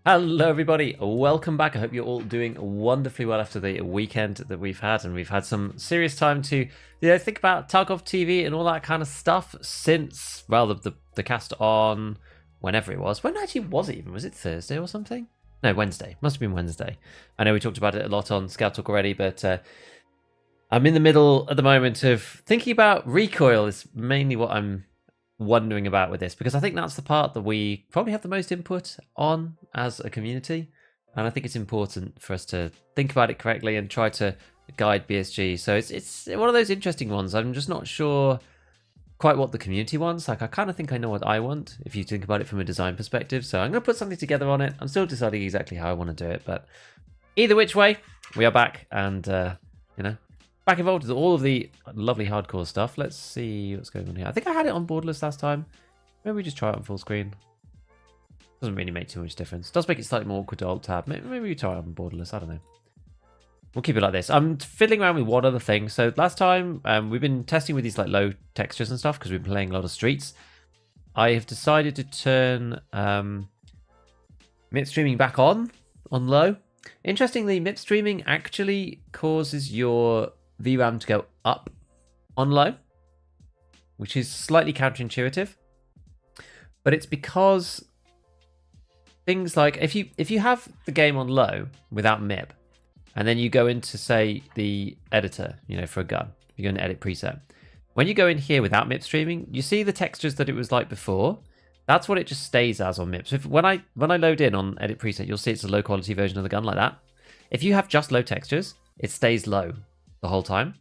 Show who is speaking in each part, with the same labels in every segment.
Speaker 1: Hello everybody, welcome back. I hope you're all doing wonderfully well after the weekend that we've had, and we've had some serious time to think about Tarkov TV and all that kind of stuff since, well, the cast on whenever it was. When actually was it even? Was it Thursday or something? No, Wednesday. Must have been Wednesday. I know we talked about it a lot on ScavTalk already, but I'm in the middle at the moment of thinking about recoil. Is mainly what I'm wondering about with this, because I think that's the part that we probably have the most input on as a community, and I think it's important for us to think about it correctly and try to guide BSG. So it's one of those interesting ones. I'm just not sure quite what the community wants. Like, I kind of think I know what I want if you think about it from a design perspective, so I'm going to put something together on it. I'm still deciding exactly how I want to do it, but either which way, we are back, and back involved with all of the lovely hardcore stuff. Let's see what's going on here. I think I had it on borderless last time. Maybe we just try it on full screen. Doesn't really make too much difference. Does make it slightly more awkward to alt tab. Maybe we try it on borderless. I don't know. We'll keep it like this. I'm fiddling around with one other thing. So last time we've been testing with these like low textures and stuff because we've been playing a lot of streets. I have decided to turn MIP streaming back on low. Interestingly, MIP streaming actually causes your VRAM to go up on low, which is slightly counterintuitive, but it's because things like if you have the game on low without MIP, and then you go into, say, the editor, for a gun, you go and edit preset. When you go in here without MIP streaming, you see the textures that it was like before. That's what it just stays as on MIP. So when I load in on edit preset, you'll see it's a low quality version of the gun like that. If you have just low textures, it stays low the whole time.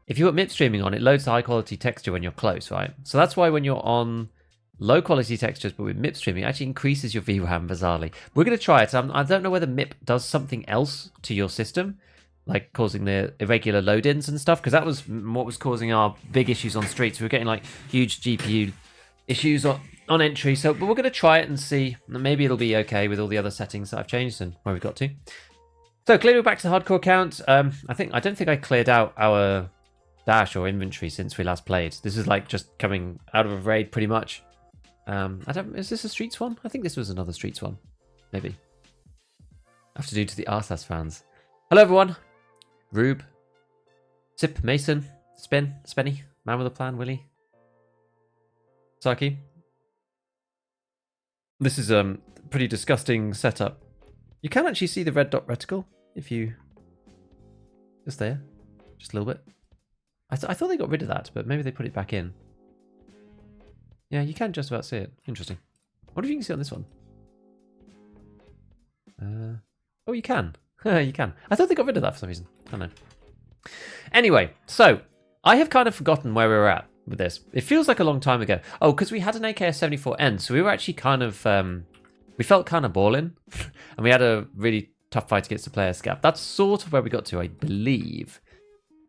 Speaker 1: If you put MIP streaming on, it loads the high quality texture when you're close, right? So that's why when you're on low quality textures but with MIP streaming, it actually increases your VRAM bizarrely. We're going to try it. I don't know whether MIP does something else to your system, like causing the irregular load-ins and stuff, because that was what was causing our big issues on streets. We were getting like huge GPU issues on entry. But we're going to try it and see. Maybe it'll be okay with all the other settings that I've changed and where we've got to. So clearly back to the hardcore count. I don't think I cleared out our dash or inventory since we last played. This is like just coming out of a raid pretty much. Is this a Streets one? I think this was another Streets one. Maybe. I have to do to the RSAS fans. Hello everyone. Rube. Sip, Mason, Spin, Spenny, Man with a Plan, Willie. Saki. This is a pretty disgusting setup. You can actually see the red dot reticle if you... Just there. Just a little bit. I thought they got rid of that, but maybe they put it back in. Yeah, you can just about see it. Interesting. What if you can see on this one? Oh, you can. You can. I thought they got rid of that for some reason. I don't know. Anyway, so I have kind of forgotten where we were at with this. It feels like a long time ago. Oh, because we had an AKS-74N, so we were actually kind of... we felt kind of balling, and we had a really tough fight against the player scav. That's sort of where we got to, I believe.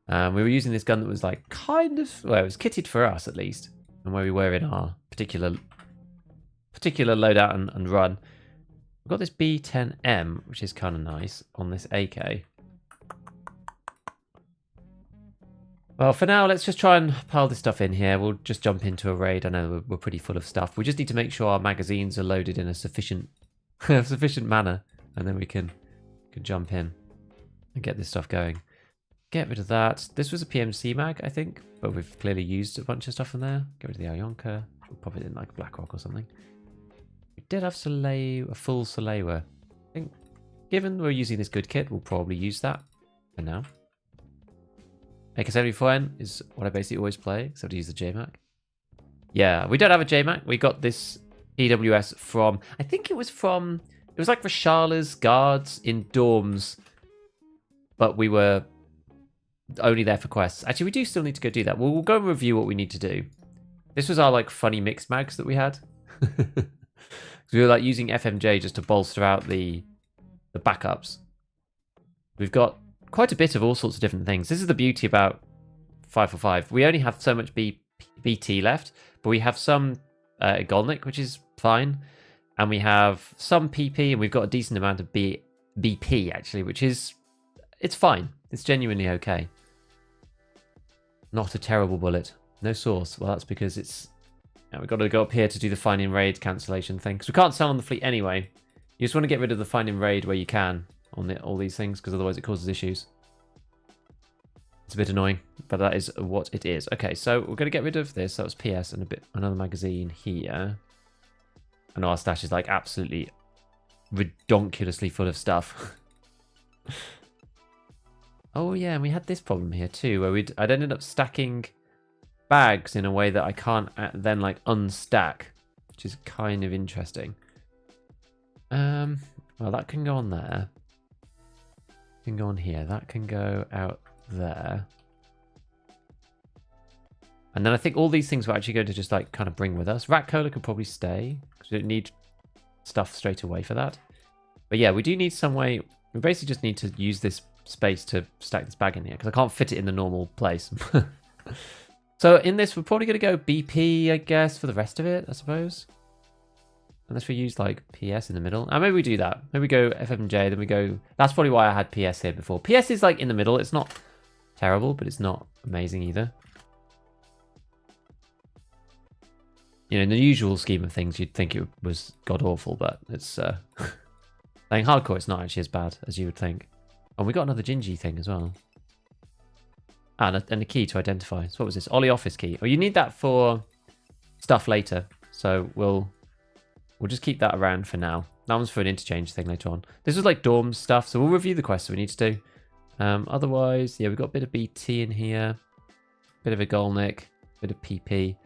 Speaker 1: We were using this gun that was like kind of... Well, it was kitted for us, at least. And where we were in our particular loadout and run. We've got this B10M, which is kind of nice, on this AK. Well, for now, let's just try and pile this stuff in here. We'll just jump into a raid. I know we're pretty full of stuff. We just need to make sure our magazines are loaded in a sufficient manner, and then we can jump in and get this stuff going. Get rid of that. This was a PMC mag, I think, but we've clearly used a bunch of stuff in there. Get rid of the Ionka. We'll pop it in like Blackrock or something. We did have a full Soleil. I think, given we're using this good kit, we'll probably use that for now. AK-74N is what I basically always play, except to use the JMac. Yeah, we don't have a JMac. We got this EWS from, I think it was like Rashala's guards in dorms, but we were only there for quests. Actually, we do still need to go do that. We'll go and review what we need to do. This was our like funny mixed mags that we had. We were like using FMJ just to bolster out the backups. We've got quite a bit of all sorts of different things. This is the beauty about 545. We only have so much BT left, but we have some Igolnik, which is fine. And we have some PP, and we've got a decent amount of BP, actually, which is... It's fine. It's genuinely okay. Not a terrible bullet. No source. Well, that's because it's... Yeah, we've got to go up here to do the finding raid cancellation thing, because we can't sell on the fleet anyway. You just want to get rid of the find and raid where you can on all these things, because otherwise it causes issues. It's a bit annoying, but that is what it is. Okay, so we're going to get rid of this. That was PS and another magazine here. And our stash is like absolutely redonkulously full of stuff. Oh yeah, and we had this problem here too, where I'd ended up stacking bags in a way that I can't then like unstack, which is kind of interesting. Well, that can go on there. Can go on here. That can go out there. And then I think all these things we're actually going to just like kind of bring with us. Rat cola could probably stay, because we don't need stuff straight away for that. But yeah, we do need some way. We basically just need to use this space to stack this bag in here, because I can't fit it in the normal place. So in this, we're probably going to go BP, I guess, for the rest of it, I suppose. Unless we use like PS in the middle. Maybe we do that. Maybe we go FMJ, then we go... That's probably why I had PS here before. PS is like in the middle. It's not terrible, but it's not amazing either. You know, in the usual scheme of things, you'd think it was god-awful, but it's... Playing hardcore, it's not actually as bad as you would think. Oh, we got another Gingy thing as well. And a key to identify. So what was this? Ollie office key. Oh, you need that for stuff later. So we'll just keep that around for now. That one's for an interchange thing later on. This was like dorm stuff, so we'll review the quests we need to do. Otherwise, yeah, we've got a bit of BT in here. Bit of a Golnick. Bit of PP.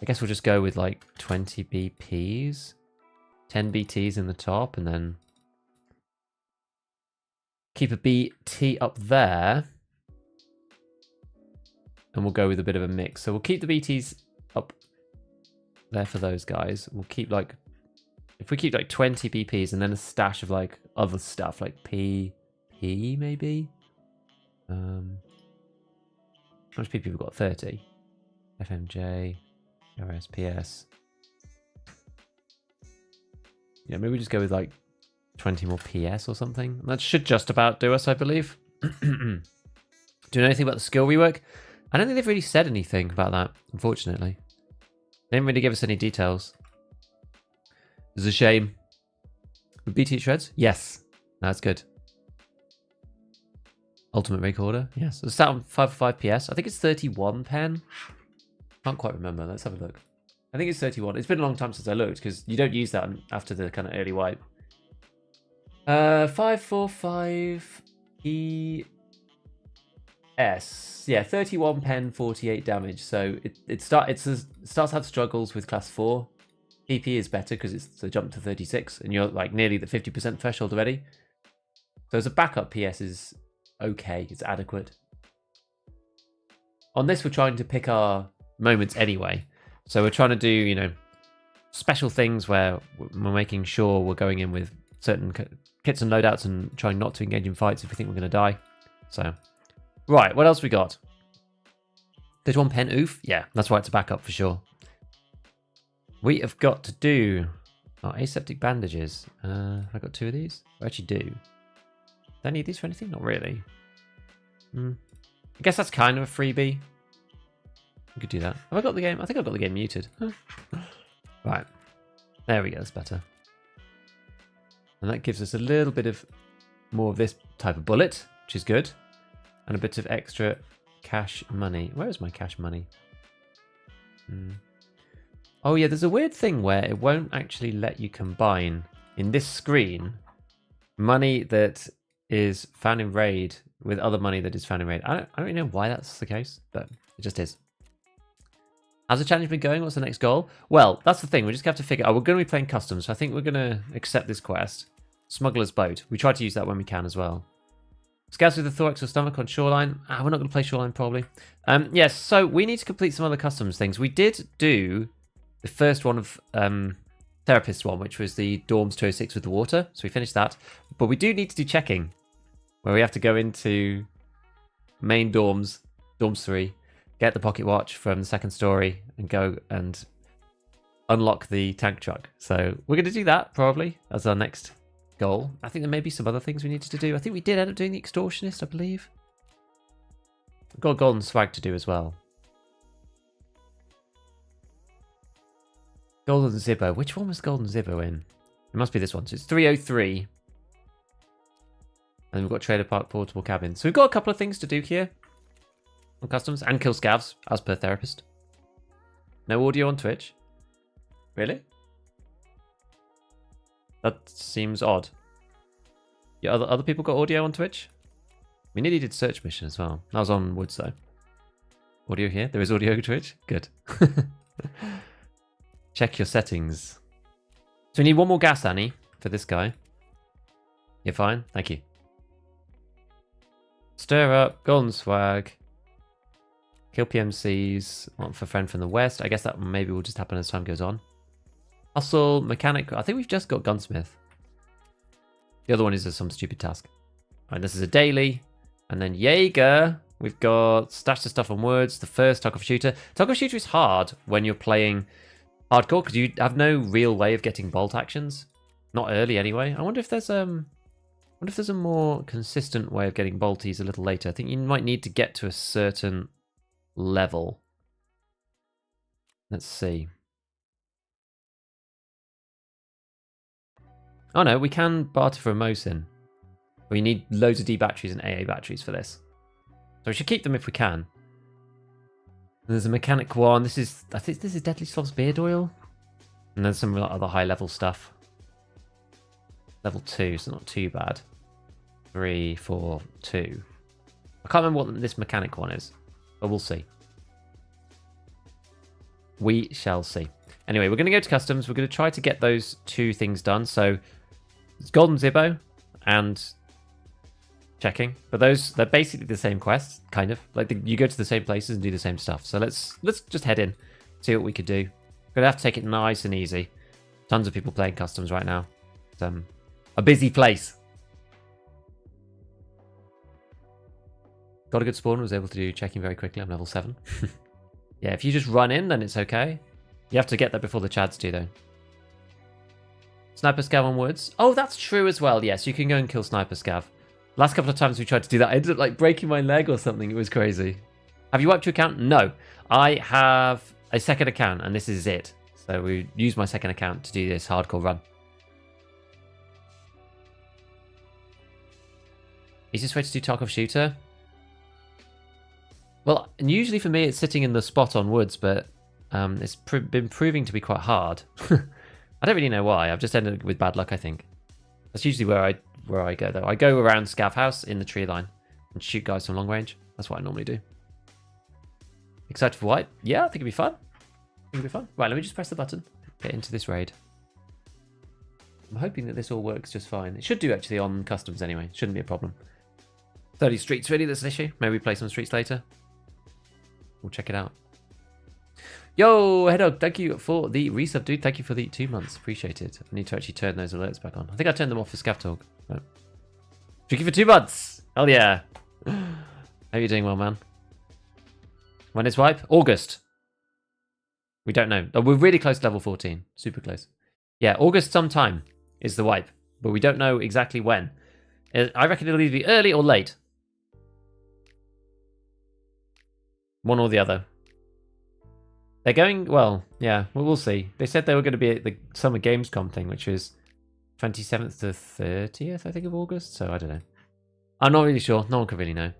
Speaker 1: I guess we'll just go with like 20 BPs. 10 BTs in the top, and then keep a BT up there. And we'll go with a bit of a mix. So we'll keep the BTs up there for those guys. We'll keep like, if we keep like 20 BPs and then a stash of like other stuff, like PP maybe? How much PP have we got? 30. FMJ, RSPS. Yeah, maybe we just go with like 20 more PS or something. That should just about do us, I believe. Do you know anything about the skill rework? I don't think they've really said anything about that, unfortunately. They didn't really give us any details. It's a shame. Would BT at shreds? Yes. That's good. Ultimate recorder? Yes. So it's sat on 5 PS. I think it's 31 pen. Can't quite remember. Let's have a look. I think it's 31. It's been a long time since I looked, because you don't use that after the kind of early wipe. 545 ES. Yeah, 31 pen, 48 damage. So it starts to have struggles with class 4. PP is better because it's a jump to 36, and you're like nearly the 50% threshold already. So as a backup, PS is okay. It's adequate. On this, we're trying to pick our moments anyway. So we're trying to do, you know, special things where we're making sure we're going in with certain kits and loadouts and trying not to engage in fights if we think we're going to die. So, right, what else we got? 31 pen, oof. Yeah, that's why it's a backup for sure. We have got to do our aseptic bandages. Have I got 2 of these? I actually do. Do I need these for anything? Not really. I guess that's kind of a freebie. We could do that. Have I got the game? I think I've got the game muted. Right. There we go. That's better. And that gives us a little bit of more of this type of bullet, which is good. And a bit of extra cash money. Where is my cash money? Oh yeah, there's a weird thing where it won't actually let you combine in this screen money that is found in raid with other money that is found in raid. I don't really know why that's the case, but it just is. How's the challenge been going? What's the next goal? Well, that's the thing. We just have to figure out. We're going to be playing customs, so I think we're going to accept this quest. Smuggler's Boat. We try to use that when we can as well. Scouts with the thorax or stomach on shoreline. We're not going to play shoreline probably. Yes, so we need to complete some other customs things. We did do the first one of Therapist one, which was the Dorms 206 with the water. So we finished that. But we do need to do checking, where we have to go into main dorms, Dorms 3, get the pocket watch from the second story, and go and unlock the tank truck. So we're going to do that probably as our next goal. I think there may be some other things we needed to do. I think we did end up doing the extortionist, I believe. We've got golden swag to do as well. Golden Zibbo. Which one was Golden Zibbo in? It must be this one. So it's 303. And we've got trailer park portable cabin. So we've got a couple of things to do here on customs and kill scavs, as per therapist. No audio on Twitch. Really? That seems odd. Yeah, other people got audio on Twitch? We nearly did search mission as well. That was on Woods though. Audio here? There is audio on Twitch? Good. Check your settings. So we need one more gas, Annie, for this guy. You're fine? Thank you. Stir up, golden swag. Kill PMCs. One for friend from the west. I guess that maybe will just happen as time goes on. Hustle, mechanic. I think we've just got gunsmith. The other one is some stupid task. Alright, this is a daily. And then Jaeger. We've got stash the stuff on words. The first Tarkov shooter. Tarkov shooter is hard when you're playing hardcore because you have no real way of getting bolt actions. Not early anyway. I wonder if there's a more consistent way of getting bolties a little later. I think you might need to get to a certain level. Let's see. Oh no, we can barter for a Mosin. We need loads of D batteries and AA batteries for this. So we should keep them if we can. And there's a mechanic one. I think this is Deadly Sloth's beard oil. And then some other high level stuff. Level 2, so not too bad. 3, 4, 2. I can't remember what this mechanic one is, but we'll see. We shall see. Anyway, we're going to go to customs. We're going to try to get those two things done. So it's Golden Zibbo and checking. But they're basically the same quests, kind of. Like you go to the same places and do the same stuff. So let's just head in, see what we could do. We're going to have to take it nice and easy. Tons of people playing customs right now. It's a busy place. Got a good spawn, was able to do checking very quickly. I'm level 7. Yeah, if you just run in, then it's okay. You have to get there before the Chads do, though. Sniper Scav on woods. Oh, that's true as well. Yes, you can go and kill Sniper Scav. Last couple of times we tried to do that, I ended up like breaking my leg or something. It was crazy. Have you wiped your account? No. I have a second account, and this is it. So we use my second account to do this hardcore run. Easiest way to do Tarkov shooter? Well, and usually for me it's sitting in the spot on woods, but it's been proving to be quite hard. I don't really know why. I've just ended with bad luck, I think. That's usually where I go, though. I go around Scav House in the tree line and shoot guys from long range. That's what I normally do. Excited for white? Yeah, I think it'll be fun. It'll be fun. Right, let me just press the button. Get into this raid. I'm hoping that this all works just fine. It should do, actually, on customs anyway. Shouldn't be a problem. 30 streets, really? That's an issue? Maybe we play some streets later. We'll check it out. Yo, Headog, thank you for the resub, dude. Thank you for the 2 months. Appreciate it. I need to actually turn those alerts back on. I think I turned them off for ScavTalk. But... Thank you for 2 months. Hell yeah. How you doing well, man? When is wipe? August. We don't know. Oh, we're really close to level 14. Super close. Yeah, August sometime is the wipe. But we don't know exactly when. I reckon it'll either be early or late. One or the other. They're going, well, yeah, we'll see. They said they were going to be at the Summer Gamescom thing, which is 27th to 30th, I think, of August. So I don't know. I'm not really sure. No one can really know.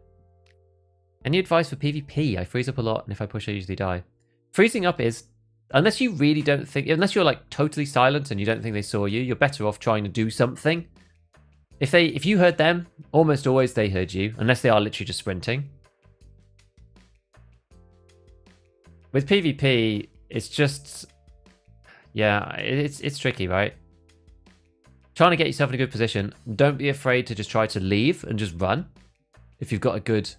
Speaker 1: Any advice for PvP? I freeze up a lot, and if I push, I usually die. Freezing up is, unless you really don't think, unless you're like totally silent and you don't think they saw you, you're better off trying to do something. If you heard them, almost always they heard you, unless they are literally just sprinting. With PvP, it's just, yeah, it's tricky, right? Trying to get yourself in a good position. Don't be afraid to just try to leave and just run. If you've got a good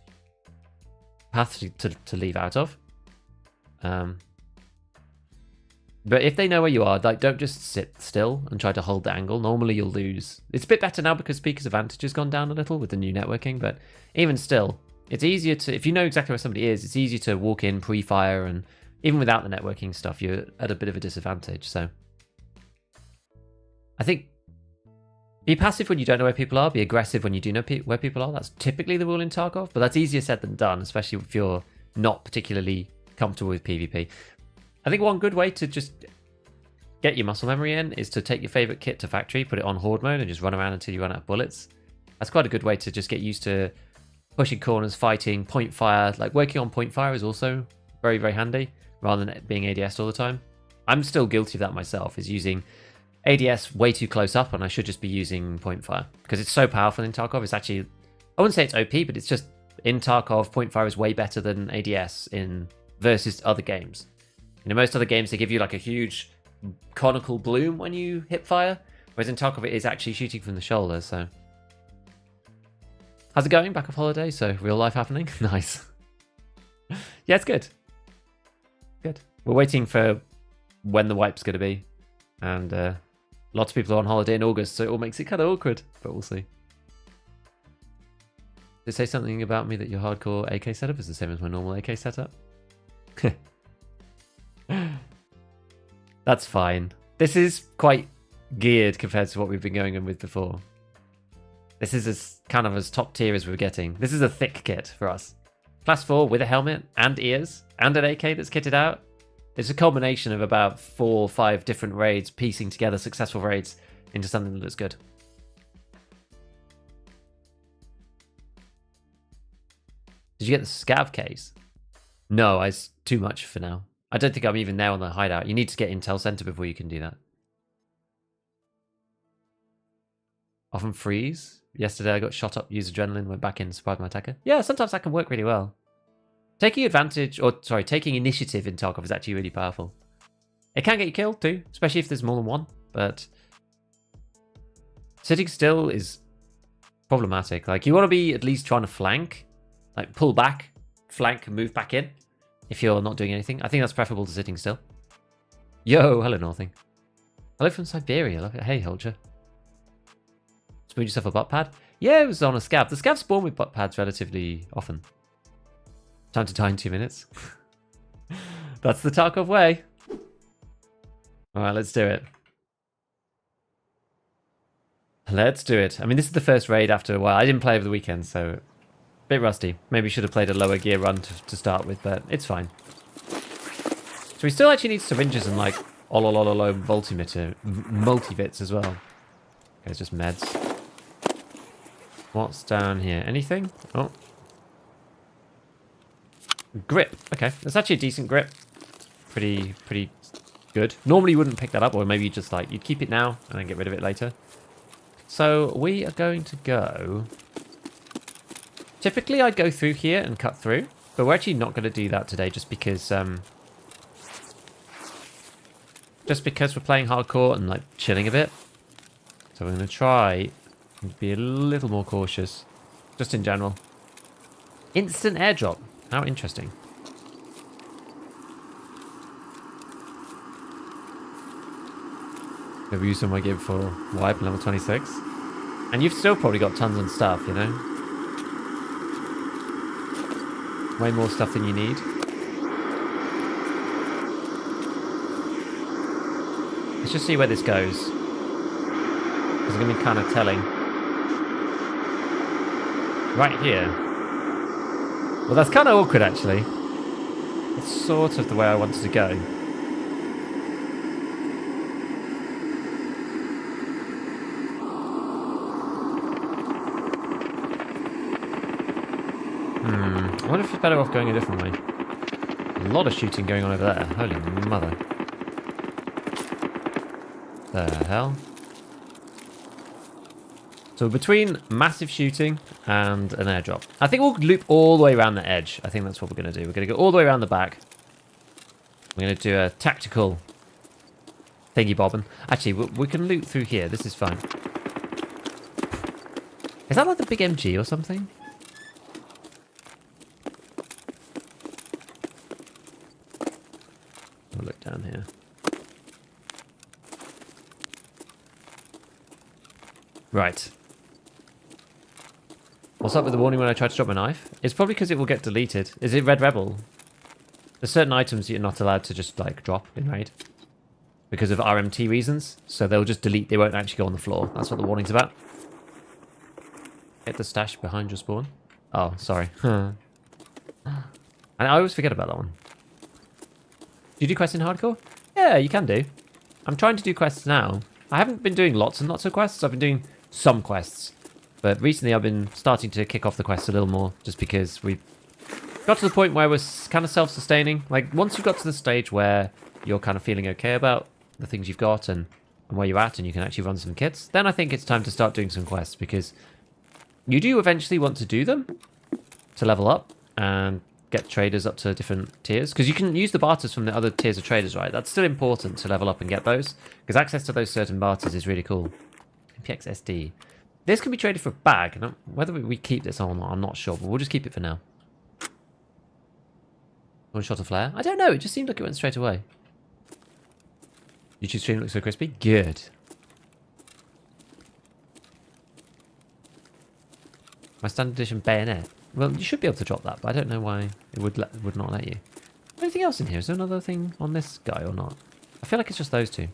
Speaker 1: path to leave out of. But if they know where you are, like, don't just sit still and try to hold the angle. Normally you'll lose. It's a bit better now because Speaker's advantage has gone down a little with the new networking, but even still, it's easier to, if you know exactly where somebody is, it's easier to walk in pre-fire, and even without the networking stuff, you're at a bit of a disadvantage. So I think be passive when you don't know where people are, be aggressive when you do know where people are. That's typically the rule in Tarkov, but that's easier said than done, especially if you're not particularly comfortable with PvP. I think one good way to just get your muscle memory in is to take your favorite kit to factory, put it on horde mode, and just run around until you run out of bullets. That's quite a good way to just get used to pushing corners, fighting, point fire. Like working on point fire is also very, very handy rather than it being ADS all the time. I'm still guilty of that myself, is using ADS way too close up, and I should just be using point fire because it's so powerful in Tarkov. It's actually, I wouldn't say it's OP, but it's just in Tarkov, point fire is way better than ADS in versus other games. You know, most other games they give you like a huge conical bloom when you hip fire, whereas in Tarkov it is actually shooting from the shoulder. So, how's it going? Back off holiday, so real life happening. Nice. Yeah, it's good. Good. We're waiting for when the wipe's going to be, and lots of people are on holiday in August, so it all makes it kind of awkward. But we'll see. Did it say something about me that your hardcore AK setup is the same as my normal AK setup? That's fine. This is quite geared compared to what we've been going on with before. This is as kind of as top tier as we're getting. This is a thick kit for us. Class 4 with a helmet and ears and an AK that's kitted out. It's a combination of about 4 or 5 different raids piecing together successful raids into something that looks good. Did you get the scav case? No, it's too much for now. I don't think I'm even there on the hideout. You need to get Intel Center before you can do that. Often freeze. Yesterday I got shot up, used adrenaline, went back in, survived my attacker. Yeah, sometimes that can work really well. Taking initiative in Tarkov is actually really powerful. It can get you killed too, especially if there's more than one, but sitting still is problematic. Like, you want to be at least trying to flank, like pull back, flank, and move back in if you're not doing anything. I think that's preferable to sitting still. Yo, hello Northing. Hello from Siberia. Love it. Hey, Holger. Spoon yourself a butt pad? Yeah, it was on a scav. The scavs spawn with butt pads relatively often. Time to die in 2 minutes. That's the Tarkov way. Alright, let's do it. Let's do it. I mean, this is the first raid after a while. I didn't play over the weekend, so a bit rusty. Maybe should have played a lower gear run to start with, but it's fine. So we still actually need syringes and like ololololo multivits as well. Okay, it's just meds. What's down here? Anything? Oh. Grip. Okay, that's actually a decent grip. Pretty good. Normally you wouldn't pick that up, or maybe you just like, you'd keep it now and then get rid of it later. So we are going to go... Typically I'd go through here and cut through, but we're actually not going to do that today just because we're playing hardcore and like chilling a bit. So we're going to try and be a little more cautious, just in general. Instant airdrop. How interesting. Never used on my gear before wipe level 26. And you've still probably got tons of stuff, you know? Way more stuff than you need. Let's just see where this goes. It's going to be kind of telling. Right here. Well, that's kind of awkward, actually. It's sort of the way I wanted to go. I wonder if it's better off going a different way. A lot of shooting going on over there. Holy mother. The hell? So between massive shooting and an airdrop. I think we'll loop all the way around the edge. I think that's what we're going to do. We're going to go all the way around the back. We're going to do a tactical thingy bobbing. Actually, we can loot through here. This is fine. Is that like the big MG or something? We'll look down here. Right. What's up with the warning when I try to drop my knife? It's probably because it will get deleted. Is it Red Rebel? There's certain items you're not allowed to just like drop in raid because of RMT reasons. So they'll just delete. They won't actually go on the floor. That's what the warning's about. Hit the stash behind your spawn. Oh, sorry. And I always forget about that one. Do you do quests in hardcore? Yeah, you can do. I'm trying to do quests now. I haven't been doing lots and lots of quests. I've been doing some quests. But recently I've been starting to kick off the quests a little more, just because we've got to the point where we're kind of self-sustaining. Like, once you've got to the stage where you're kind of feeling okay about the things you've got and where you're at, and you can actually run some kits, then I think it's time to start doing some quests, because you do eventually want to do them to level up and get traders up to different tiers, because you can use the barters from the other tiers of traders, right? That's still important to level up and get those, because access to those certain barters is really cool. MPX SD. This can be traded for a bag. And whether we keep this or not, I'm not sure, but we'll just keep it for now. One shot of flare? I don't know, it just seemed like it went straight away. YouTube stream looks so crispy. Good. My standard edition bayonet. Well, you should be able to drop that, but I don't know why it would not let you. Anything else in here? Is there another thing on this guy or not? I feel like it's just those two.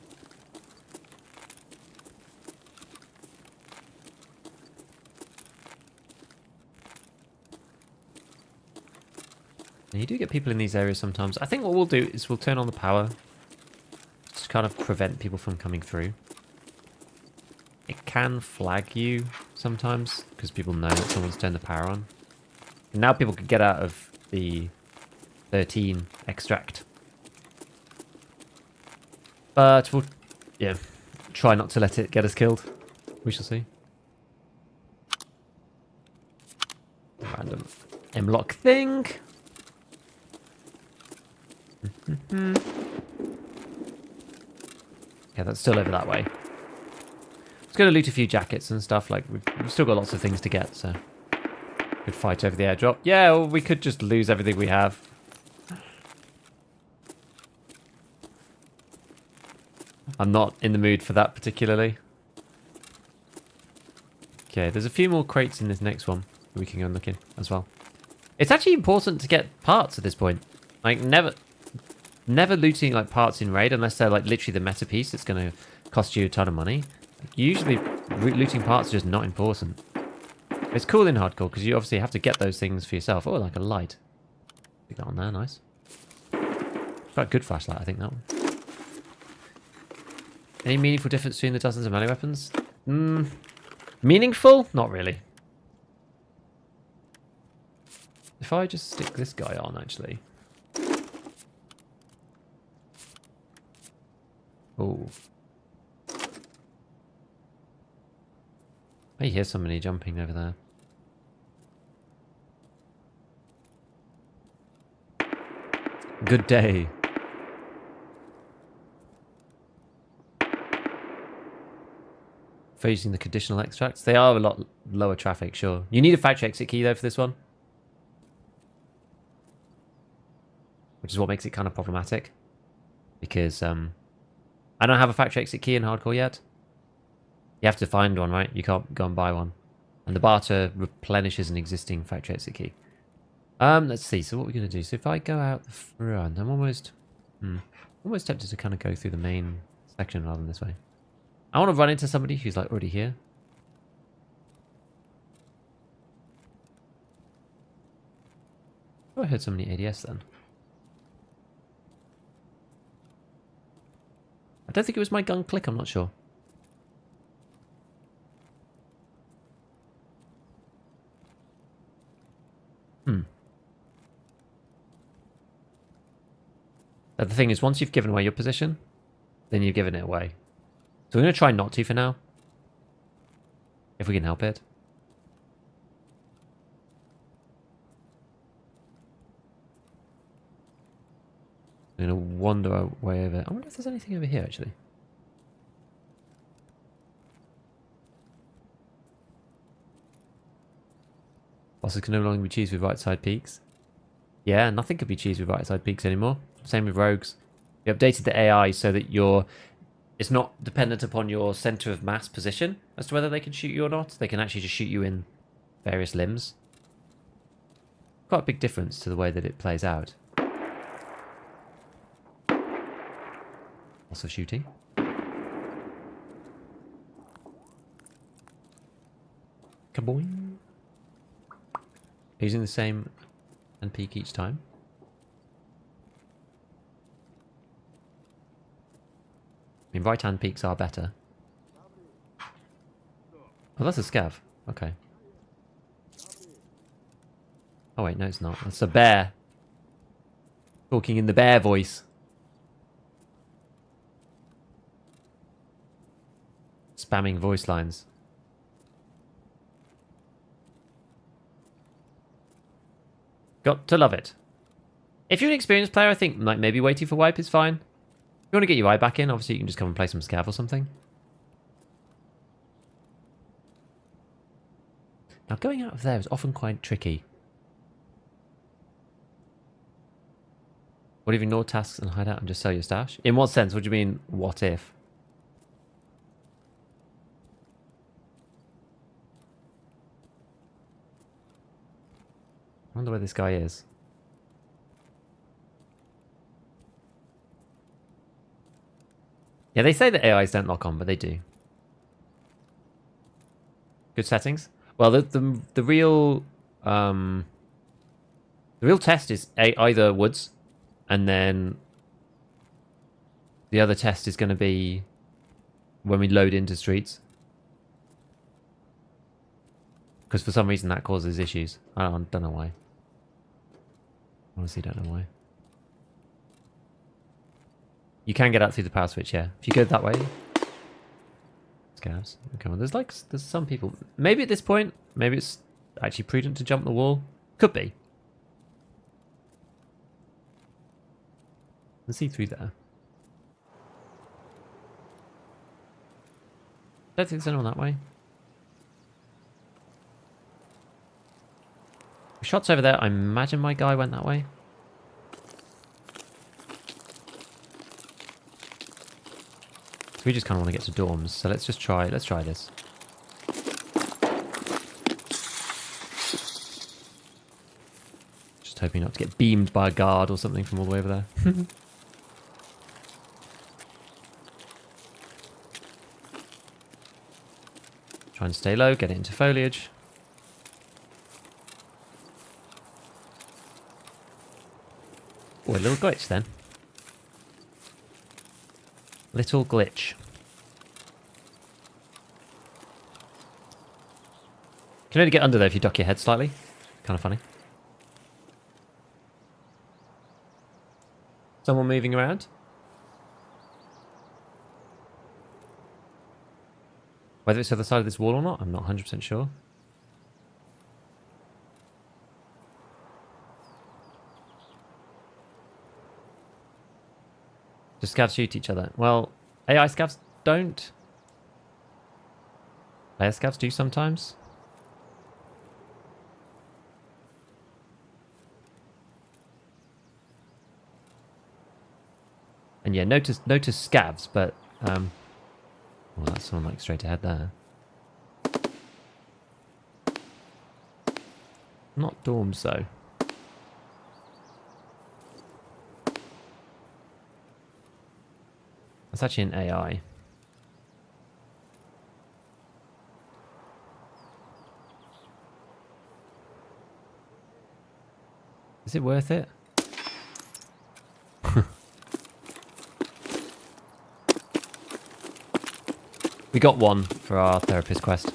Speaker 1: And you do get people in these areas sometimes. I think what we'll do is we'll turn on the power to kind of prevent people from coming through. It can flag you sometimes because people know that someone's turned the power on. And now people can get out of the 13 extract. But we'll, yeah, try not to let it get us killed. We shall see. Random M-lock thing. Yeah, that's still over that way. It's going to loot a few jackets and stuff. Like we've still got lots of things to get, so could fight over the airdrop. Yeah, or we could just lose everything we have. I'm not in the mood for that particularly. Okay, there's a few more crates in this next one that we can go and look in as well. It's actually important to get parts at this point. Like never looting like parts in raid unless they're like literally the meta piece that's going to cost you a ton of money. Usually looting parts is just not important. It's cool in hardcore because you obviously have to get those things for yourself. Oh, like a light. Stick that on there, nice. Quite a good flashlight, I think, that one. Any meaningful difference between the dozens of melee weapons? Meaningful? Not really. If I just stick this guy on, actually. Oh. I hear somebody jumping over there. Good day. For using the conditional extracts. They are a lot lower traffic, sure. You need a factory exit key though for this one. Which is what makes it kind of problematic. Because I don't have a factory exit key in hardcore yet. You have to find one, right? You can't go and buy one. And the barter replenishes an existing factory exit key. Let's see. So what we're going to do. So if I go out the front, I'm almost tempted to kind of go through the main section rather than this way. I want to run into somebody who's like already here. Oh, I heard somebody ADS then. I don't think it was my gun click, I'm not sure. But the thing is, once you've given away your position, then you've given it away. So we're going to try not to for now. If we can help it. We're going to wander our way over. I wonder if there's anything over here, actually. Bosses can no longer be cheesed with right side peaks. Yeah, nothing could be cheesed with right side peaks anymore. Same with rogues. We updated the AI so that it's not dependent upon your center of mass position as to whether they can shoot you or not. They can actually just shoot you in various limbs. Quite a big difference to the way that it plays out. Also shooting. Kaboing. Using the same and peak each time. mean, right-hand peaks are better. Oh, that's a scav. Okay. Oh, wait, no, it's not. That's a bear. Talking in the bear voice. Spamming voice lines. Got to love it. If you're an experienced player, I think like maybe waiting for wipe is fine. If you want to get your eye back in, obviously you can just come and play some scav or something. Now going out of there is often quite tricky. What if you ignore tasks and hide out and just sell your stash? In what sense? What do you mean, what if? I wonder where this guy is. Yeah, they say that AIs don't lock on, but they do. Good settings. Well, the real test is either woods, and then the other test is going to be when we load into streets, because for some reason that causes issues. I don't know why. Honestly, don't know why. You can get out through the power switch, yeah. If you go that way. Scavs. Okay, well, there's some people. Maybe at this point, maybe it's actually prudent to jump the wall. Could be. Let's see through there. Don't think there's anyone that way. Shots over there. I imagine my guy went that way. So we just kind of want to get to dorms. So let's just try. Let's try this. Just hoping not to get beamed by a guard or something from all the way over there. Try and stay low. Get it into foliage. Oh, a little glitch then. Little glitch. You can only get under there if you duck your head slightly. Kind of funny. Someone moving around? Whether it's the other side of this wall or not, I'm not 100% sure. Do scavs shoot each other? Well, AI scavs don't. Player scavs do sometimes. And yeah, notice scavs, but well, that's someone like straight ahead there. Not dorms though. That's actually an AI. Is it worth it? We got one for our therapist quest.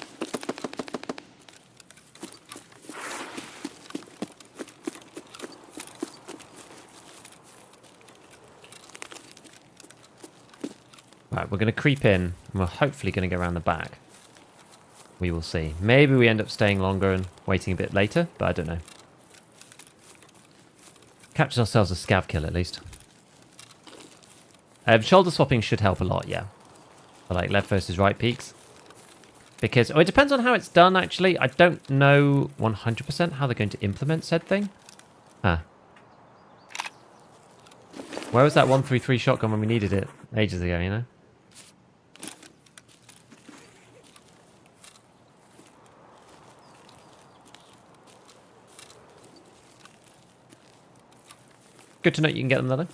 Speaker 1: Right, we're going to creep in, and we're hopefully going to go around the back. We will see. Maybe we end up staying longer and waiting a bit later, but I don't know. Captured ourselves a scav kill at least. Shoulder swapping should help a lot, yeah. For like left versus right peaks. Because, oh, it depends on how it's done actually. I don't know 100% how they're going to implement said thing. Huh. Where was that 133 shotgun when we needed it? Ages ago, you know? Good to know you can get them though.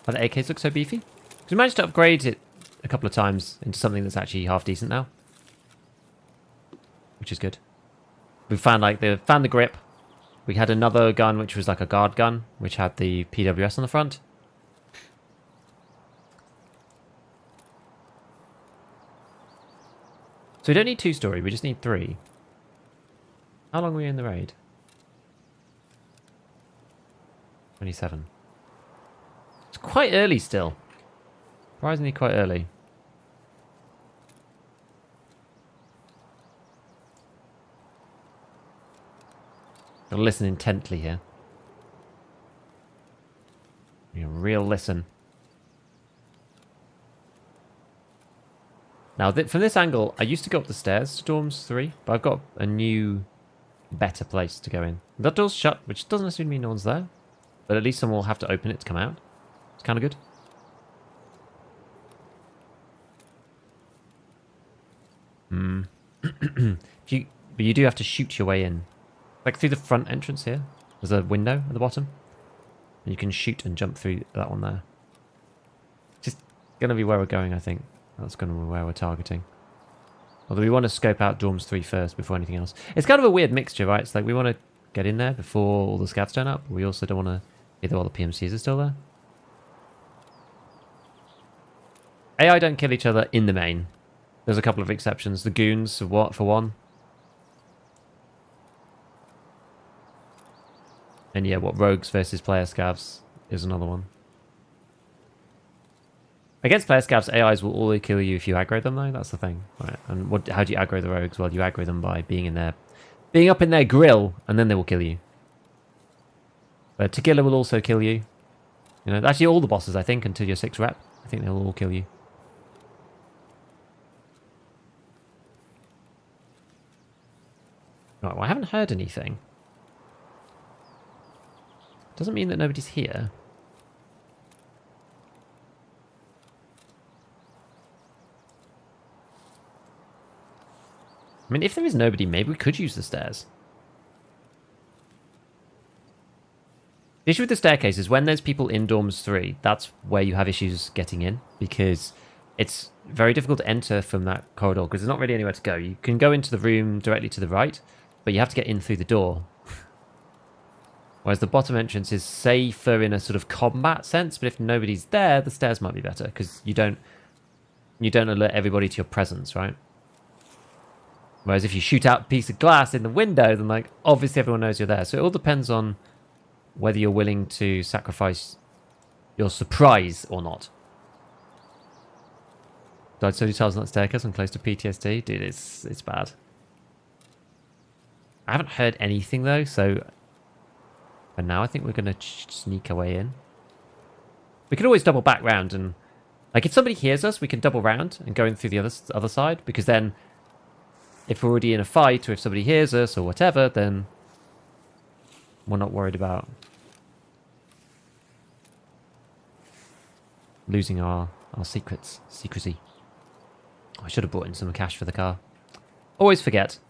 Speaker 1: Why the AKs look so beefy? Because we managed to upgrade it a couple of times into something that's actually half decent now. Which is good. We found like found the grip. We had another gun which was like a guard gun, which had the PWS on the front. So we don't need 2-story, we just need 3. How long were we in the raid? 27. It's quite early still. Surprisingly quite early. Gotta listen intently here. A real listen. Now, from this angle, I used to go up the stairs to dorms 3, but I've got a new, better place to go in. That door's shut, which doesn't necessarily mean no one's there, but at least someone will have to open it to come out. It's kind of good. But you do have to shoot your way in. Like through the front entrance here. There's a window at the bottom. And you can shoot and jump through that one there. Just going to be where we're going, I think. That's going to be where we're targeting. Although we want to scope out dorms 3 first before anything else. It's kind of a weird mixture, right? It's like we want to get in there before all the scavs turn up. But we also don't want to... Either all the PMCs are still there. AI don't kill each other in the main. There's a couple of exceptions. The goons, for one. And yeah, rogues versus player scavs is another one. Against player scavs, AIs will always kill you if you aggro them, though. That's the thing. Right. And how do you aggro the rogues? Well, you aggro them by being up in their grill, and then they will kill you. But Tequila will also kill you. You know, actually all the bosses, I think, until you're 6 rep. I think they'll all kill you. Right, well, I haven't heard anything. Doesn't mean that nobody's here. I mean, if there is nobody, maybe we could use the stairs. The issue with the staircase is when there's people in dorms 3, that's where you have issues getting in, because it's very difficult to enter from that corridor, because there's not really anywhere to go. You can go into the room directly to the right, but you have to get in through the door. Whereas the bottom entrance is safer in a sort of combat sense, but if nobody's there, the stairs might be better, because you don't alert everybody to your presence, right? Whereas if you shoot out a piece of glass in the window, then like obviously everyone knows you're there. So it all depends on whether you're willing to sacrifice your surprise or not. Died so many times on that staircase. I'm close to PTSD. Dude, it's bad. I haven't heard anything though, so for now I think we're going to sneak our way in. We can always double back round and... Like if somebody hears us, we can double round and go in through the other side, because then if we're already in a fight or if somebody hears us or whatever, then we're not worried about losing our secrecy. I should have brought in some cash for the car. Always forget.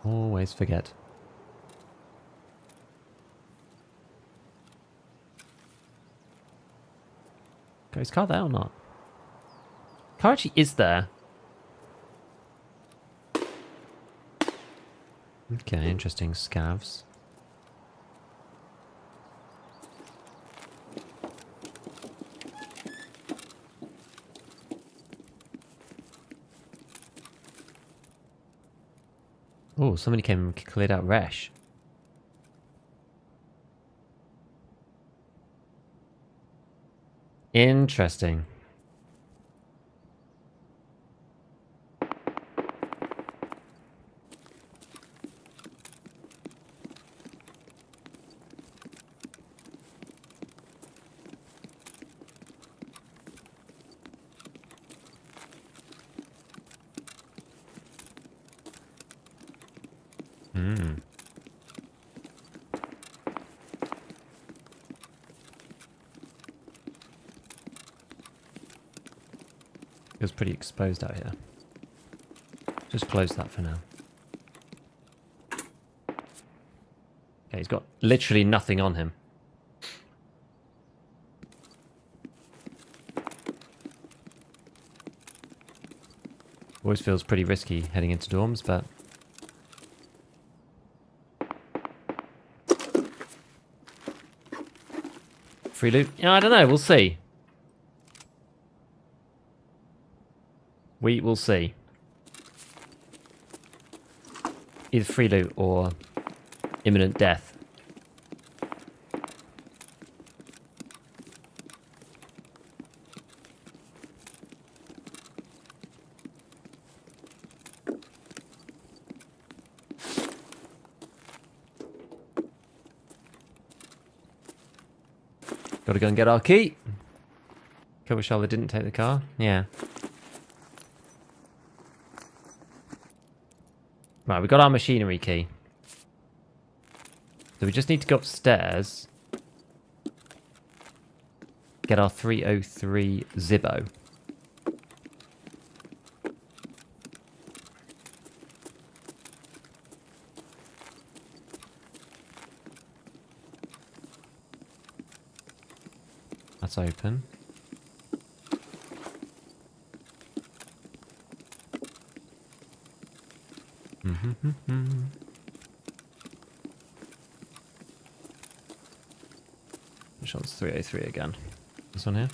Speaker 1: Always forget. Is car there or not? Car actually is there. Okay, interesting. Scavs. Oh, somebody came and cleared out Resh. Interesting. It was pretty exposed out here. Just close that for now. Okay, he's got literally nothing on him. Always feels pretty risky heading into dorms, but... Free loot? Yeah, I don't know. We'll see. We will see. Either free loot or imminent death. Gotta go and get our key. Cover Charlotte didn't take the car. Yeah. Right, we got our machinery key. So we just need to go upstairs. Get our 303 Zibbo. That's open. Which one's 303 again? This one here?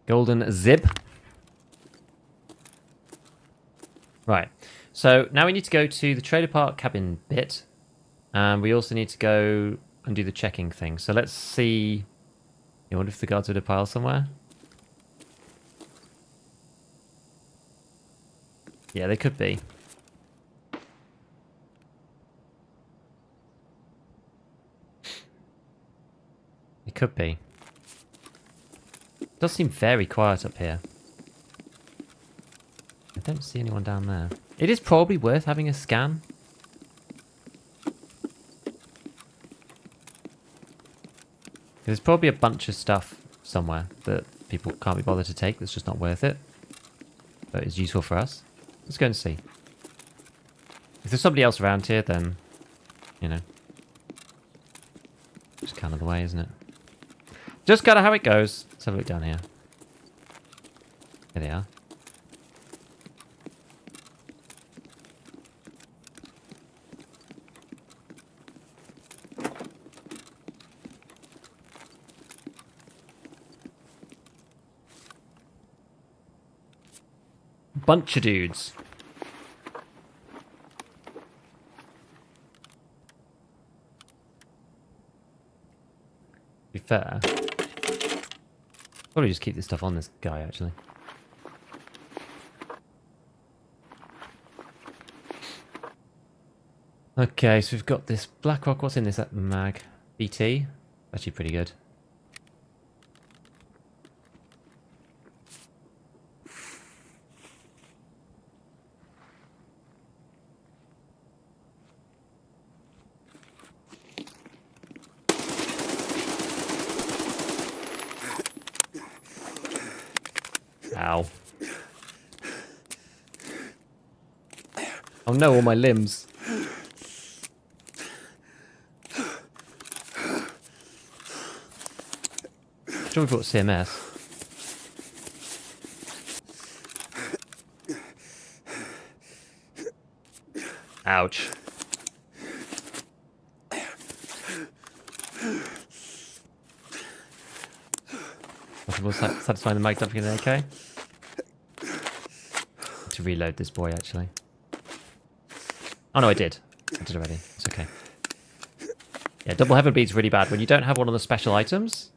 Speaker 1: Golden Zib. Right. So now we need to go to the trailer park cabin bit. And we also need to go and do the checking thing. So let's see. I wonder if the guards are in a pile somewhere. Yeah, they could be. It could be. It does seem very quiet up here. I don't see anyone down there. It is probably worth having a scan. There's probably a bunch of stuff somewhere that people can't be bothered to take that's just not worth it. But it's useful for us. Let's go and see. If there's somebody else around here, then, you know, just kind of the way, isn't it? Just kind of how it goes. Let's have a look down here. Here they are. Bunch of dudes. To be fair, probably just keep this stuff on this guy, actually. Okay, so we've got this Blackrock. What's in this mag? BT. Actually pretty good. Ow. Oh no, all my limbs. Sure, we've got CMS. Ouch. Possible satisfying the mag dumping in the AK. To reload this boy, actually. Oh no, I did. I did already. It's okay. Yeah, double heaven bleed's really bad. When you don't have one of the special items,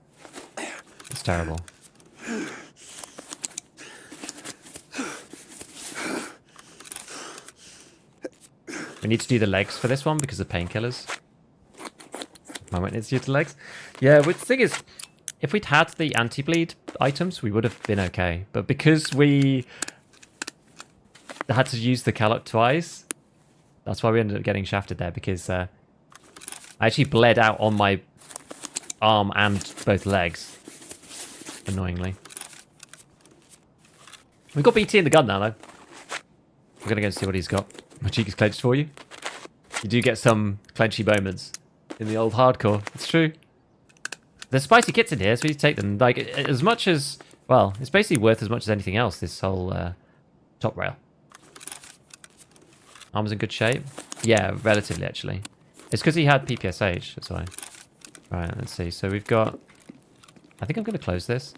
Speaker 1: it's terrible. We need to do the legs for this one because of painkillers. My went needs to use the legs. Yeah, but the thing is, if we'd had the anti-bleed items, we would have been okay. But because we had to use the Calloc twice, that's why we ended up getting shafted there, because I actually bled out on my arm and both legs, annoyingly. We've got BT in the gun now, though. We're going to go and see what he's got. My cheek is clenched for you. You do get some clenchy moments in the old hardcore. It's true. There's spicy kits in here, so you take them. Like, as much as... Well, it's basically worth as much as anything else, this whole top rail. Armor's in good shape. Yeah, relatively, actually. It's because he had PPSH, that's why. Right, let's see. So we've got... I think I'm going to close this.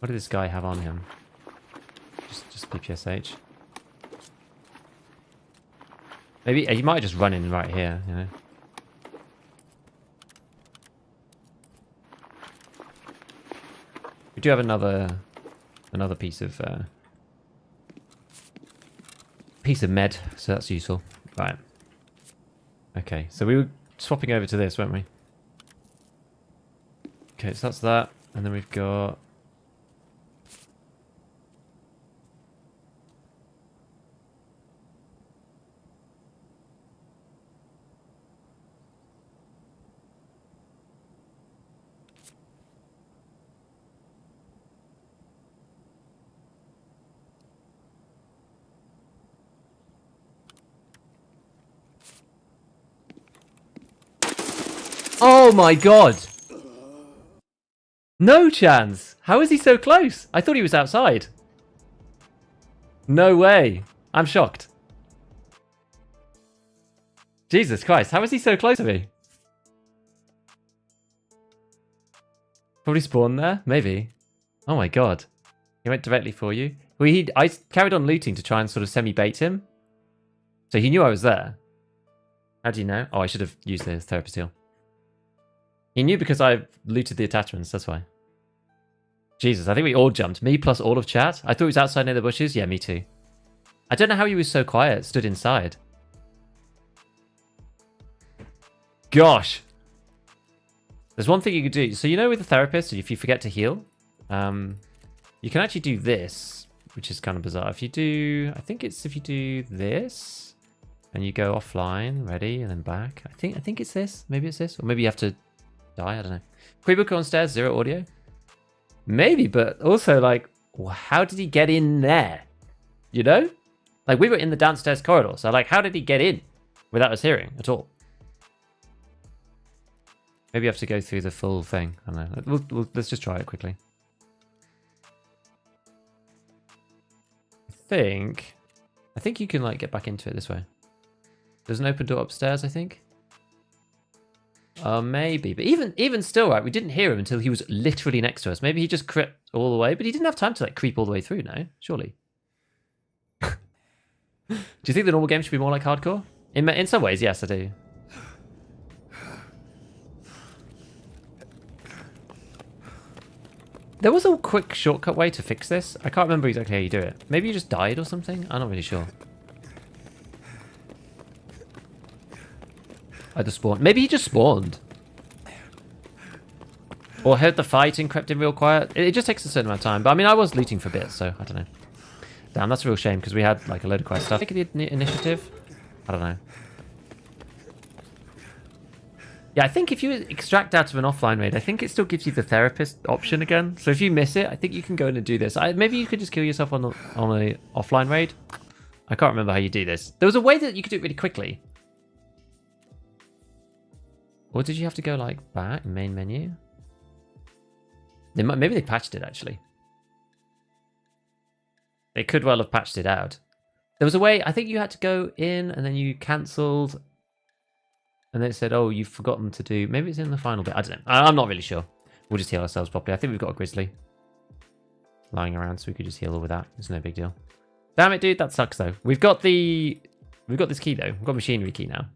Speaker 1: What did this guy have on him? Just PPSH. Maybe he might just run in right here, you know. We do have another piece of med, so that's useful. Right. Okay, so we were swapping over to this, weren't we? Okay, so that's that, and then we've got... Oh my god! No chance! How is he so close? I thought he was outside. No way. I'm shocked. Jesus Christ, how is he so close to me? Probably spawned there? Maybe. Oh my god. He went directly for you. Well, I carried on looting to try and sort of semi-bait him. So he knew I was there. How do you know? Oh, I should have used the therapist heal. He knew because I looted the attachments, that's why. Jesus, I think we all jumped. Me plus all of chat. I thought he was outside near the bushes. Yeah, me too. I don't know how he was so quiet, stood inside. Gosh. There's one thing you could do. So you know with the therapist, if you forget to heal, you can actually do this, which is kind of bizarre. If you do, I think it's if you do this, and you go offline, ready, and then back. I think it's this. Maybe it's this, or maybe you have to die. I don't know. Pre-book on stairs, 0 audio. Maybe, but also like, how did he get in there? You know, like we were in the downstairs corridor, so like, how did he get in without us hearing at all? Maybe you have to go through the full thing. I don't know. Let's just try it quickly. I think you can like get back into it this way. There's an open door upstairs, I think. Maybe, but even still, right? We didn't hear him until he was literally next to us. Maybe he just crept all the way, but he didn't have time to like creep all the way through. No, surely. Do you think the normal game should be more like hardcore? In some ways, yes, I do. There was a quick shortcut way to fix this. I can't remember exactly how you do it. Maybe you just died or something? I'm not really sure. Either spawned. Maybe he just spawned. Or heard the fight and crept in real quiet. It just takes a certain amount of time. But I mean, I was looting for bits, so I don't know. Damn, that's a real shame because we had like a load of quest stuff. I think the initiative. I don't know. Yeah, I think if you extract out of an offline raid, I think it still gives you the therapist option again. So if you miss it, I think you can go in and do this. Maybe you could just kill yourself on a offline raid. I can't remember how you do this. There was a way that you could do it really quickly. Or did you have to go like back, main menu? Maybe they patched it actually. They could well have patched it out. There was a way, I think you had to go in and then you cancelled. And then it said, oh, you've forgotten to do... Maybe it's in the final bit. I don't know. I'm not really sure. We'll just heal ourselves properly. I think we've got a grizzly lying around, so we could just heal all with that. It's no big deal. Damn it, dude. That sucks, though. We've got this key, though. We've got machinery key now.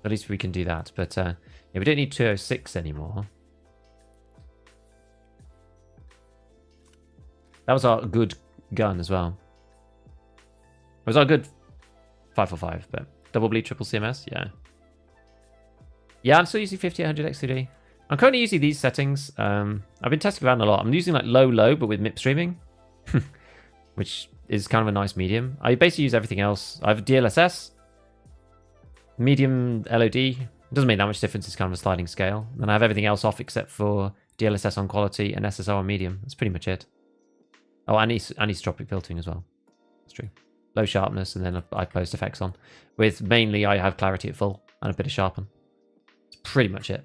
Speaker 1: At least we can do that. But yeah, we don't need 206 anymore. That was our good gun as well. It was our good 545, but double bleed, triple CMS, yeah. Yeah, I'm still using 5800 X2D. I'm currently using these settings. I've been testing around a lot. I'm using like low, but with MIP streaming, which is kind of a nice medium. I basically use everything else. I have DLSS, medium LOD. It doesn't make that much difference. It's kind of a sliding scale. And I have everything else off except for DLSS on quality and SSR on medium. That's pretty much it. Oh, and anisotropic filtering as well. That's true. Low sharpness, and then I post effects on. With mainly, I have clarity at full and a bit of sharpen. pretty much it.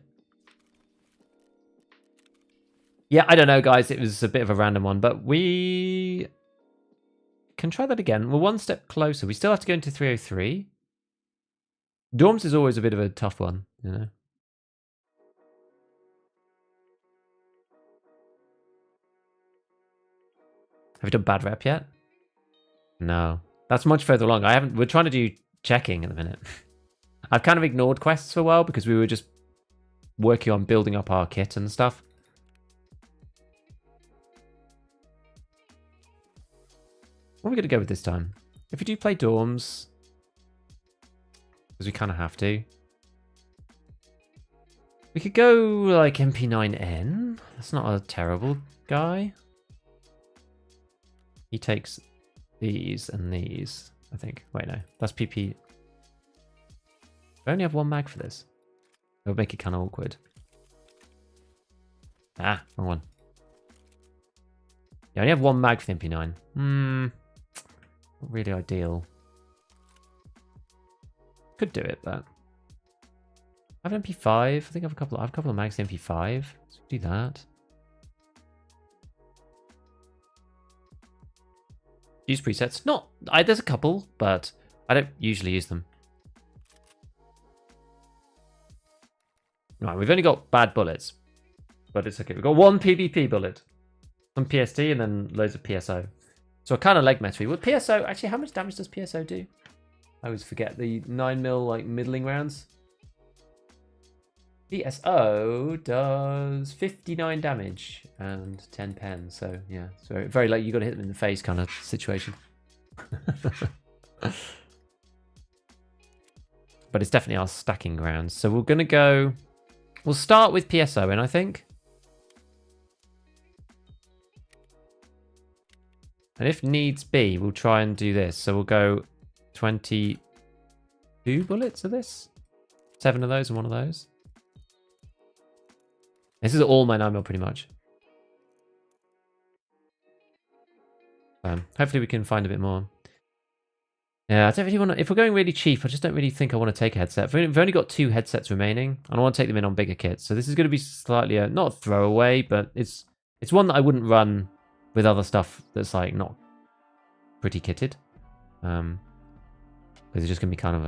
Speaker 1: Yeah, I don't know, guys. It was a bit of a random one, but we can try that again. We're one step closer. We still have to go into 303. Dorms is always a bit of a tough one, you know. Have you done bad rep yet? No. That's much further along. We're trying to do checking at the minute. I've kind of ignored quests for a while because we were just working on building up our kit and stuff. What are we going to go with this time? If we do play dorms, because we kind of have to, we could go like MP9N. That's not a terrible guy. He takes these and these, I think. Wait, no. That's PP. I only have one mag for this. It would make it kind of awkward. Ah, wrong one. Yeah, I only have one mag for the MP9. Not really ideal. Could do it, but I have an MP5. I think I have a couple of mags for MP5. Let's do that. Use presets. There's a couple, but I don't usually use them. Right, we've only got bad bullets, but it's okay. We've got one PvP bullet, some PST, and then loads of PSO. So I kind of leg metry. Well, PSO, actually, how much damage does PSO do? I always forget the 9mm, like, middling rounds. PSO does 59 damage and 10 pen. So, yeah, it's very, very like you got to hit them in the face kind of situation. But it's definitely our stacking grounds. So we're going to go... We'll start with PSO in, I think. And if needs be, we'll try and do this. So we'll go 22 bullets of this. 7 of those and 1 of those. This is all my 9mm pretty much. Hopefully we can find a bit more. Yeah, I don't really want to... If we're going really cheap, I just don't really think I want to take a headset. We've only got 2 headsets remaining, and I want to take them in on bigger kits. So this is going to be slightly not a throwaway, but it's one that I wouldn't run with other stuff that's like not pretty kitted. Because it's just going to be kind of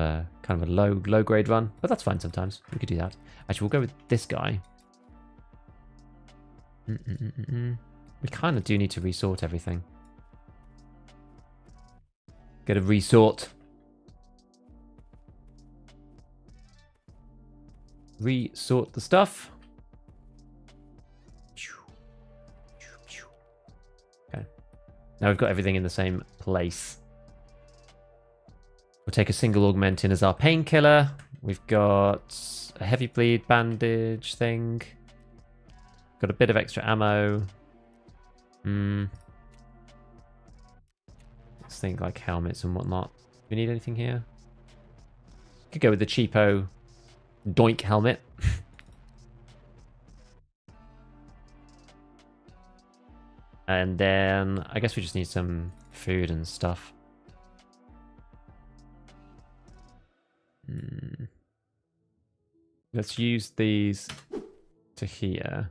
Speaker 1: a low grade run, but that's fine sometimes. We could do that. Actually, we'll go with this guy. We kind of do need to resort everything. Get a resort. Resort the stuff. Okay. Now we've got everything in the same place. We'll take a single augment in as our painkiller. We've got a heavy bleed bandage thing. Got a bit of extra ammo. Let's think like helmets and whatnot. Do we need anything here? Could go with the cheapo doink helmet. And then I guess we just need some food and stuff. Let's use these to here.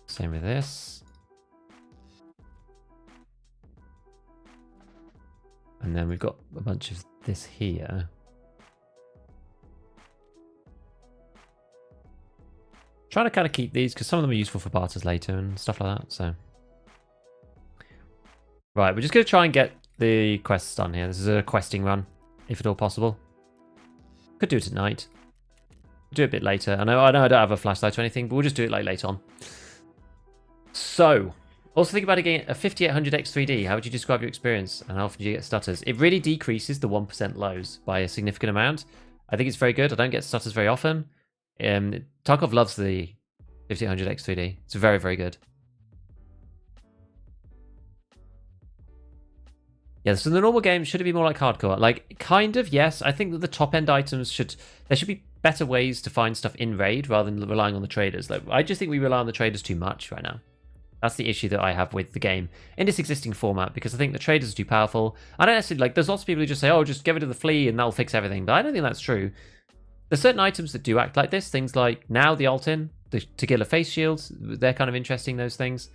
Speaker 1: Same with this. And then we've got a bunch of this here. Trying to kind of keep these because some of them are useful for barters later and stuff like that. So, right, we're just going to try and get the quests done here. This is a questing run, if at all possible. Could do it at night. Do it a bit later. I know I don't have a flashlight or anything, but we'll just do it like later on. So, also think about getting a 5800 X3D. How would you describe your experience and how often do you get stutters? It really decreases the 1% lows by a significant amount. I think it's very good. I don't get stutters very often. Tarkov loves the 5800 X3D. It's very, very good. Yeah, so the normal game, should it be more like hardcore? Like, kind of, yes. I think that the top-end items there should be better ways to find stuff in raid rather than relying on the traders. Like, I just think we rely on the traders too much right now. That's the issue that I have with the game in this existing format, because I think the traders are too powerful. I don't necessarily, like, there's lots of people who just say, oh, just get rid of the flea and that'll fix everything. But I don't think that's true. There's certain items that do act like this. Things like now the alt-in, the Tagilla face shields, they're kind of interesting, those things.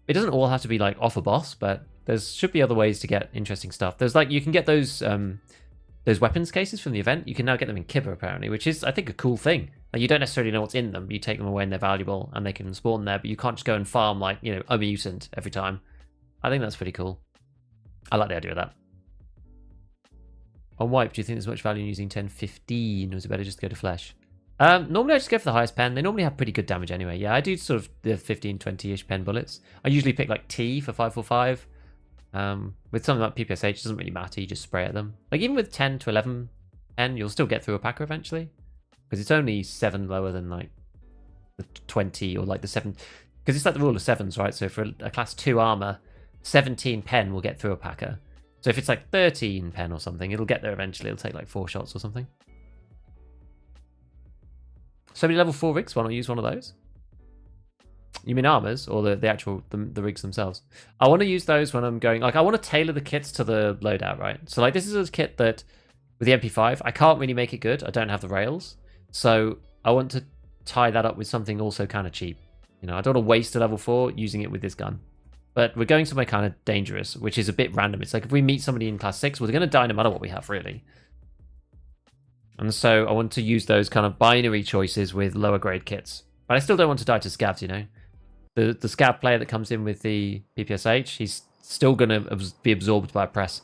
Speaker 1: It doesn't all have to be like off a boss, but there should be other ways to get interesting stuff. There's like, you can get those weapons cases from the event. You can now get them in Kibba, apparently, which is, I think, a cool thing. Like, you don't necessarily know what's in them. You take them away and they're valuable and they can spawn there, but you can't just go and farm, like, you know, a mutant every time. I think that's pretty cool. I like the idea of that. On wipe, do you think there's much value in using 10-15, or is it better just to go to flesh? Normally I just go for the highest pen. They normally have pretty good damage anyway. Yeah, I do sort of the 15-20-ish pen bullets. I usually pick like T for 545. With something like PPSH, it doesn't really matter. You just spray at them. Like even with 10 to 11 pen, you'll still get through a packer eventually. Because it's only 7 lower than like the 20 or like the 7. Because it's like the rule of 7s, right? So for a class 2 armor, 17 pen will get through a packer. So if it's like 13 pen or something, it'll get there eventually. It'll take like 4 shots or something. So many level 4 rigs, why not use one of those? You mean armors or the actual the rigs themselves? I want to use those when I'm going, like I want to tailor the kits to the loadout, right? So like this is a kit that with the MP5, I can't really make it good. I don't have the rails. So I want to tie that up with something also kind of cheap. You know, I don't want to waste a level 4 using it with this gun. But we're going somewhere kind of dangerous, which is a bit random. It's like if we meet somebody in class 6, we're going to die no matter what we have, really. And so I want to use those kind of binary choices with lower grade kits. But I still don't want to die to scavs, you know. The scav player that comes in with the PPSH, he's still going to be absorbed by a press.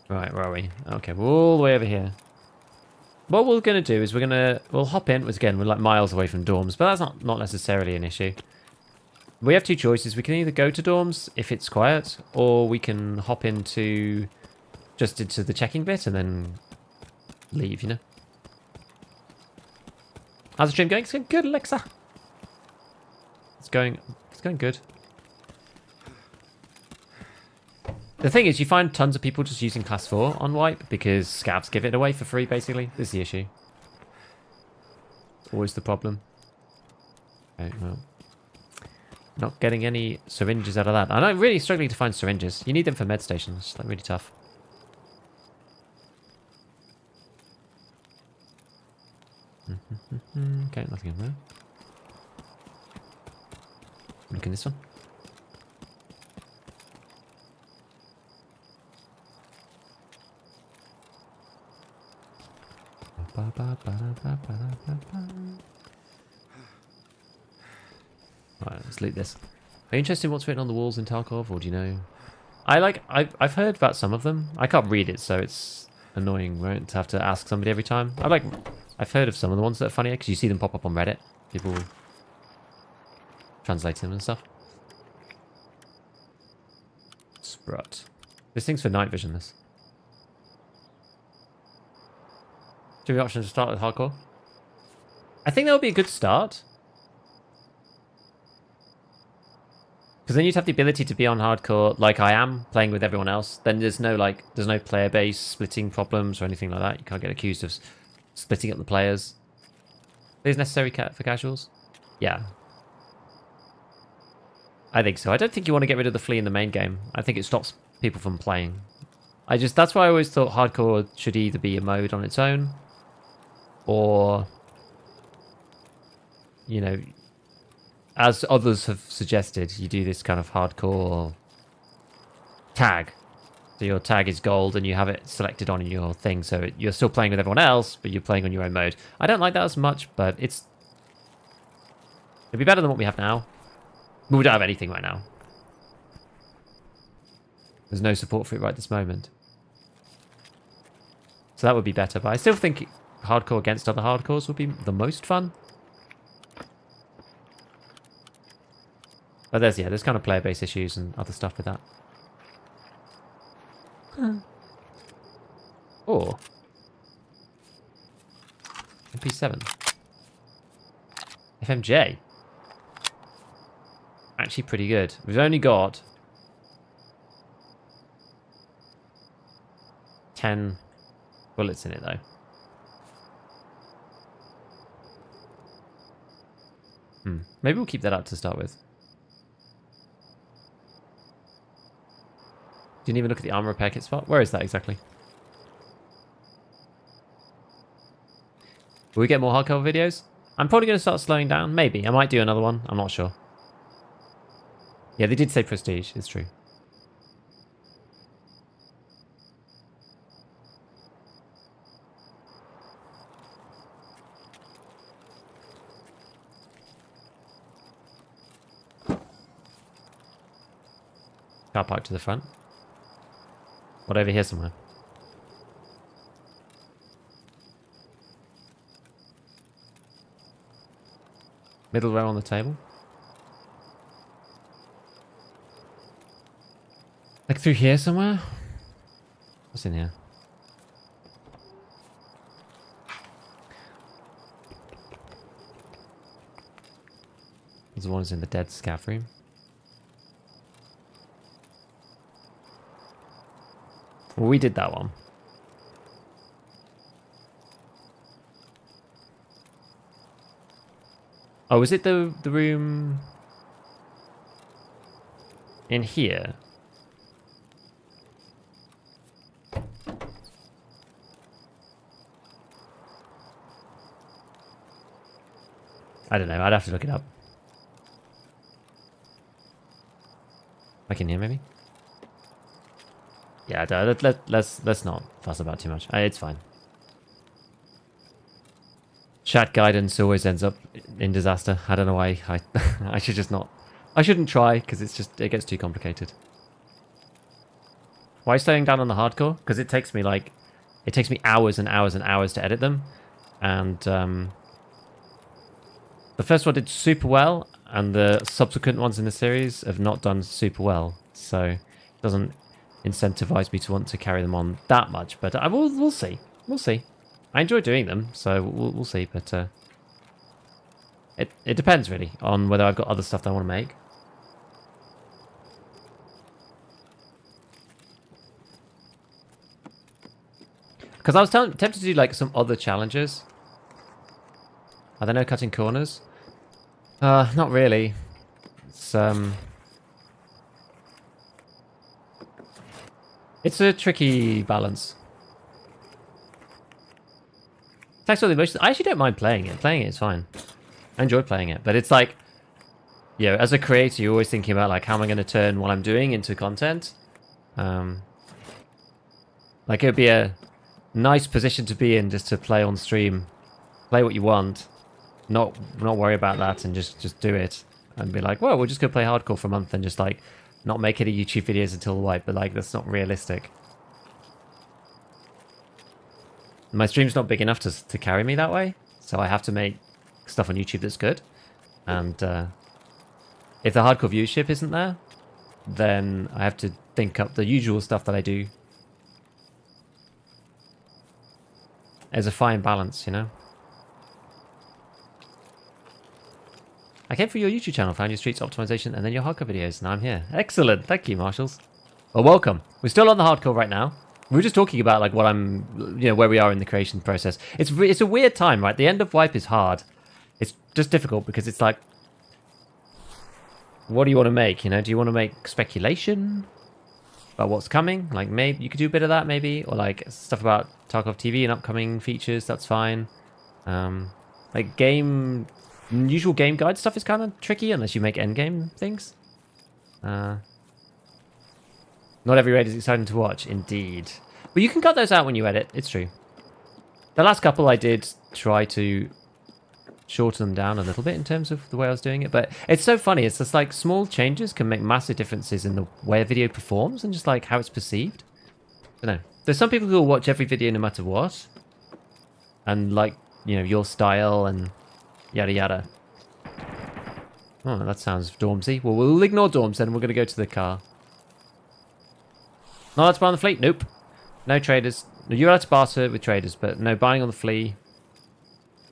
Speaker 1: Right, where are we? Okay, we're all the way over here. What we're going to do is we'll hop in. Again, we're like miles away from dorms, but that's not necessarily an issue. We have 2 choices. We can either go to dorms if it's quiet, or we can hop into the checking bit and then leave, you know. How's the stream going? It's going good, Alexa. It's going good. The thing is, you find tons of people just using class 4 on wipe because scavs give it away for free, basically. This is the issue. It's always the problem. Okay, well. Not getting any syringes out of that. I'm really struggling to find syringes. You need them for med stations. It's like really tough. Okay, nothing in there. Look in this one. Right, let's loot this. Are you interested in what's written on the walls in Tarkov, or do you know? I've heard about some of them. I can't read it, so it's annoying, right? To have to ask somebody every time. I've heard of some of the ones that are funnier because you see them pop up on Reddit. People translating them and stuff. Sprut. This thing's for night vision. This. Do we have options to start with hardcore? I think that would be a good start. Because then you'd have the ability to be on hardcore like I am, playing with everyone else. Then there's no player base splitting problems or anything like that. You can't get accused of splitting up the players. Is necessary for casuals? Yeah. I think so. I don't think you want to get rid of the flea in the main game. I think it stops people from playing. That's why I always thought hardcore should either be a mode on its own, or, you know, as others have suggested, you do this kind of hardcore tag. So your tag is gold and you have it selected on your thing. So you're still playing with everyone else, but you're playing on your own mode. I don't like that as much, but it'd be better than what we have now. We don't have anything right now. There's no support for it right this moment. So that would be better, but I still think hardcore against other hardcores would be the most fun. But there's kind of player base issues and other stuff with that. Or MP7. FMJ. Actually pretty good. We've only got 10 bullets in it though. Maybe we'll keep that up to start with. Didn't even look at the armor repair kit spot. Where is that exactly? Will we get more hardcover videos? I'm probably going to start slowing down. Maybe. I might do another one. I'm not sure. Yeah, they did say prestige. It's true. Car park to the front. What, over here somewhere? Middle row on the table. Like through here somewhere? What's in here? There's one is in the dead scav room. Well, we did that one. Oh, is it the room in here? I don't know. I'd have to look it up. Like in here, maybe? Yeah, let's not fuss about too much. It's fine. Chat guidance always ends up in disaster. I don't know why. I should just not. I shouldn't try because it gets too complicated. Why slowing down on the hardcore? Because it takes me hours and hours and hours to edit them, and the first one did super well, and the subsequent ones in the series have not done super well. So it doesn't incentivize me to want to carry them on that much. But we'll see. We'll see. I enjoy doing them, so we'll see. But it depends really on whether I've got other stuff that I want to make. Because I was tempted to do like some other challenges. Are there no cutting corners? Not really. It's a tricky balance. Thanks for the emotions. I actually don't mind playing it. Playing it is fine. I enjoy playing it, but it's like, you know, as a creator, you're always thinking about like, how am I going to turn what I'm doing into content? Like it'd be a nice position to be in, just to play on stream, play what you want, not worry about that, and just do it, and be like, well, we'll just go play hardcore for a month and just like not make any YouTube videos until the wipe. But like, that's not realistic. My stream's not big enough to carry me that way, so I have to make stuff on YouTube that's good. And if the hardcore viewership isn't there, then I have to think up the usual stuff that I do. There's a fine balance, you know? I came for your YouTube channel, found your streets optimization, and then your hardcore videos, and I'm here. Excellent, thank you, Marshals. Well, welcome. We're still on the hardcore right now. We were just talking about like what where we are in the creation process. It's a weird time, right? The end of wipe is hard. It's just difficult because it's like, what do you want to make? You know, do you want to make speculation about what's coming? Like maybe you could do a bit of that, maybe, or like stuff about Tarkov TV and upcoming features. That's fine. Like usual game guide stuff is kind of tricky unless you make end game things. Not every raid is exciting to watch, indeed. But you can cut those out when you edit, it's true. The last couple I did try to shorten them down a little bit in terms of the way I was doing it. But it's so funny, it's just like small changes can make massive differences in the way a video performs and just like how it's perceived. I don't know. There's some people who will watch every video no matter what. And like, you know, your style and yada yada. Oh, that sounds dormsy. Well, we'll ignore dorms then. We're going to go to the car. Not allowed to buy on the fleet? Nope. No traders. You're allowed to barter with traders, but no buying on the flea.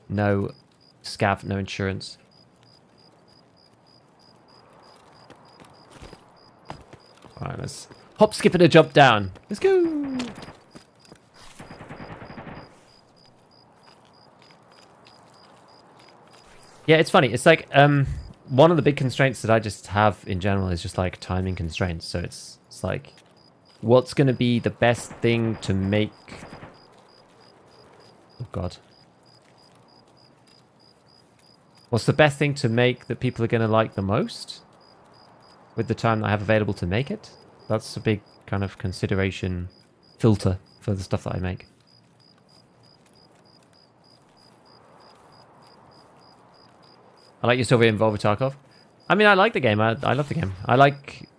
Speaker 1: No scav, no insurance. Alright, let's hop, skip, and a jump down. Let's go! Yeah, it's funny. It's like one of the big constraints that I just have in general is just like timing constraints. So it's like, what's going to be the best thing to make... Oh, God. What's the best thing to make that people are going to like the most with the time that I have available to make it? That's a big kind of consideration filter for the stuff that I make. I like you're still very involved with Tarkov. I mean, I like the game. I love the game. I like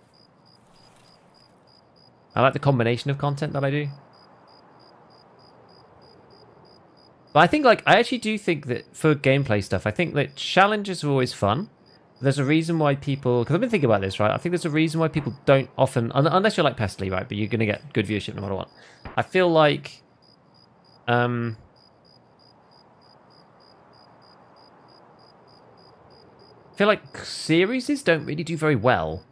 Speaker 1: the combination of content that I do. But I think, like, I actually do think that for gameplay stuff, I think that challenges are always fun. There's a reason why people... Because I've been thinking about this, right? I think there's a reason why people don't often... Unless you're like Pestily, right? But you're going to get good viewership no matter what. I feel like... I feel like series don't really do very well.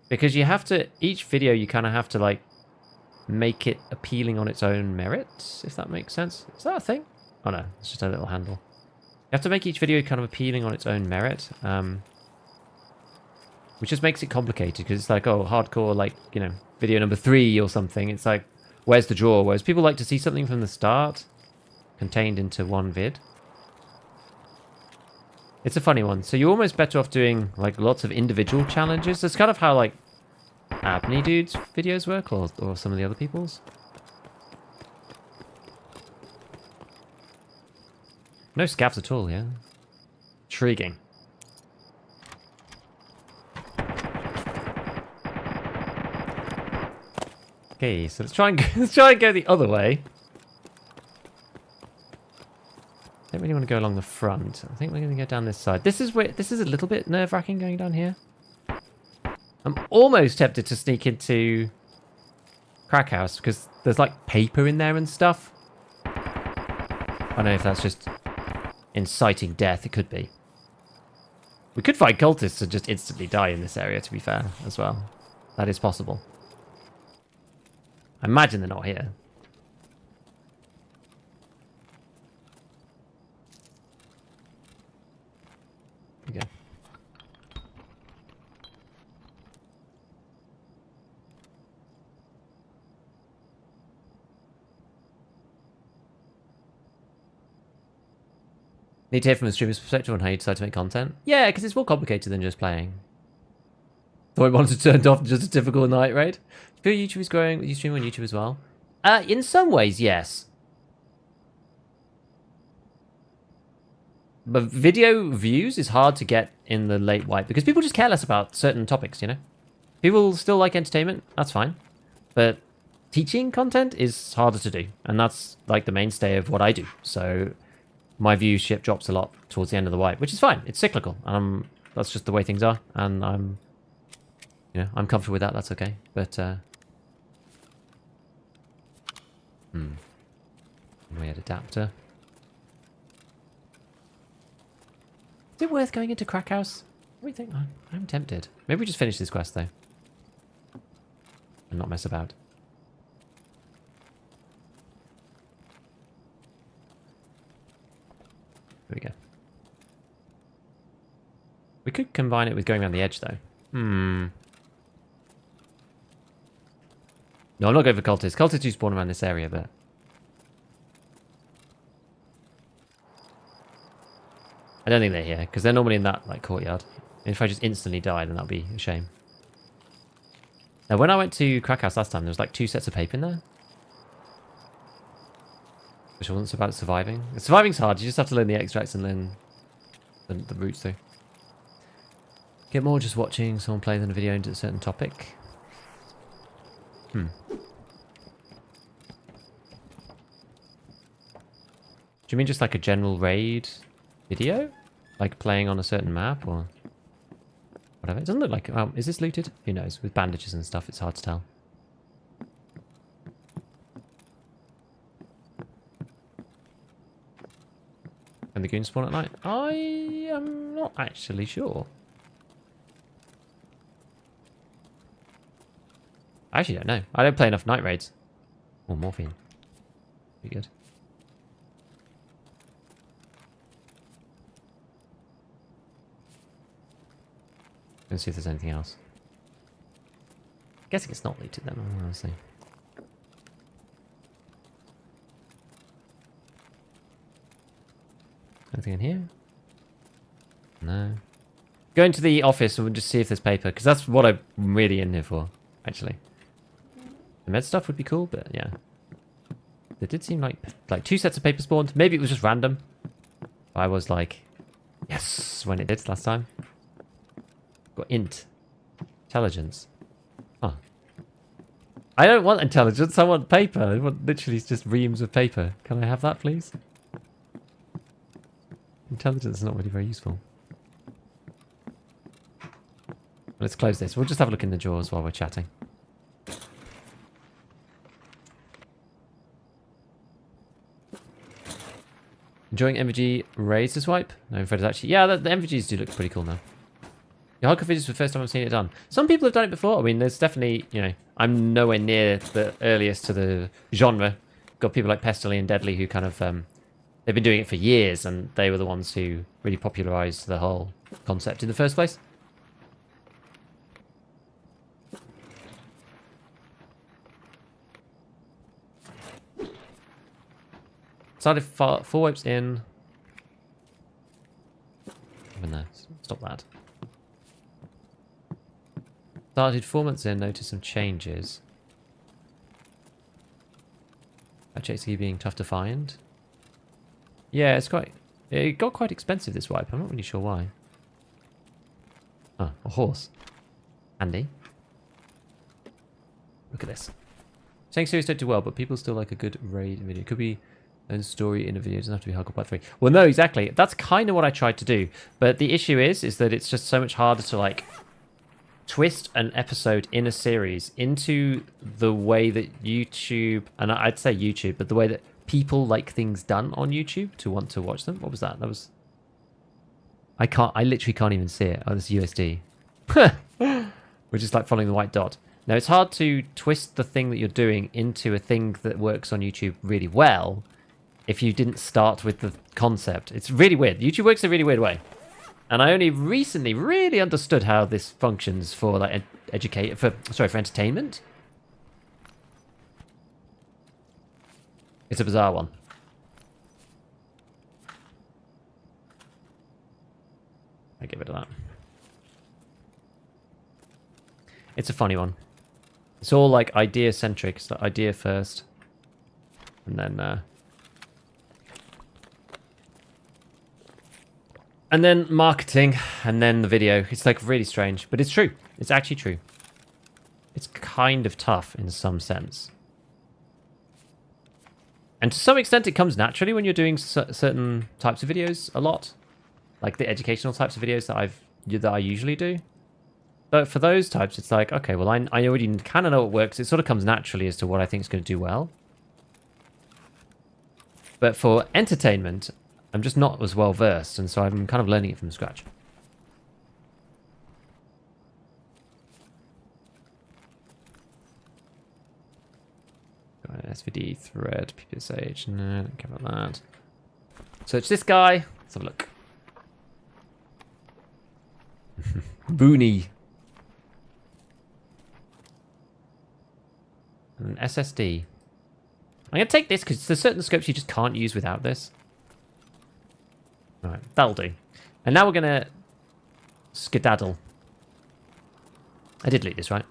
Speaker 1: Because you have to... Each video, you kind of have to, like, make it appealing on its own merits, if that makes sense. Is that a thing? Oh, no. It's just a little handle. You have to make each video kind of appealing on its own merit. Which just makes it complicated, because it's like, oh, hardcore, like, you know, video number 3 or something. It's like, where's the draw? Whereas people like to see something from the start contained into one vid. It's a funny one. So you're almost better off doing, like, lots of individual challenges. That's kind of how, like, Abney Dude's videos work, or some of the other people's. No scavs at all, yeah. Intriguing. Okay, so let's try and go the other way. Don't really want to go along the front. I think we're going to go down this side. This is a little bit nerve-wracking going down here. I'm almost tempted to sneak into Crack House because there's like paper in there and stuff. I don't know if that's just inciting death. It could be. We could find cultists and just instantly die in this area, to be fair, as well. That is possible. I imagine they're not here. There we go. Need to hear from a streamer's perspective on how you decide to make content. Yeah, because it's more complicated than just playing. Thought I wanted to turn off just a typical night raid. Do you feel YouTube is growing? You stream on YouTube as well? In some ways, yes. But video views is hard to get in the late white because people just care less about certain topics, you know? People still like entertainment, that's fine. But teaching content is harder to do. And that's like the mainstay of what I do. So my viewership drops a lot towards the end of the white, which is fine. It's cyclical. And that's just the way things are. And I'm comfortable with that. That's okay. But, weird adapter. Is it worth going into Crack House? What do you think? I'm tempted. Maybe we just finish this quest, though. And not mess about. There we go. We could combine it with going around the edge, though. No, I'm not going for cultists. Cultists do spawn around this area, but... I don't think they're here, because they're normally in that like courtyard. And if I just instantly die, then that'll be a shame. Now, when I went to Crack House last time, there was like 2 sets of paper in there. Which wasn't so bad at surviving. Surviving's hard, you just have to learn the extracts and learn the routes through. Get more just watching someone play than a video into a certain topic. Do you mean just like a general raid video? Like playing on a certain map or whatever? It doesn't look like... Oh, is this looted? Who knows? With bandages and stuff, it's hard to tell. Can the goons spawn at night? I am not actually sure. I actually don't know. I don't play enough night raids. Oh, morphine. Be good. Let's see if there's anything else. I'm guessing it's not looted then, honestly. Anything in here? No. Go into the office and we'll just see if there's paper, because that's what I'm really in here for, actually. The med stuff would be cool, but yeah. There did seem like 2 sets of paper spawned. Maybe it was just random. I was like, yes, when it did last time. Got int. Intelligence. Oh. I don't want intelligence, I want paper. I want literally just reams of paper. Can I have that, please? Intelligence is not really very useful. Let's close this. We'll just have a look in the drawers while we're chatting. Enjoying MVG raids this wipe? No, I'm afraid it's actually... Yeah, the MVGs do look pretty cool now. Your hardcore videos is the first time I've seen it done. Some people have done it before. I mean, there's definitely, you know, I'm nowhere near the earliest to the genre. Got people like Pestily and Deadly who kind of... they've been doing it for years, and they were the ones who really popularized the whole concept in the first place. Started 4 wipes in. Even there. Stop that. Started 4 months in, noticed some changes. HXE being tough to find. Yeah, it got quite expensive this wipe. I'm not really sure why. Oh, a horse. Handy. Look at this. Saying series don't do well, but people still like a good raid video. It could be own story in a video. It doesn't have to be Hardcore Part 3. Well, no, exactly. That's kind of what I tried to do. But the issue is that it's just so much harder to, like, twist an episode in a series into the way that YouTube, and I'd say YouTube, but the way that people like things done on YouTube to want to watch them. What was that? That was... I literally can't even see it. Oh, this is USD. We're just like following the white dot. Now, it's hard to twist the thing that you're doing into a thing that works on YouTube really well if you didn't start with the concept. It's really weird. YouTube works in a really weird way. And I only recently really understood how this functions for like for entertainment. It's a bizarre one. I give it that. It's a funny one. It's all like idea centric. It's like idea first, and then marketing, and then the video. It's like really strange, but it's true. It's actually true. It's kind of tough in some sense. And to some extent, it comes naturally when you're doing certain types of videos a lot. Like the educational types of videos that I usually do. But for those types, it's like, okay, well, I already kind of know what works. It sort of comes naturally as to what I think is going to do well. But for entertainment, I'm just not as well versed, and so I'm kind of learning it from scratch. Got an SVD thread, PPSH, no, don't care about that. Search this guy. Let's have a look. Booney. An SSD. I'm going to take this because there's certain scopes you just can't use without this. Alright, that'll do. And now we're going to skedaddle. I did loot this, right?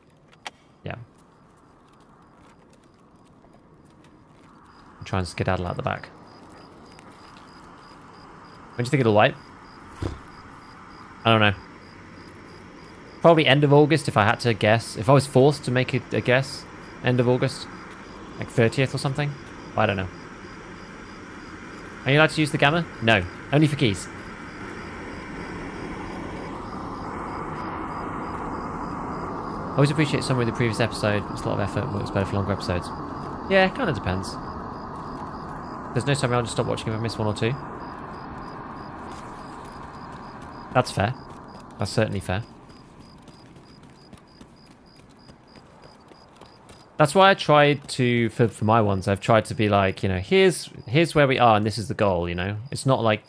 Speaker 1: Yeah. Try and skedaddle out the back. When do you think it'll wipe? I don't know. Probably end of August if I had to guess. If I was forced to make a guess, end of August. Like 30th or something. I don't know. Are you allowed to use the gamma? No. Only for keys. I always appreciate summary of the previous episode. It's a lot of effort. Works better for longer episodes. Yeah, kind of depends. There's no summary. I'll just stop watching if I miss one or two. That's fair. That's certainly fair. That's why I tried to, for my ones, I've tried to be like, you know, here's where we are and this is the goal, you know? It's not like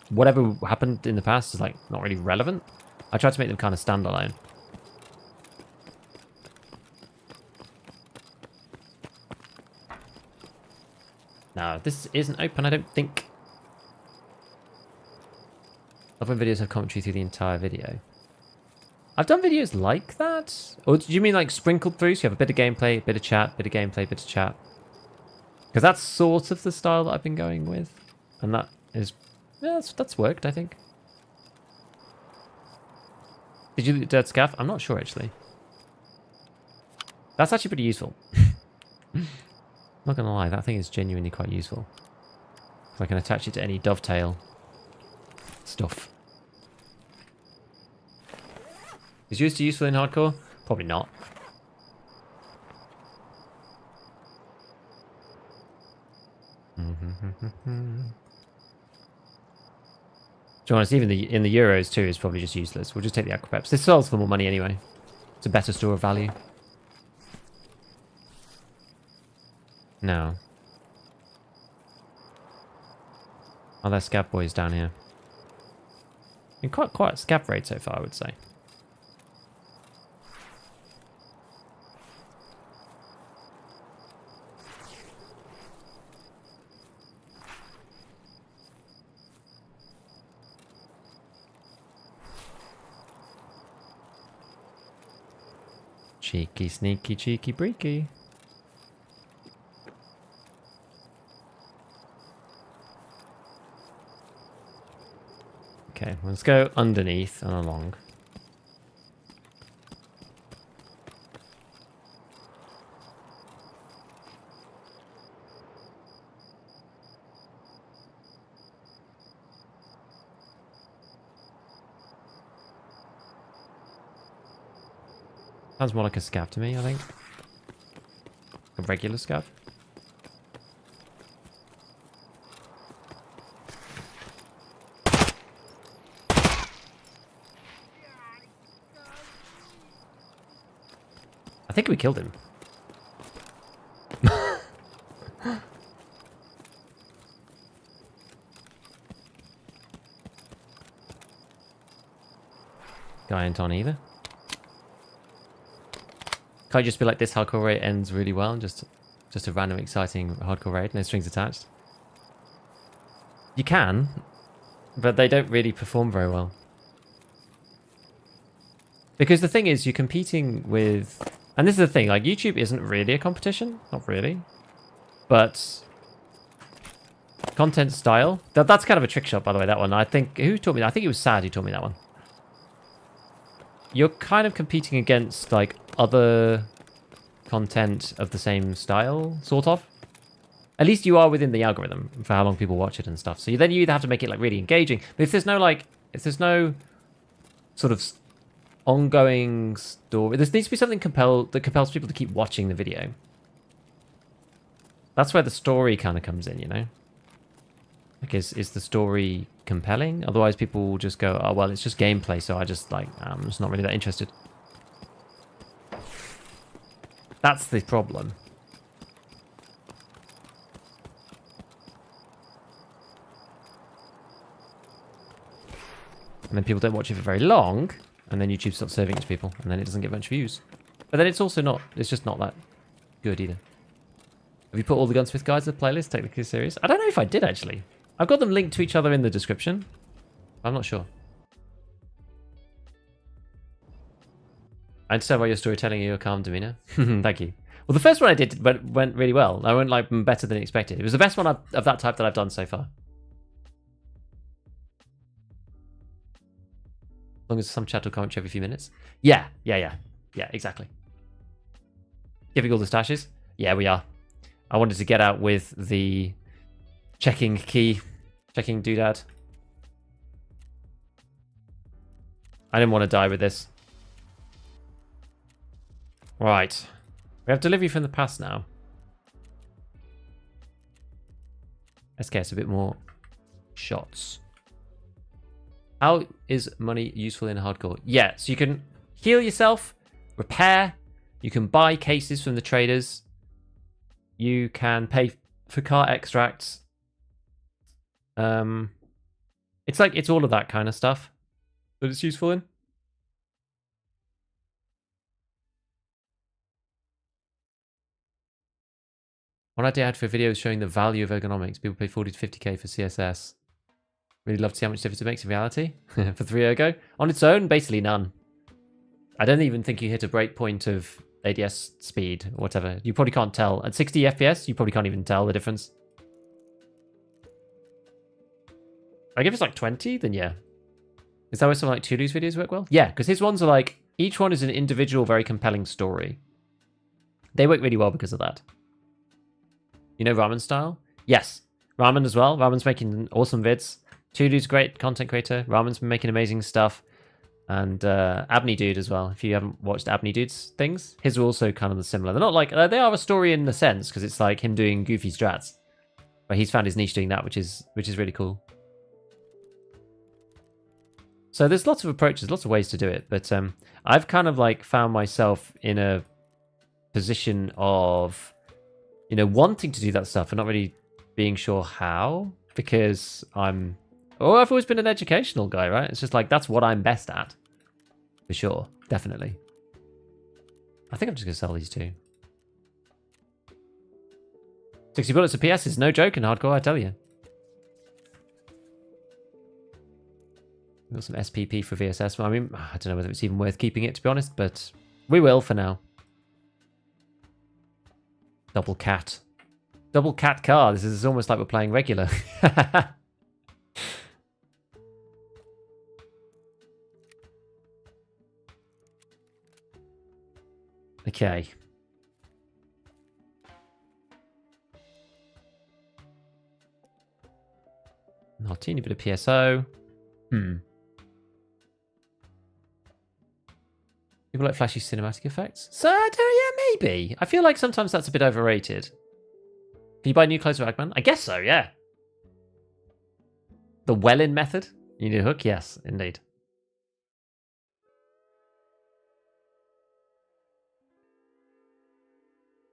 Speaker 1: whatever happened in the past is like not really relevant. I tried to make them kind of standalone. No, this isn't open, I don't think. Love when videos have commentary through the entire video. I've done videos like that? Or do you mean like sprinkled through? So you have a bit of gameplay, bit of chat, bit of gameplay, bit of chat. Because that's sort of the style that I've been going with. And that is... yeah, that's worked, I think. Did you loot Dead Scav? I'm not sure, actually. That's actually pretty useful. Not gonna lie, that thing is genuinely quite useful. So I can attach it to any dovetail stuff. Is yours useful in hardcore? Probably not. To be honest, even in the Euros too is probably just useless. We'll just take the Aquapeps. This sells for more money anyway. It's a better store of value. No. Oh, there's Scav boys down here. Been quite Scav raid so far, I would say. Cheeky, sneaky, cheeky, breaky. Okay, let's go underneath and along. Sounds more like a scav to me, I think. A regular scav. I think we killed him. Guy ain't on either. Can't just be like this hardcore raid ends really well and just a random exciting hardcore raid, no strings attached. You can, but they don't really perform very well. Because the thing is, you're competing with... and this is the thing, like, YouTube isn't really a competition. Not really. But... content style. That's kind of a trick shot, by the way, that one. I think... who taught me that? I think it was Sad who taught me that one. You're kind of competing against, like, other content of the same style, sort of. At least you are within the algorithm for how long people watch it and stuff. So then you either have to make it, like, really engaging. But if there's no, like... if there's no sort of... ongoing story. There needs to be something that compels people to keep watching the video. That's where the story kind of comes in, you know? Like, is the story compelling? Otherwise, people will just go, oh, well, it's just gameplay, so I just, like, I'm just not really that interested. That's the problem. And then people don't watch it for very long, and then YouTube stops serving it to people, and then it doesn't get much views. But then it's also not, it's just not that good either. Have you put all the Gunsmith guides in the playlist, technically serious? I don't know if I did, actually. I've got them linked to each other in the description. I'm not sure. I understand why your storytelling and your calm demeanor. Thank you. Well, the first one I did went really well. I went, like, better than expected. It was the best one of that type that I've done so far. As long as some chat will commentary every few minutes. Yeah, exactly. Giving all the stashes? Yeah, we are. I wanted to get out with the checking key, checking doodad. I didn't want to die with this. Right. We have delivery from the past now. Let's get a bit more shots. How is money useful in hardcore? Yeah, so you can heal yourself, repair, you can buy cases from the traders, you can pay for car extracts. It's like, it's all of that kind of stuff that it's useful in. One idea I had for a video is showing the value of ergonomics. People pay 40 to 50k for CSS. Really love to see how much difference it makes in reality. For 3 ergo. On its own, basically none. I don't even think you hit a break point of ADS speed or whatever. You probably can't tell. At 60 FPS, you probably can't even tell the difference. Like if it's like 20, then yeah. Is that where some like Tulu's videos work well? Yeah, because his ones are like, each one is an individual, very compelling story. They work really well because of that. You know Ramen Style? Yes. Ramen as well. Ramen's making awesome vids. Tulu's great content creator. Ramen's been making amazing stuff. And Abney Dude as well. If you haven't watched Abney Dude's things, his are also kind of similar. They're not like, they are a story in a sense, because it's like him doing goofy strats. But he's found his niche doing that, which is really cool. So there's lots of approaches, lots of ways to do it. But I've kind of like found myself in a position of, you know, wanting to do that stuff and not really being sure how, because I've always been an educational guy, right? It's just like, that's what I'm best at. For sure. Definitely. I think I'm just going to sell these two. 60 bullets a PS is no joke in hardcore, I tell you. We've got some SPP for VSS. I mean, I don't know whether it's even worth keeping it, to be honest, but we will for now. Double cat. Double cat car. This is almost like we're playing regular. Okay. Not a teeny bit of PSO. People like flashy cinematic effects. So, yeah, maybe. I feel like sometimes that's a bit overrated. Can you buy new clothes for Eggman? I guess so, yeah. The well-in method? You need a hook? Yes, indeed.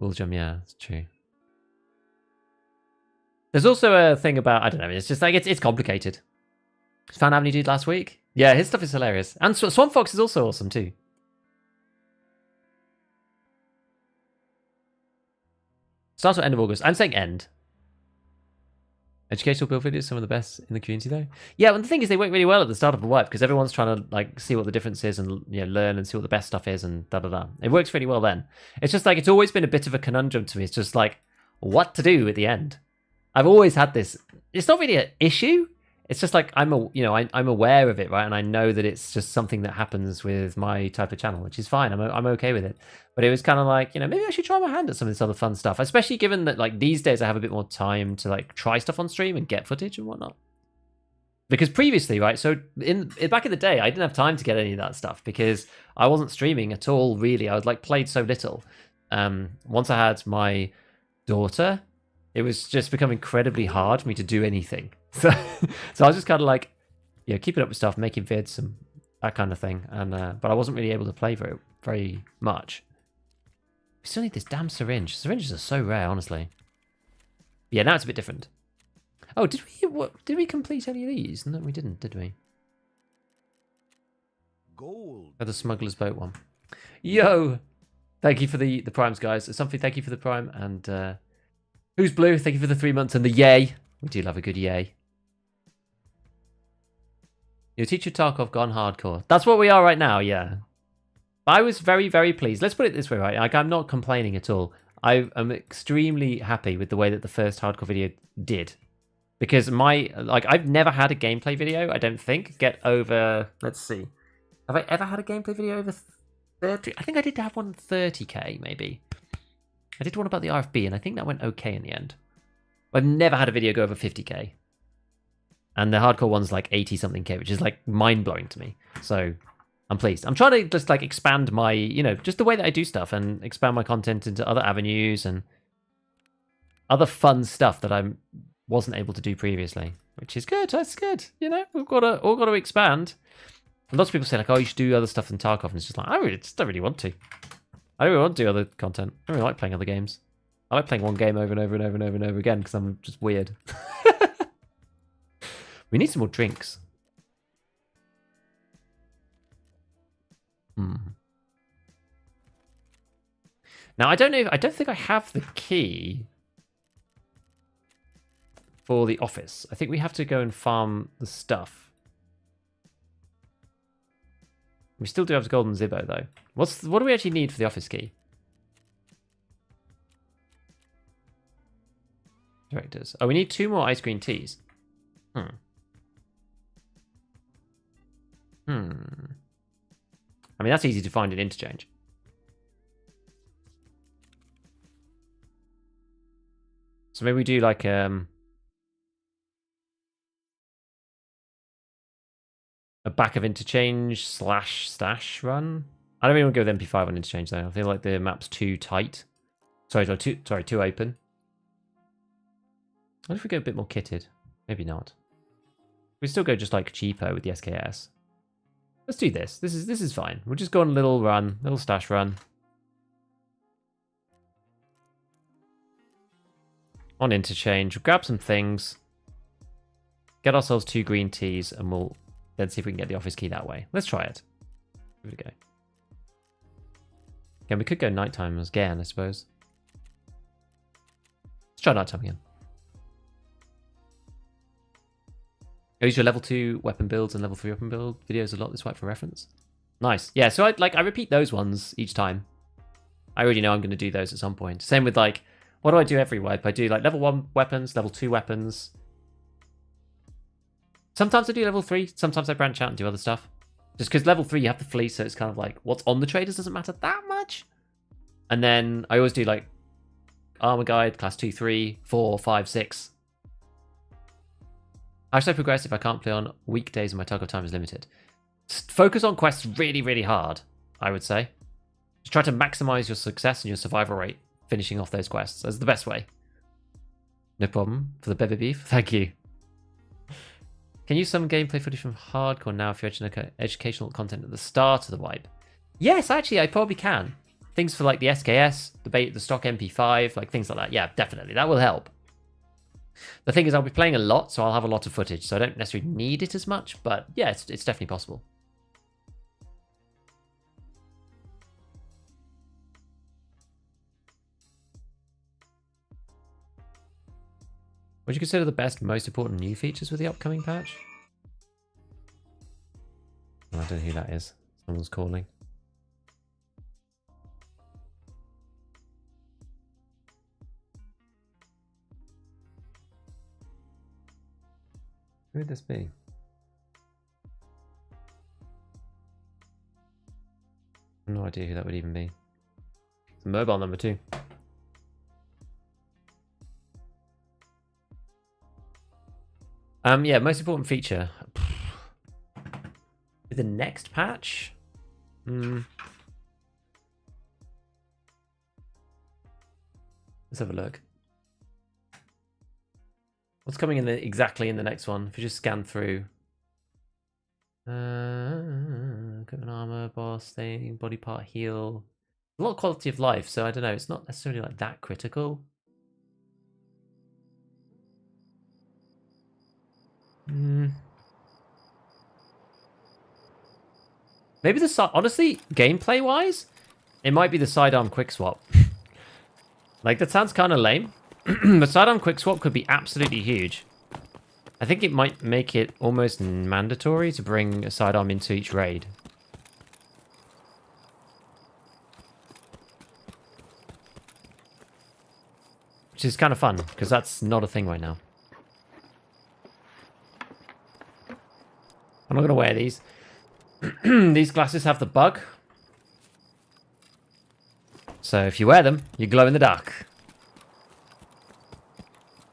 Speaker 1: Wool jump, yeah, it's true. There's also a thing about, I don't know, it's just like, it's complicated. Found Abney Dude last week. Yeah, his stuff is hilarious. And Swamp Fox is also awesome too. Starts at end of August. I'm saying end. Educational build videos, some of the best in the community though. Yeah, and the thing is they work really well at the start of a wipe because everyone's trying to like see what the difference is and, you know, learn and see what the best stuff is and da-da-da. It works really well then. It's just like, it's always been a bit of a conundrum to me. It's just like, what to do at the end. I've always had this. It's not really an issue. It's just like, I'm aware of it, right? And I know that it's just something that happens with my type of channel, which is fine. I'm okay with it. But it was kind of like, you know, maybe I should try my hand at some of this other fun stuff, especially given that like these days I have a bit more time to like try stuff on stream and get footage and whatnot. Because previously, right, so back in the day, I didn't have time to get any of that stuff because I wasn't streaming at all, really. I was like played so little. Once I had my daughter, it was just become incredibly hard for me to do anything. So I was just kind of like, you know, keeping up with stuff, making vids and that kind of thing. And but I wasn't really able to play very much. We still need this damn syringe. Syringes are so rare, honestly. Yeah, now it's a bit different. Oh, did we complete any of these? No, we didn't, did we?
Speaker 2: Gold.
Speaker 1: Oh, the smuggler's boat one. Yo! Thank you for the primes, guys. Something, thank you for the prime. And Who's Blue? Thank you for the 3 months and the yay. We do love a good yay. Your teacher Tarkov gone hardcore. That's what we are right now, yeah. I was very, very pleased. Let's put it this way, right? Like, I'm not complaining at all. I am extremely happy with the way that the first hardcore video did. Because I've never had a gameplay video, I don't think, get over, let's see. Have I ever had a gameplay video over 30? I think I did have one 30k, maybe. I did one about the RFB, and I think that went okay in the end. I've never had a video go over 50k. And the hardcore one's like 80-something K, which is like mind-blowing to me. So I'm pleased. I'm trying to just like expand my, you know, just the way that I do stuff and expand my content into other avenues and other fun stuff that I wasn't able to do previously, which is good. That's good. You know, we've all got to expand. And lots of people say like, oh, you should do other stuff than Tarkov. And it's just like, I just don't really want to. I don't really want to do other content. I don't really like playing other games. I like playing one game over and over and over and over and over again because I'm just weird. We need some more drinks. Now I don't know. I don't think I have the key for the office. I think we have to go and farm the stuff. We still do have the golden Zibbo, though. What do we actually need for the office key? Directors. Oh, we need 2 more ice green teas. I mean, that's easy to find in Interchange. So maybe we do like a back of Interchange / stash run. I don't really want to go with MP5 on Interchange though. I feel like the map's too tight. Too open. What if we go a bit more kitted? Maybe not. We still go just like cheaper with the SKS. Let's do this. This is fine. We'll just go on a little run, little stash run. On Interchange, we'll grab some things, get ourselves 2 green teas, and we'll then see if we can get the office key that way. Let's try it. Give it a go. Again, we could go nighttime again, I suppose. Let's try nighttime again. I use your level 2 weapon builds and level 3 weapon build videos a lot this week for reference. Nice. Yeah, so I repeat those ones each time. I already know I'm going to do those at some point. Same with like, what do I do every wipe? I do like level 1 weapons, level 2 weapons. Sometimes I do level 3, sometimes I branch out and do other stuff. Just because level 3 you have the fleece, so it's kind of like what's on the traders doesn't matter that much. And then I always do like armor guide, class 2, 3, 4, 5, 6. How should I progress if I can't play on weekdays and my Tarkov time is limited? Just focus on quests really, really hard, I would say. Just try to maximize your success and your survival rate finishing off those quests. That's the best way. No problem. For the baby beef, thank you. Can you use some gameplay footage from hardcore now if you're educational content at the start of the wipe? Yes, actually, I probably can. Things for like the SKS, the stock MP5, like things like that. Yeah, definitely. That will help. The thing is, I'll be playing a lot, so I'll have a lot of footage, so I don't necessarily need it as much, but yeah, it's definitely possible. What do you consider the best, most important new features with the upcoming patch? Oh, I don't know who that is. Someone's calling. Who would this be? No idea who that would even be. It's a mobile number too. Yeah, most important feature. The next patch? Let's have a look. What's coming in exactly in the next one? If you just scan through. Equipment armor, boss thing, body part heal. A lot of quality of life, so I don't know, it's not necessarily like that critical. Maybe honestly, gameplay wise, it might be the sidearm quick swap. Like, that sounds kind of lame. The sidearm quick swap could be absolutely huge. I think it might make it almost mandatory to bring a sidearm into each raid. Which is kind of fun, because that's not a thing right now. I'm not going to wear these. These glasses have the bug. So if you wear them, you glow in the dark.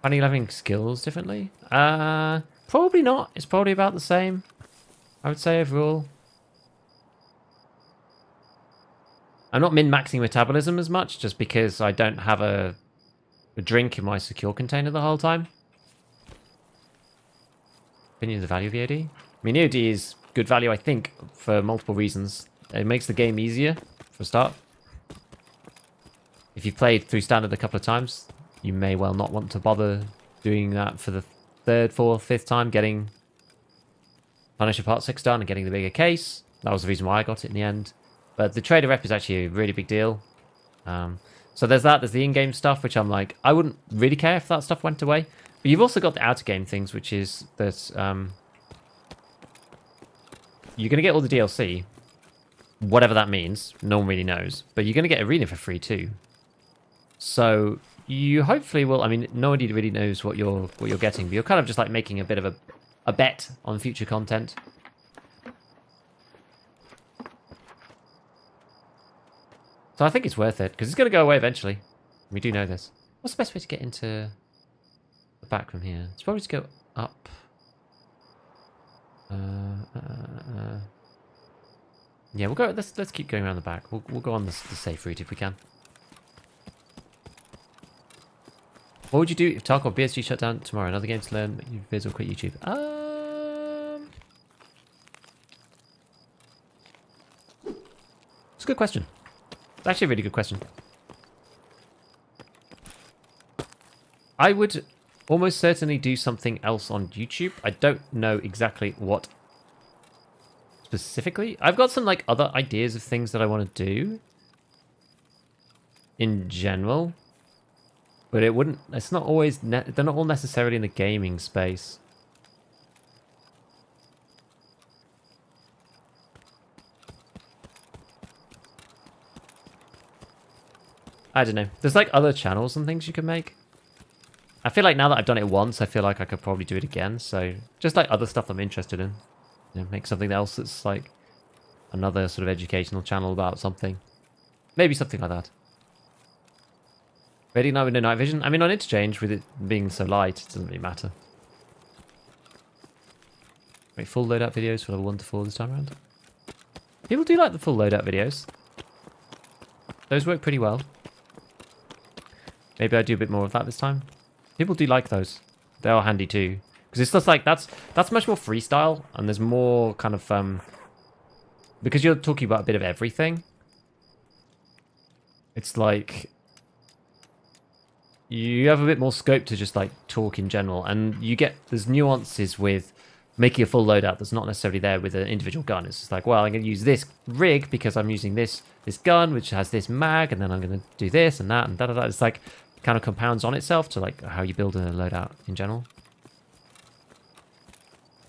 Speaker 1: Finding living skills differently? Probably not. It's probably about the same, I would say, overall. I'm not min-maxing metabolism as much, just because I don't have a drink in my secure container the whole time. Opinion of the value of the OD? I mean, the OD is good value, I think, for multiple reasons. It makes the game easier, for a start. If you've played through standard a couple of times, you may well not want to bother doing that for the 3rd, 4th, 5th time, getting Punisher Part 6 done and getting the bigger case. That was the reason why I got it in the end. But the trader rep is actually a really big deal. So there's that. There's the in-game stuff, which I'm like, I wouldn't really care if that stuff went away. But you've also got the outer game things, which is that you're going to get all the DLC, whatever that means. No one really knows. But you're going to get Arena for free too. So you hopefully will. I mean, nobody really knows what you're getting, but you're kind of just like making a bit of a bet on future content. So I think it's worth it because it's going to go away eventually. We do know this. What's the best way to get into the back from here? It's probably to go up. Yeah, we'll go. Let's keep going around the back. We'll go on the safe route if we can. What would you do if Tarkov BSG shut down tomorrow? Another game to learn your vids or quit YouTube? It's a good question. It's actually a really good question. I would almost certainly do something else on YouTube. I don't know exactly what specifically. I've got some like other ideas of things that I want to do in general, but it wouldn't. It's not always. They're not all necessarily in the gaming space. I don't know. There's like other channels and things you can make. I feel like now that I've done it once, I feel like I could probably do it again. So just like other stuff I'm interested in. You know, make something else that's like another sort of educational channel about something. Maybe something like that. Ready night with no night vision? I mean, on Interchange, with it being so light, it doesn't really matter. Make full loadout videos for level 1 to 4 this time around. People do like the full loadout videos. Those work pretty well. Maybe I do a bit more of that this time. People do like those. They are handy too. Because it's just like, that's much more freestyle. And there's more kind of, because you're talking about a bit of everything. It's like, you have a bit more scope to just like talk in general. And you get, there's nuances with making a full loadout that's not necessarily there with an individual gun. It's just like, well, I'm going to use this rig because I'm using this gun, which has this mag. And then I'm going to do this and that and da-da-da. It's like, kind of compounds on itself to like how you build a loadout in general.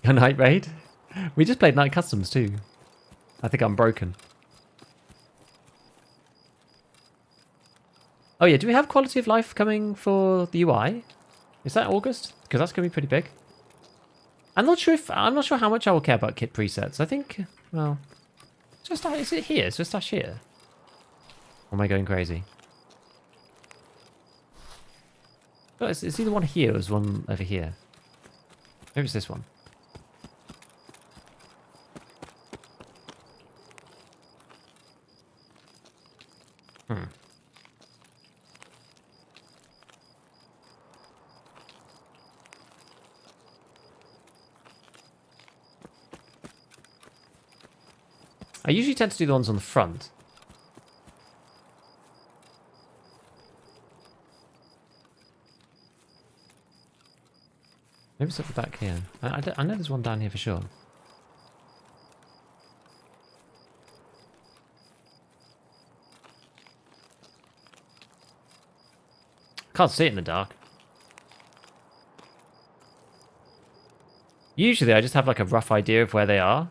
Speaker 1: A night raid? We just played night customs too. I think I'm broken. Oh yeah, do we have quality of life coming for the UI? Is that August? Because that's going to be pretty big. I'm not sure how much I will care about kit presets. I think, well, just is it here? It's just dash here. Or am I going crazy? Oh, it's either one here or there's one over here. Maybe it's this one. I usually tend to do the ones on the front. Maybe it's at the back here. I know there's one down here for sure. Can't see it in the dark. Usually I just have like a rough idea of where they are.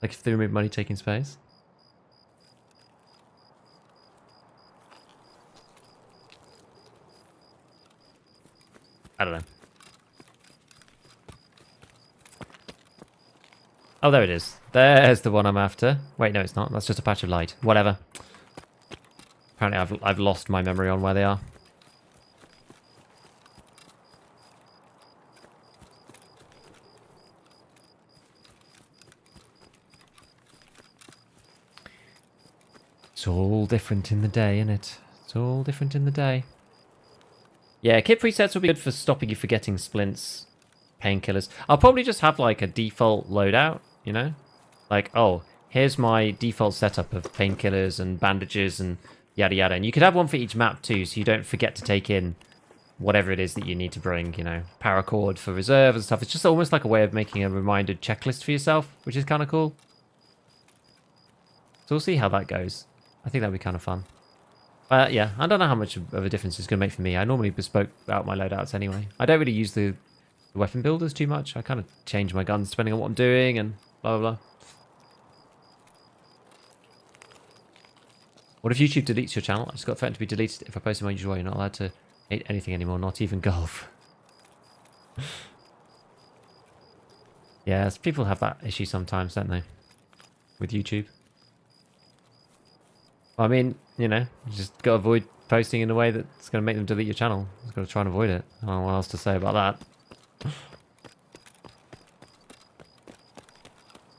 Speaker 1: Like if they remove money taking space. I don't know. Oh, there it is. There's the one I'm after. Wait, no, it's not. That's just a patch of light. Whatever. Apparently, I've lost my memory on where they are. It's all different in the day, isn't it? It's all different in the day. Yeah, kit presets will be good for stopping you forgetting splints, painkillers. I'll probably just have like a default loadout, you know? Like, oh, here's my default setup of painkillers and bandages and yada yada. And you could have one for each map too, so you don't forget to take in whatever it is that you need to bring, you know, paracord for reserve and stuff. It's just almost like a way of making a reminded checklist for yourself, which is kind of cool. So we'll see how that goes. I think that'd be kind of fun. Yeah, I don't know how much of a difference it's going to make for me. I normally bespoke out my loadouts anyway. I don't really use the weapon builders too much. I kind of change my guns depending on what I'm doing and blah, blah, blah. What if YouTube deletes your channel? I just got threatened to be deleted if I post my usual way. You're not allowed to hate anything anymore, not even golf. Yes, people have that issue sometimes, don't they? With YouTube. I mean, you know, you just got to avoid posting in a way that's going to make them delete your channel. Just got to try and avoid it. I don't know what else to say about that.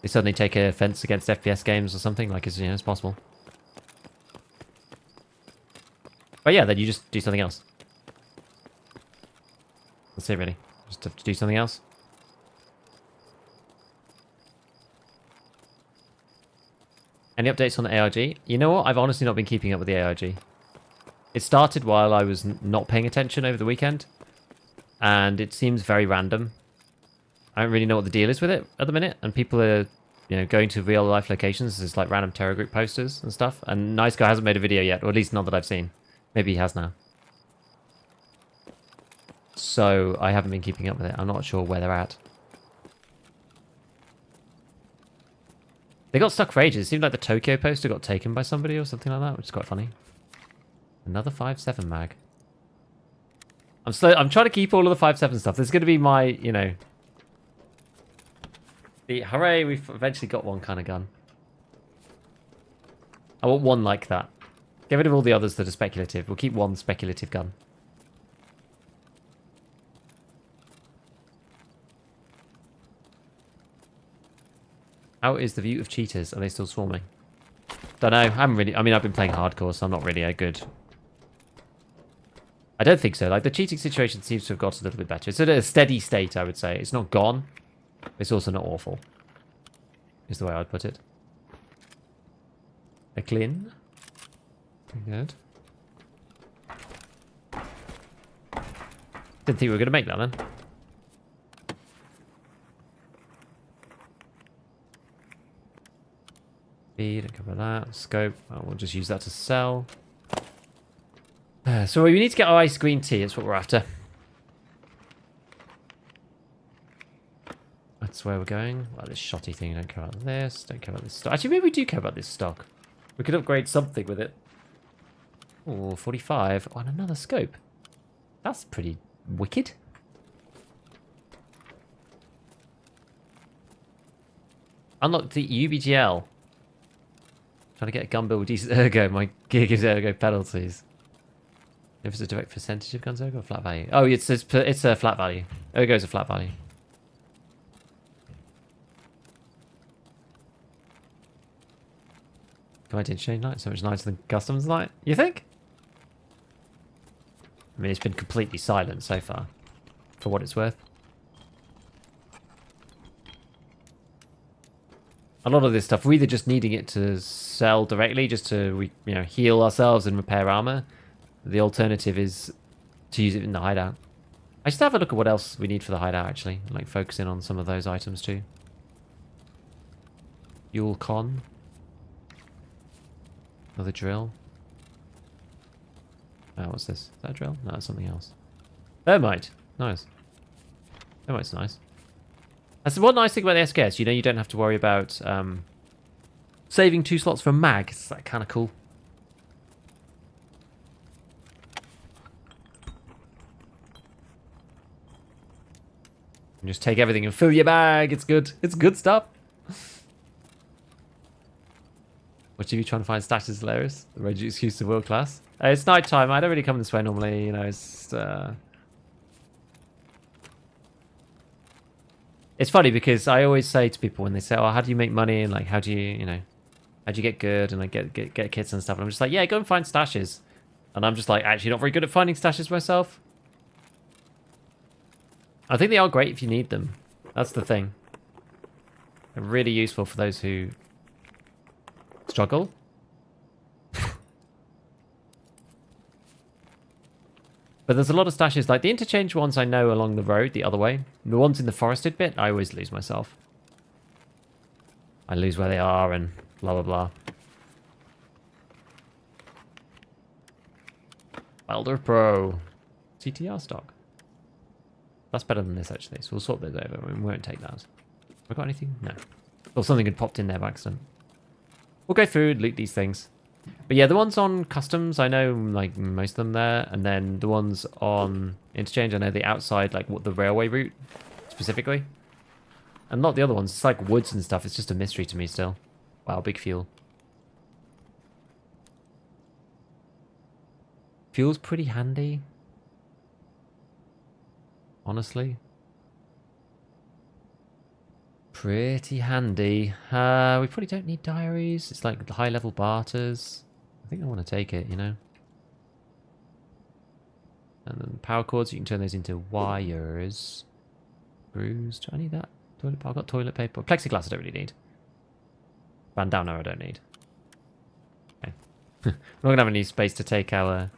Speaker 1: They suddenly take offense against FPS games or something, like it's, you know, it's possible. But yeah, then you just do something else. That's it, really. Just have to do something else. Any updates on the ARG? You know what? I've honestly not been keeping up with the ARG. It started while I was not paying attention over the weekend. And it seems very random. I don't really know what the deal is with it at the minute. And people are, you know, going to real life locations. There's like random terror group posters and stuff. And Nice Guy hasn't made a video yet. Or at least not that I've seen. Maybe he has now. So I haven't been keeping up with it. I'm not sure where they're at. They got stuck for ages. It seemed like the Tokyo poster got taken by somebody or something like that, which is quite funny. Another 5.7 mag. I'm trying to keep all of the 5.7 stuff. There's going to be my, you know... the hooray, we've eventually got one kind of gun. I want one like that. Get rid of all the others that are speculative. We'll keep one speculative gun. How is the view of cheaters? Are they still swarming? Don't know. I haven't really... I mean, I've been playing hardcore, so I'm not really a good... I don't think so. Like, the cheating situation seems to have got a little bit better. It's at a steady state, I would say. It's not gone. It's also not awful. Is the way I'd put it. A clean. Good. Didn't think we were going to make that then. Speed, cover that. Scope. Oh, we'll just use that to sell. So we need to get our ice green tea. That's what we're after. That's where we're going. Well, this shotty thing. Don't care about this. Don't care about this stock. Actually, maybe we do care about this stock. We could upgrade something with it. Oh, 45 on another scope. That's pretty wicked. Unlock the UBGL. Trying to get a gun build with decent ergo. My gear gives ergo penalties. If it's a direct percentage of guns ergo or flat value? Oh, it's a flat value. Ergo is a flat value. Come on, Interchange Night. So much nicer than Customs Night. You think? I mean, it's been completely silent so far. For what it's worth. A lot of this stuff, we're either just needing it to sell directly, just to heal ourselves and repair armor. The alternative is to use it in the hideout. I should have a look at what else we need for the hideout, actually. Like, focus in on some of those items, too. Fuel con. Another drill. Oh, what's this? Is that a drill? No, it's something else. Thermite. Nice. Thermite's nice. That's one nice thing about the SKS. You don't have to worry about saving 2 slots for mag. It's that kind of cool. And just take everything and fill your bag. It's good. It's good stuff. What are you trying to find? Stats is hilarious. The rage excuse to world class. It's night time. I don't really come this way normally. It's funny because I always say to people when they say, "Oh, how do you make money?" and like, "How do you, how do you get good and like get kits and stuff?" And I'm just like, "Yeah, go and find stashes." And I'm just like, actually not very good at finding stashes myself. I think they are great if you need them. That's the thing. They're really useful for those who struggle. But there's a lot of stashes, like the interchange ones I know along the road the other way. The ones in the forested bit, I always lose myself. I lose where they are and blah, blah, blah. Welder Pro. CTR stock. That's better than this, actually. So we'll swap those over. We won't take that. Have I got anything? No. Or something had popped in there by accident. We'll go through and loot these things. But yeah, the ones on customs, I know like most of them there. And then the ones on Interchange, I know the outside, like what the railway route specifically. And not the other ones. It's like woods and stuff. It's just a mystery to me still. Wow, big fuel. Fuel's pretty handy. Honestly. Pretty handy. We probably don't need diaries. It's like the high-level barters. I think I want to take it, you know. And then power cords, you can turn those into wires. Screws. Do I need that? Toilet paper. I've got toilet paper. Plexiglass I don't really need. Bandana I don't need. Okay. We're not going to have any space to take our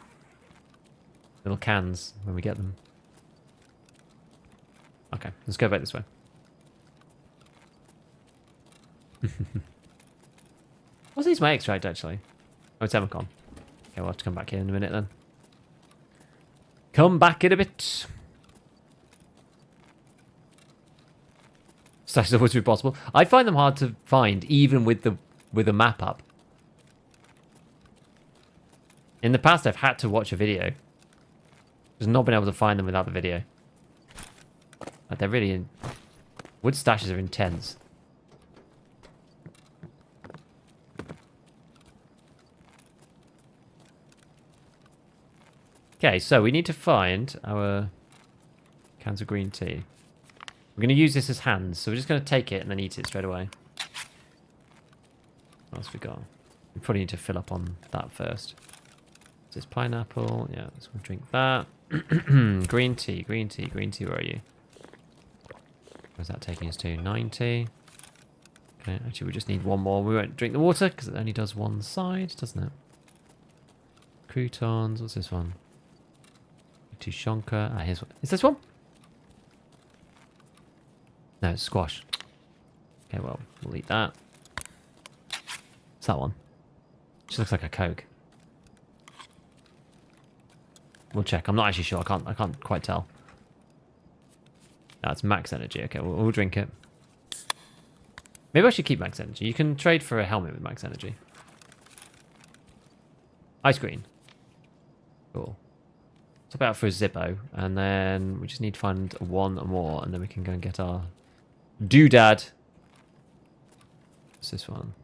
Speaker 1: little cans when we get them. Okay, let's go back this way. What's these my extract actually? Oh, it's Emicon. Okay, we'll have to come back here in a minute then. Come back in a bit. Stashes of woods would be possible. I find them hard to find, even with the map up. In the past, I've had to watch a video. Just not been able to find them without the video. Like they're really in. Wood stashes are intense. Okay, so we need to find our cans of green tea. We're going to use this as hands, so we're just going to take it and then eat it straight away. What else have we got? We probably need to fill up on that first. Is this pineapple? Yeah, let's go drink that. Green tea, green tea, green tea, where are you? Where's that taking us to? 90. Okay, actually we just need one more. We won't drink the water because it only does one side, doesn't it? Croutons, what's this one? Tushonka. Ah, here's one. Is this one? No, it's squash. Okay, well, we'll eat that. It's that one. Just looks like a Coke. We'll check. I'm not actually sure. I can't quite tell. That's max energy. Okay, we'll drink it. Maybe I should keep max energy. You can trade for a helmet with max energy. Ice cream. Cool. Swap out for a Zippo, and then we just need to find one more, and then we can go and get our doodad. What's this one?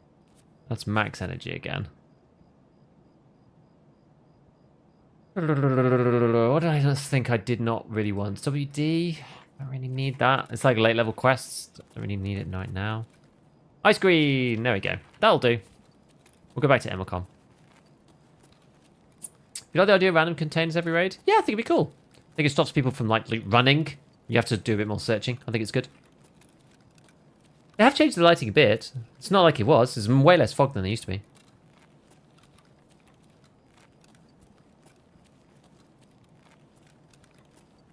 Speaker 1: That's max energy again. What did I just think I did not really want? WD? I don't really need that. It's like late level quests. Don't really need it right now. Ice cream! There we go. That'll do. We'll go back to Emicon. You like the idea of random containers every raid? Yeah, I think it'd be cool. I think it stops people from like running. You have to do a bit more searching. I think it's good. They have changed the lighting a bit. It's not like it was. There's way less fog than there used to be.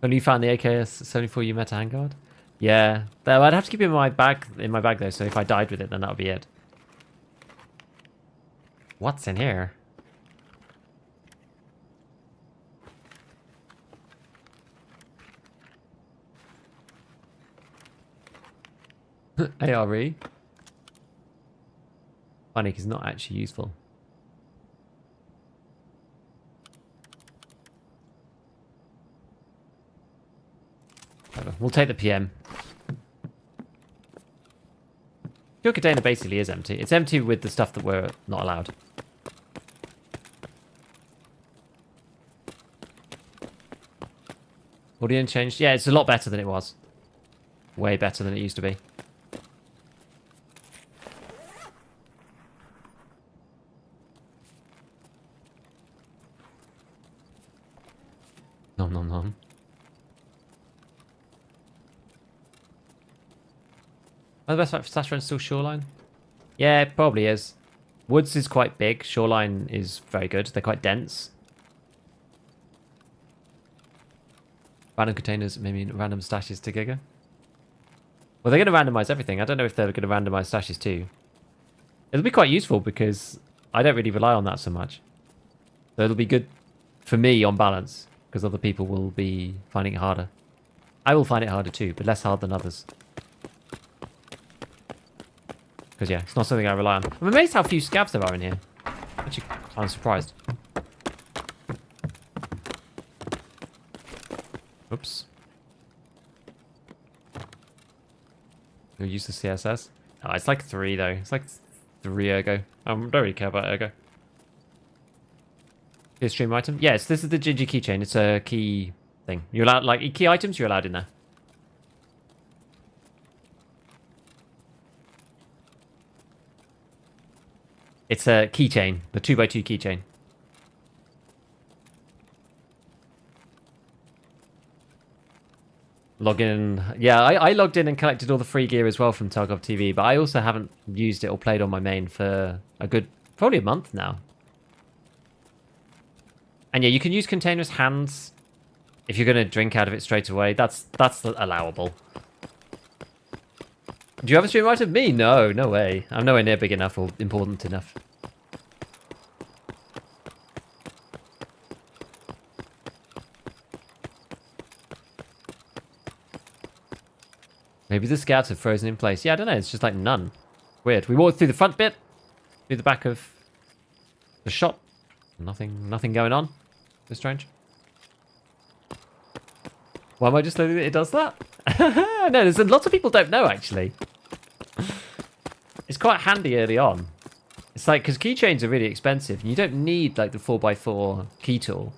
Speaker 1: When you found the AKS-74 you met a handguard? Yeah. Though I'd have to keep it in my bag though, so if I died with it, then that would be it. What's in here? ARE. Funny, because not actually useful. Whatever. We'll take the PM. Your container basically is empty. It's empty with the stuff that we're not allowed. Audio changed. Yeah, it's a lot better than it was. Way better than it used to be. Nom nom nom. Are the best fight for Stash Run still Shoreline? Yeah, it probably is. Woods is quite big. Shoreline is very good. They're quite dense. Random containers, maybe random stashes to Giga. Well, they're going to randomize everything. I don't know if they're going to randomize stashes too. It'll be quite useful because I don't really rely on that so much. So it'll be good for me on balance, because other people will be finding it harder. I will find it harder too, but less hard than others. Because yeah, it's not something I rely on. I'm amazed how few scavs there are in here. Actually, I'm surprised. Oops. We'll use the CSS. Oh, it's like 3 though. It's like 3 ergo. I don't really care about ergo. Here's stream item. Yes, this is the Ginger keychain. It's a key thing. You're allowed, like, key items, you're allowed in there. It's a keychain, the 2x2 keychain. Log in. Yeah, I logged in and collected all the free gear as well from Tarkov TV, but I also haven't used it or played on my main for a good, probably a month now. And yeah, you can use continuous hands if you're going to drink out of it straight away. That's allowable. Do you have a stream item? Me? No, no way. I'm nowhere near big enough or important enough. Maybe the scouts have frozen in place. Yeah, I don't know. It's just like none. Weird. We walked through the front bit, through the back of the shop. Nothing going on. It's strange. Why am I just letting it does that? No, there's lots of people don't know actually. It's quite handy early on. It's like, because keychains are really expensive and you don't need like the 4x4 key tool.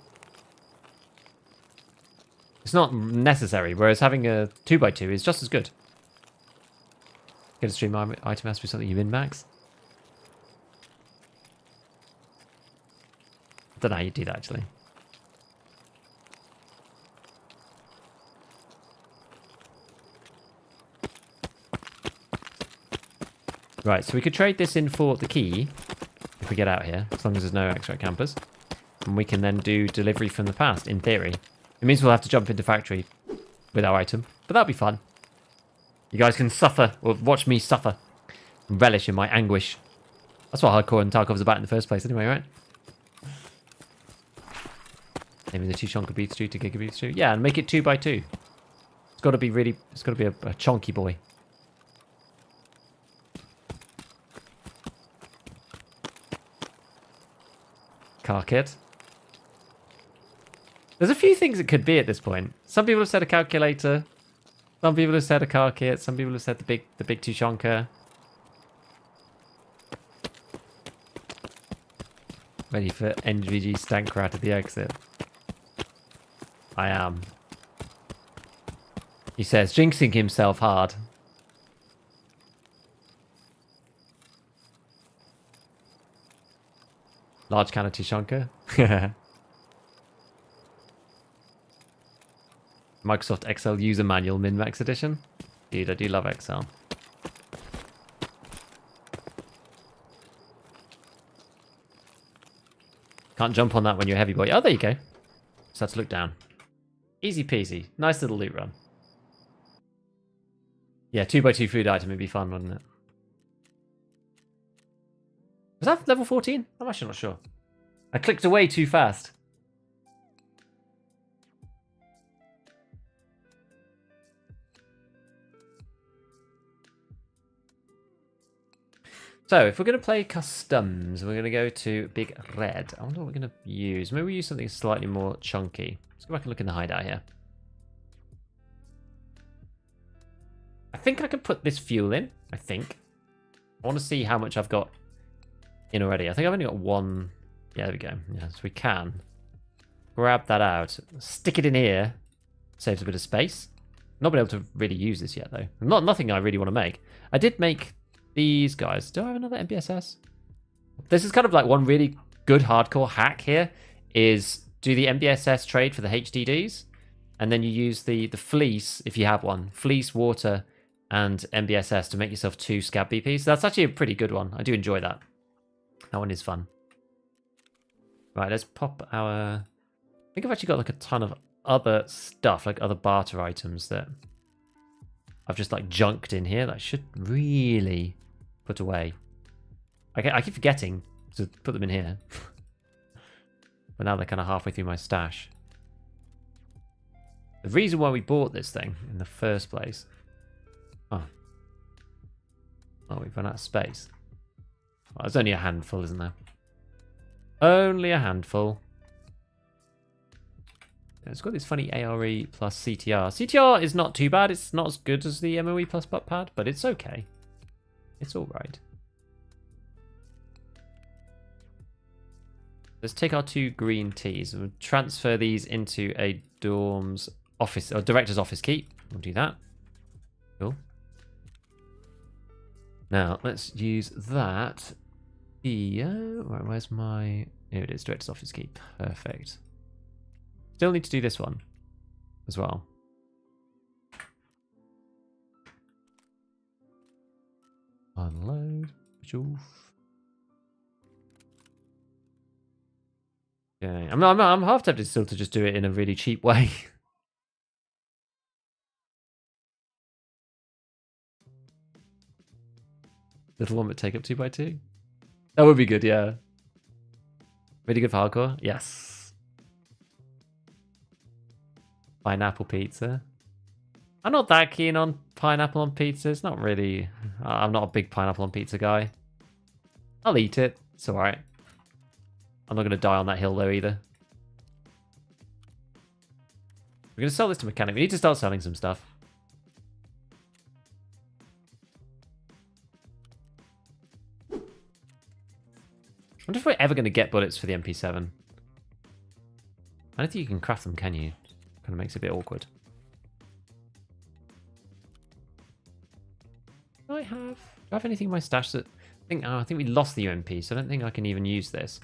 Speaker 1: It's not necessary, whereas having a 2x2 is just as good. Get a stream item has to be something you min-max. I don't know how you do that actually. Right, so we could trade this in for the key if we get out here, as long as there's no extra campers. And we can then do delivery from the past, in theory. It means we'll have to jump into factory with our item, but that'll be fun. You guys can suffer, or watch me suffer, and relish in my anguish. That's what hardcore and Tarkov is about in the first place anyway, right? Maybe the 2 chonka beats 2 to giga beats 2. Yeah, and make it 2x2. It's got to be really, it's got to be a chonky boy. Car kit. There's a few things it could be at this point. Some people have said a calculator. Some people have said a car kit. Some people have said the big Tushonka. Ready for NVG Stanker at the exit. I am. He says, jinxing himself hard. Large can of Tushonka. Microsoft Excel user manual min-max edition. Dude, I do love Excel. Can't jump on that when you're a heavy boy. Oh, there you go. So let's look down. Easy peasy. Nice little loot run. Yeah, 2x2 food item would be fun, wouldn't it? Was that level 14? I'm actually not sure. I clicked away too fast. So, if we're going to play customs, we're going to go to Big Red. I wonder what we're going to use. Maybe we use something slightly more chunky. Let's go back and look in the hideout here. I think I can put this fuel in. I think. I want to see how much I've got in already. I think I've only got one. Yeah, there we go. Yeah, so we can grab that out. Stick it in here. Saves a bit of space. Not been able to really use this yet, though. Nothing I really want to make. I did make these guys. Do I have another MBSS? This is kind of like one really good hardcore hack here is do the MBSS trade for the HDDs and then you use the fleece if you have one. Fleece, water and MBSS to make yourself 2 scab BPs. That's actually a pretty good one. I do enjoy that. That one is fun. Right, let's pop our... I think I've actually got like a ton of other stuff, like other barter items that I've just like junked in here that I should really put away. I keep forgetting to put them in here. But now they're kind of halfway through my stash. The reason why we bought this thing in the first place... Oh, we've run out of space. Well, there's only a handful, isn't there? Only a handful. It's got this funny ARE plus CTR. CTR is not too bad. It's not as good as the MOE plus butt pad, but it's okay. It's alright. Let's take our 2 green teas and we'll transfer these into a dorm's office, or director's office key. We'll do that. Cool. Now, let's use that. Where's my... Here it is, director's office key. Perfect. Still need to do this one as well. Unload. Okay. I'm half tempted still to just do it in a really cheap way. Little one but take up 2x2. That would be good, yeah. Really good for hardcore? Yes. Pineapple pizza. I'm not that keen on pineapple on pizza. It's not really... I'm not a big pineapple on pizza guy. I'll eat it. It's alright. I'm not going to die on that hill though either. We're going to sell this to mechanic. We need to start selling some stuff. I wonder if we're ever going to get bullets for the MP7. I don't think you can craft them, can you? Kind of makes it a bit awkward. Do I have anything in my stash that... I think we lost the UMP, so I don't think I can even use this.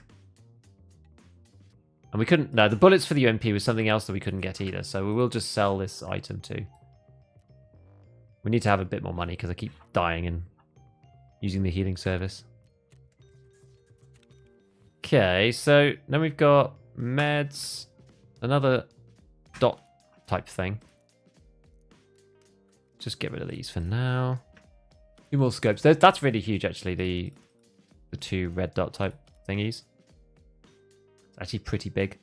Speaker 1: And we couldn't... No, the bullets for the UMP was something else that we couldn't get either, so we will just sell this item too. We need to have a bit more money because I keep dying and using the healing service. Okay, so then we've got meds, another dot type thing. Just get rid of these for now. 2 more scopes. That's really huge, actually, the 2 red dot type thingies. It's actually pretty big.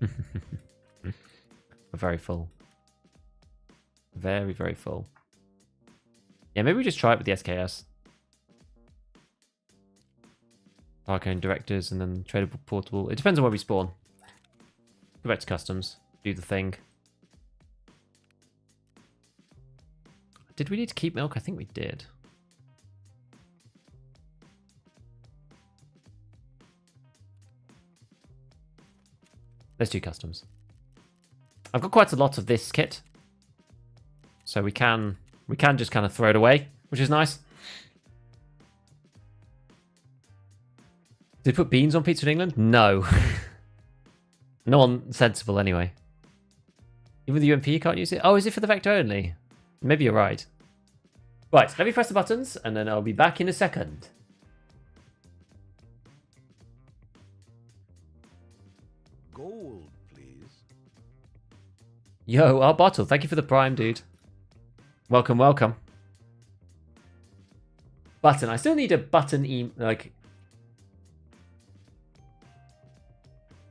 Speaker 1: We're very full. Very, very full. Yeah, maybe we just try it with the SKS. Arcane directors and then tradable portable. It depends on where we spawn. Go back to customs. Do the thing. Did we need to keep milk? I think we did. Let's do customs. I've got quite a lot of this kit. So we can just kind of throw it away, which is nice. Did they put beans on pizza in England? No. No one sensible anyway. Even the UMP you can't use it? Oh, is it for the Vector only? Maybe you're right. Right, let me press the buttons and then I'll be back in a second.
Speaker 2: Gold, please.
Speaker 1: Yo, our bottle. Thank you for the prime, dude. Welcome, welcome. Button. I still need a button like...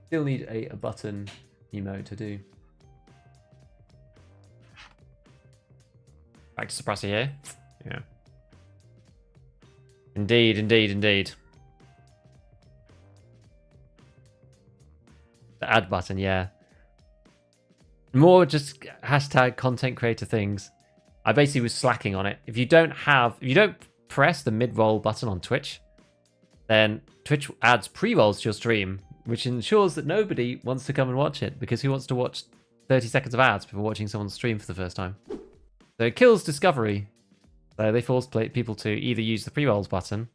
Speaker 1: Still need a button emote to do. Back to suppressor here. Yeah. Indeed, indeed, indeed. The add button, yeah. More just hashtag content creator things. I basically was slacking on it. If you don't press the mid-roll button on Twitch, then Twitch adds pre-rolls to your stream, which ensures that nobody wants to come and watch it, because who wants to watch 30 seconds of ads before watching someone's stream for the first time? So it kills discovery. So they force people to either use the pre-rolls button,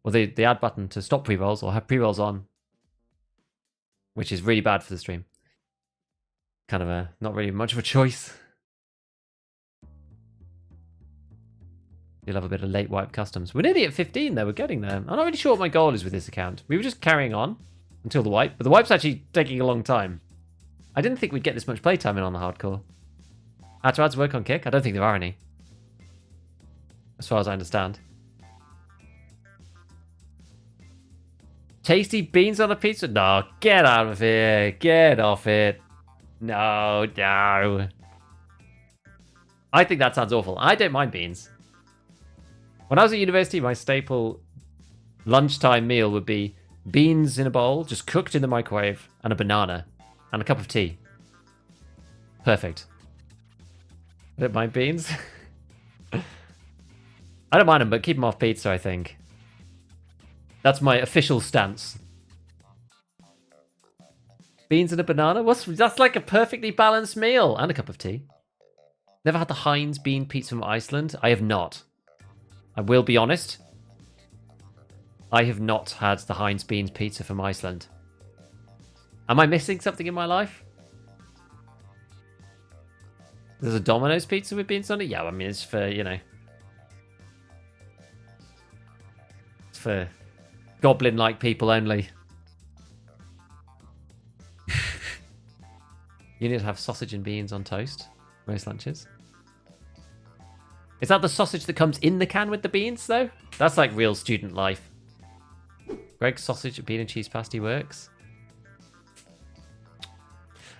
Speaker 1: or the add button to stop pre-rolls, or have pre-rolls on, which is really bad for the stream. Kind of not really much of a choice. You'll have a bit of late wipe customs. We're nearly at 15 though, we're getting there. I'm not really sure what my goal is with this account. We were just carrying on until the wipe, but the wipe's actually taking a long time. I didn't think we'd get this much playtime in on the hardcore. How to ads work on Kick? I don't think there are any. As far as I understand. Tasty beans on a pizza? No, get out of here. Get off it. No, no. I think that sounds awful. I don't mind beans. When I was at university, my staple lunchtime meal would be beans in a bowl, just cooked in the microwave, and a banana, and a cup of tea. Perfect. I don't mind beans. I don't mind them, but keep them off pizza, I think. That's my official stance. Beans and a banana? That's like a perfectly balanced meal. And a cup of tea. Never had the Heinz bean pizza from Iceland? I have not. I will be honest. I have not had the Heinz beans pizza from Iceland. Am I missing something in my life? There's a Domino's pizza with beans on it? Yeah, I mean, it's for, you know. It's for goblin-like people only. You need to have sausage and beans on toast. Most lunches. Is that the sausage that comes in the can with the beans, though? That's like real student life. Greg's sausage, bean and cheese pasty works.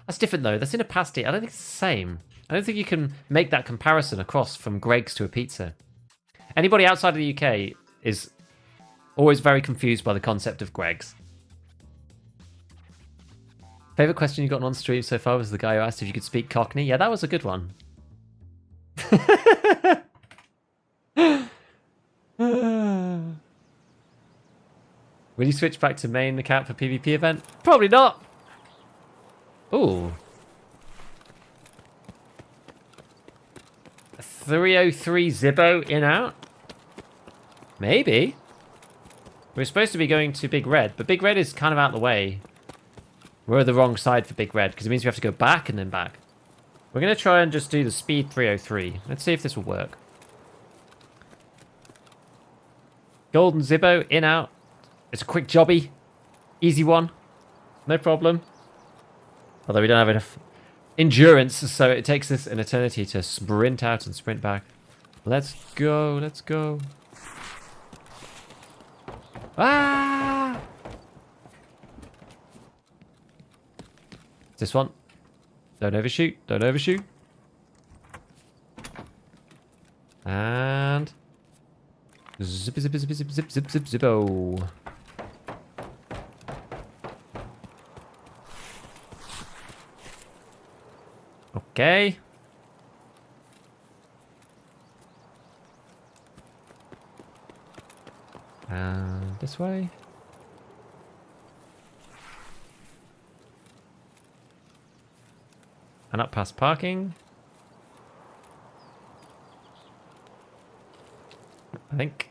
Speaker 1: That's different, though. That's in a pasty. I don't think it's the same. I don't think you can make that comparison across from Greg's to a pizza. Anybody outside of the UK is always very confused by the concept of Greg's. Favorite question you gotten on stream so far was the guy who asked if you could speak Cockney. Yeah, that was a good one. Will you switch back to main account for PvP event? Probably not. Ooh. 303 Zibbo in out? Maybe. We're supposed to be going to Big Red, but Big Red is kind of out of the way. We're the wrong side for Big Red, because it means we have to go back and then back. We're going to try and just do the speed 303. Let's see if this will work. Golden Zibbo, in, out. It's a quick jobby. Easy one. No problem. Although we don't have enough endurance, so it takes us an eternity to sprint out and sprint back. Let's go, let's go. Ah! This one. Don't overshoot. Don't overshoot. And zip, zip, zip, zip, zip, zip, zip, zippo. Okay. And this way. And up past parking. I think.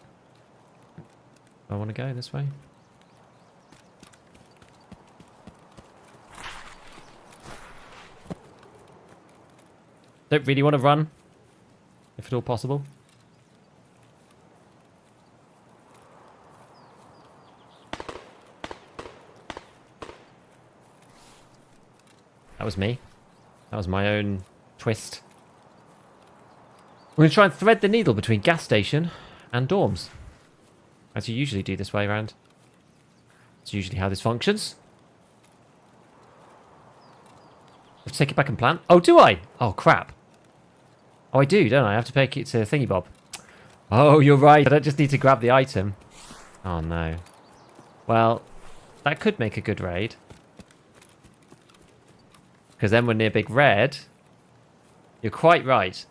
Speaker 1: I want to go this way. Don't really want to run, if at all possible. That was me. That was my own twist. We're going to try and thread the needle between gas station and dorms. As you usually do this way around. It's usually how this functions. I have to take it back and plant. Oh, do I? Oh, crap. Oh, I do, don't I? I have to take it to Thingy Bob. Oh, you're right. I don't just need to grab the item. Oh, no. Well, that could make a good raid. Because then we're near Big Red. You're quite right.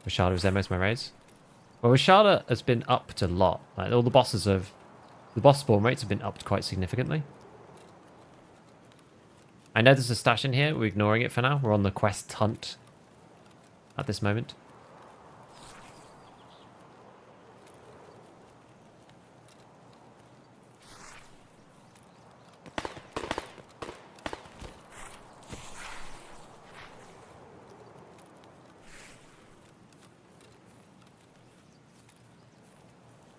Speaker 1: Rashada was there most of my raids. Well, Rashada has been upped a lot. Like, all the bosses have... The boss spawn rates have been upped quite significantly. I know there's a stash in here. We're ignoring it for now. We're on the quest hunt at this moment.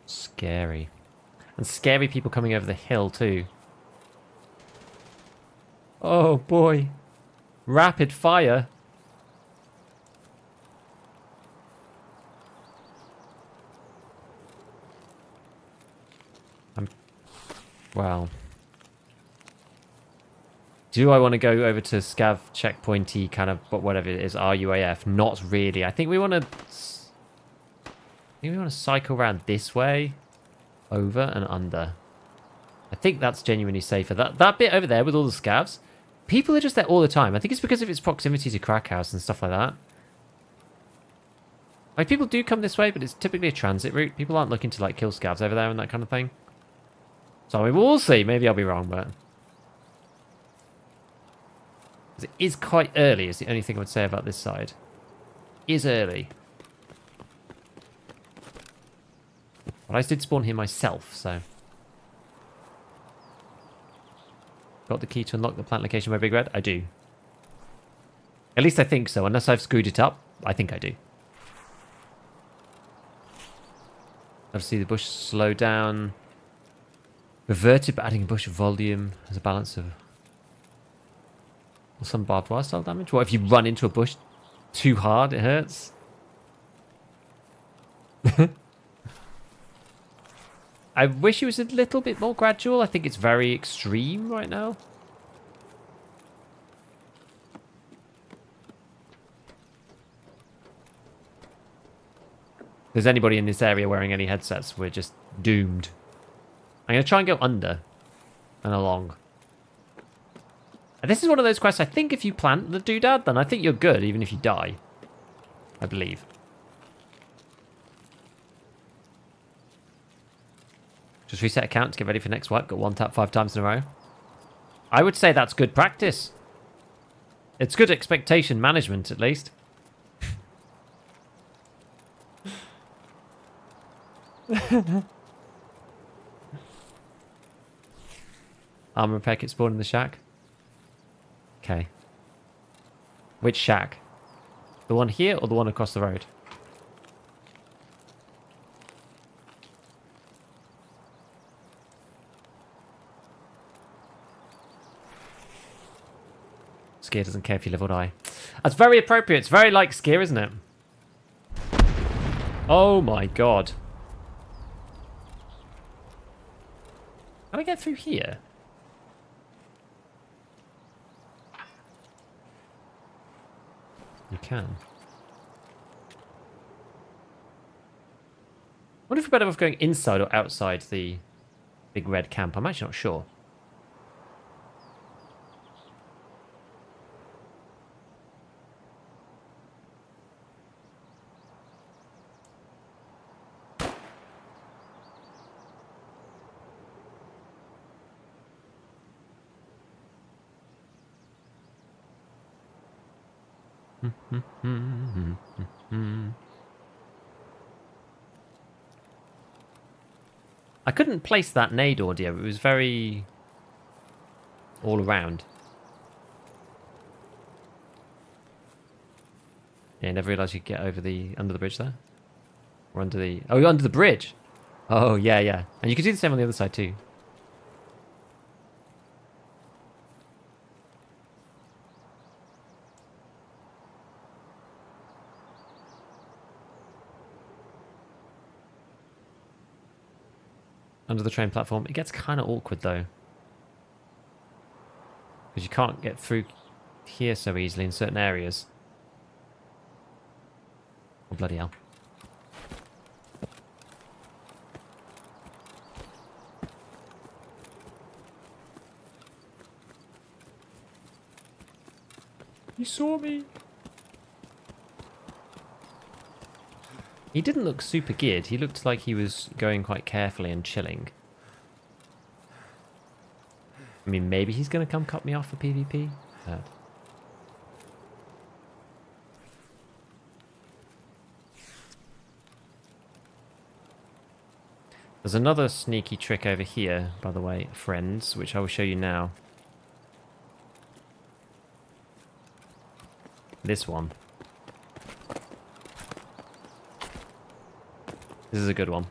Speaker 1: Scary. And scary people coming over the hill too. Oh boy. Rapid fire. Well. Do I want to go over to Scav checkpointy kind of, but whatever it is, RUAF? Not really. I think we want to... cycle around this way, over and under. I think that's genuinely safer. That bit over there with all the scavs, people are just there all the time. I think it's because of its proximity to Crack House and stuff like that. Like, people do come this way, but it's typically a transit route. People aren't looking to, like, kill scavs over there and that kind of thing. So, I mean, we'll see. Maybe I'll be wrong, but... it is quite early, is the only thing I would say about this side. It is early. But I did spawn here myself, so... got the key to unlock the plant location by Big Red? I do. At least I think so. Unless I've screwed it up, I think I do. Obviously, the bush slow down. Reverted, but adding bush volume as a balance of... some barbed wire style damage. What if you run into a bush too hard, it hurts? I wish it was a little bit more gradual. I think it's very extreme right now. If there's anybody in this area wearing any headsets, we're just doomed. I'm going to try and go under and along. And this is one of those quests, I think if you plant the doodad, then I think you're good, even if you die. I believe. Just reset account to get ready for next wipe. Got one tap 5 times in a row. I would say that's good practice. It's good expectation management, at least. Armor repair kit spawned in the shack. Okay. Which shack? The one here or the one across the road? Skier doesn't care if you live or die. That's very appropriate. It's very like Skier, isn't it? Oh my god. How do I get through here? You can. I wonder if we're better off going inside or outside the big red camp. I'm actually not sure. I couldn't place that nade audio. It was very all around. Yeah, I never realised you could get over under the bridge there. Or under the... oh, you're under the bridge! Oh, yeah, yeah. And you can do the same on the other side too. Under the train platform. It gets kind of awkward though. Because you can't get through here so easily in certain areas. Oh, bloody hell. You saw me. He didn't look super geared. He looked like he was going quite carefully and chilling. I mean, maybe he's going to come cut me off for PvP. There's another sneaky trick over here, by the way, friends, which I will show you now. This one. This is a good one.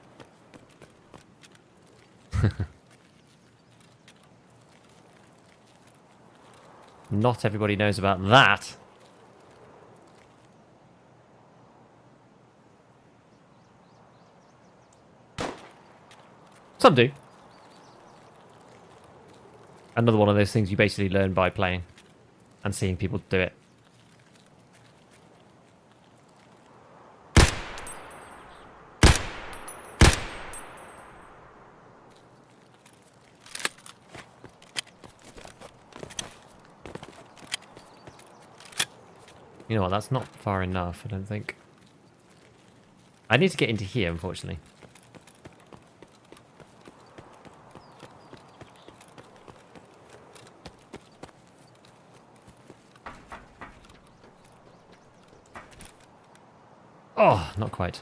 Speaker 1: Not everybody knows about that. Some do. Another one of those things you basically learn by playing and seeing people do it. You know what, that's not far enough, I don't think. I need to get into here, unfortunately. Oh, not quite.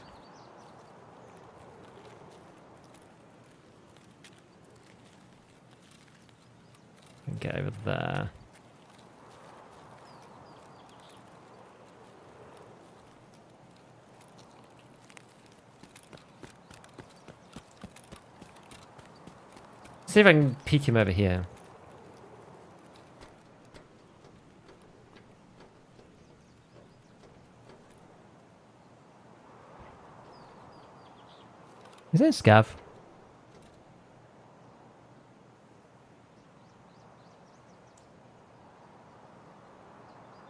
Speaker 1: Get over there. See if I can peek him over here. Is it a scav? I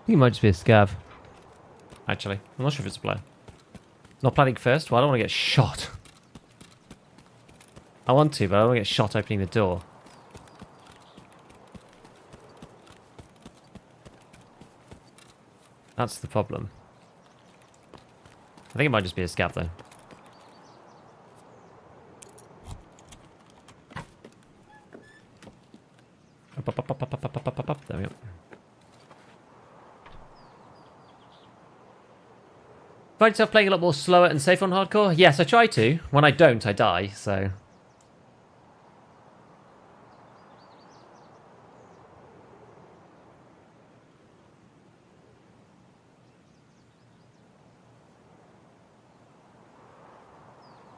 Speaker 1: think it might just be a scav. Actually, I'm not sure if it's a player. Not planning first? Well, I don't want to get shot. I want to, but I don't want to get shot opening the door. That's the problem. I think it might just be a scav, though. Up. There we go. Find yourself playing a lot more slower and safer on hardcore? Yes, I try to. When I don't, I die, so...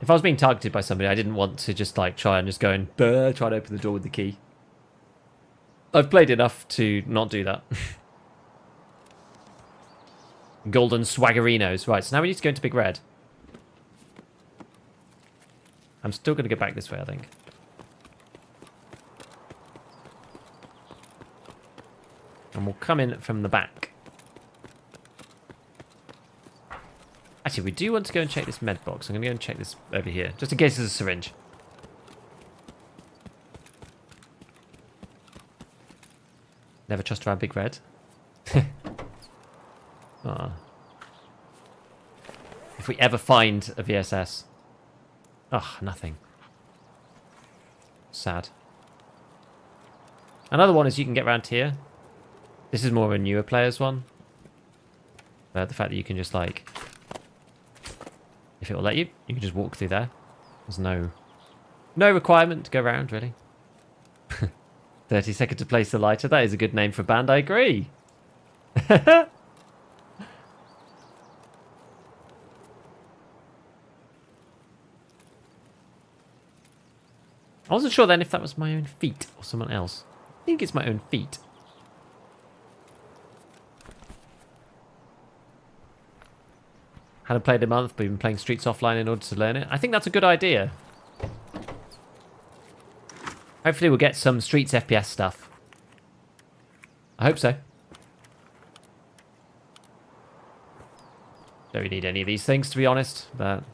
Speaker 1: If I was being targeted by somebody, I didn't want to just like try and just go and try to open the door with the key. I've played enough to not do that. Golden Swaggerinos. Right, so now we need to go into Big Red. I'm still going to go back this way, I think. And we'll come in from the back. Actually, we do want to go and check this med box. I'm going to go and check this over here, just in case there's a syringe. Never trust around Big Red. Oh. If we ever find a VSS. Oh, nothing. Sad. Another one is you can get around here. This is more of a newer player's one. The fact that you can just like... If it will let you, you can just walk through there. There's no requirement to go around, really. 30 seconds to place the lighter. That is a good name for a band, I agree. I wasn't sure then if that was my own feet or someone else. I think it's my own feet. Hadn't played a month, but been playing Streets offline in order to learn it. I think that's a good idea. Hopefully we'll get some Streets FPS stuff. I hope so. Don't really need any of these things, to be honest, but...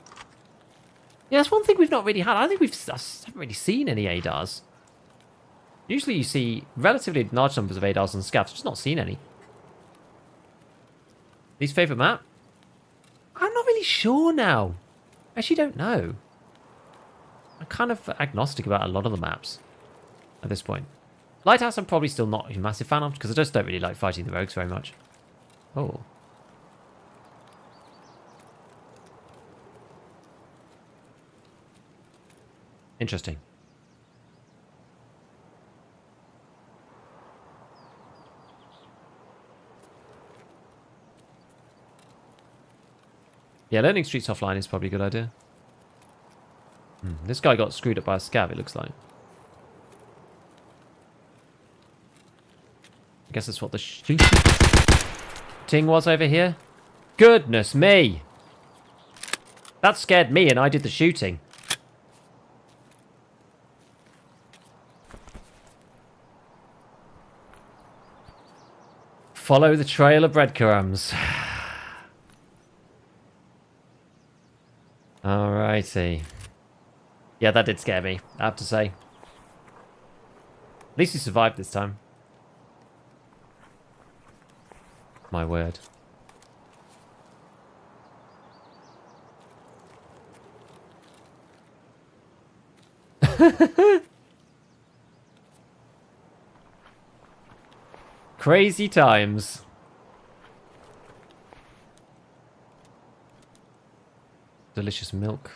Speaker 1: Yeah, that's one thing we've not really had. I think I haven't really seen any ADARs. Usually you see relatively large numbers of ADARs and scavs. Just not seen any. Least favourite map? I'm not really sure now. I actually don't know. I'm kind of agnostic about a lot of the maps at this point. Lighthouse I'm probably still not a massive fan of because I just don't really like fighting the rogues very much. Oh. Interesting. Yeah, learning Streets offline is probably a good idea. This guy got screwed up by a scav, it looks like. I guess that's what the shooting was over here. Goodness me! That scared me and I did the shooting. Follow the trail of breadcrumbs. Alrighty. Yeah, that did scare me, I have to say. At least he survived this time. My word. Crazy times. Delicious milk. Do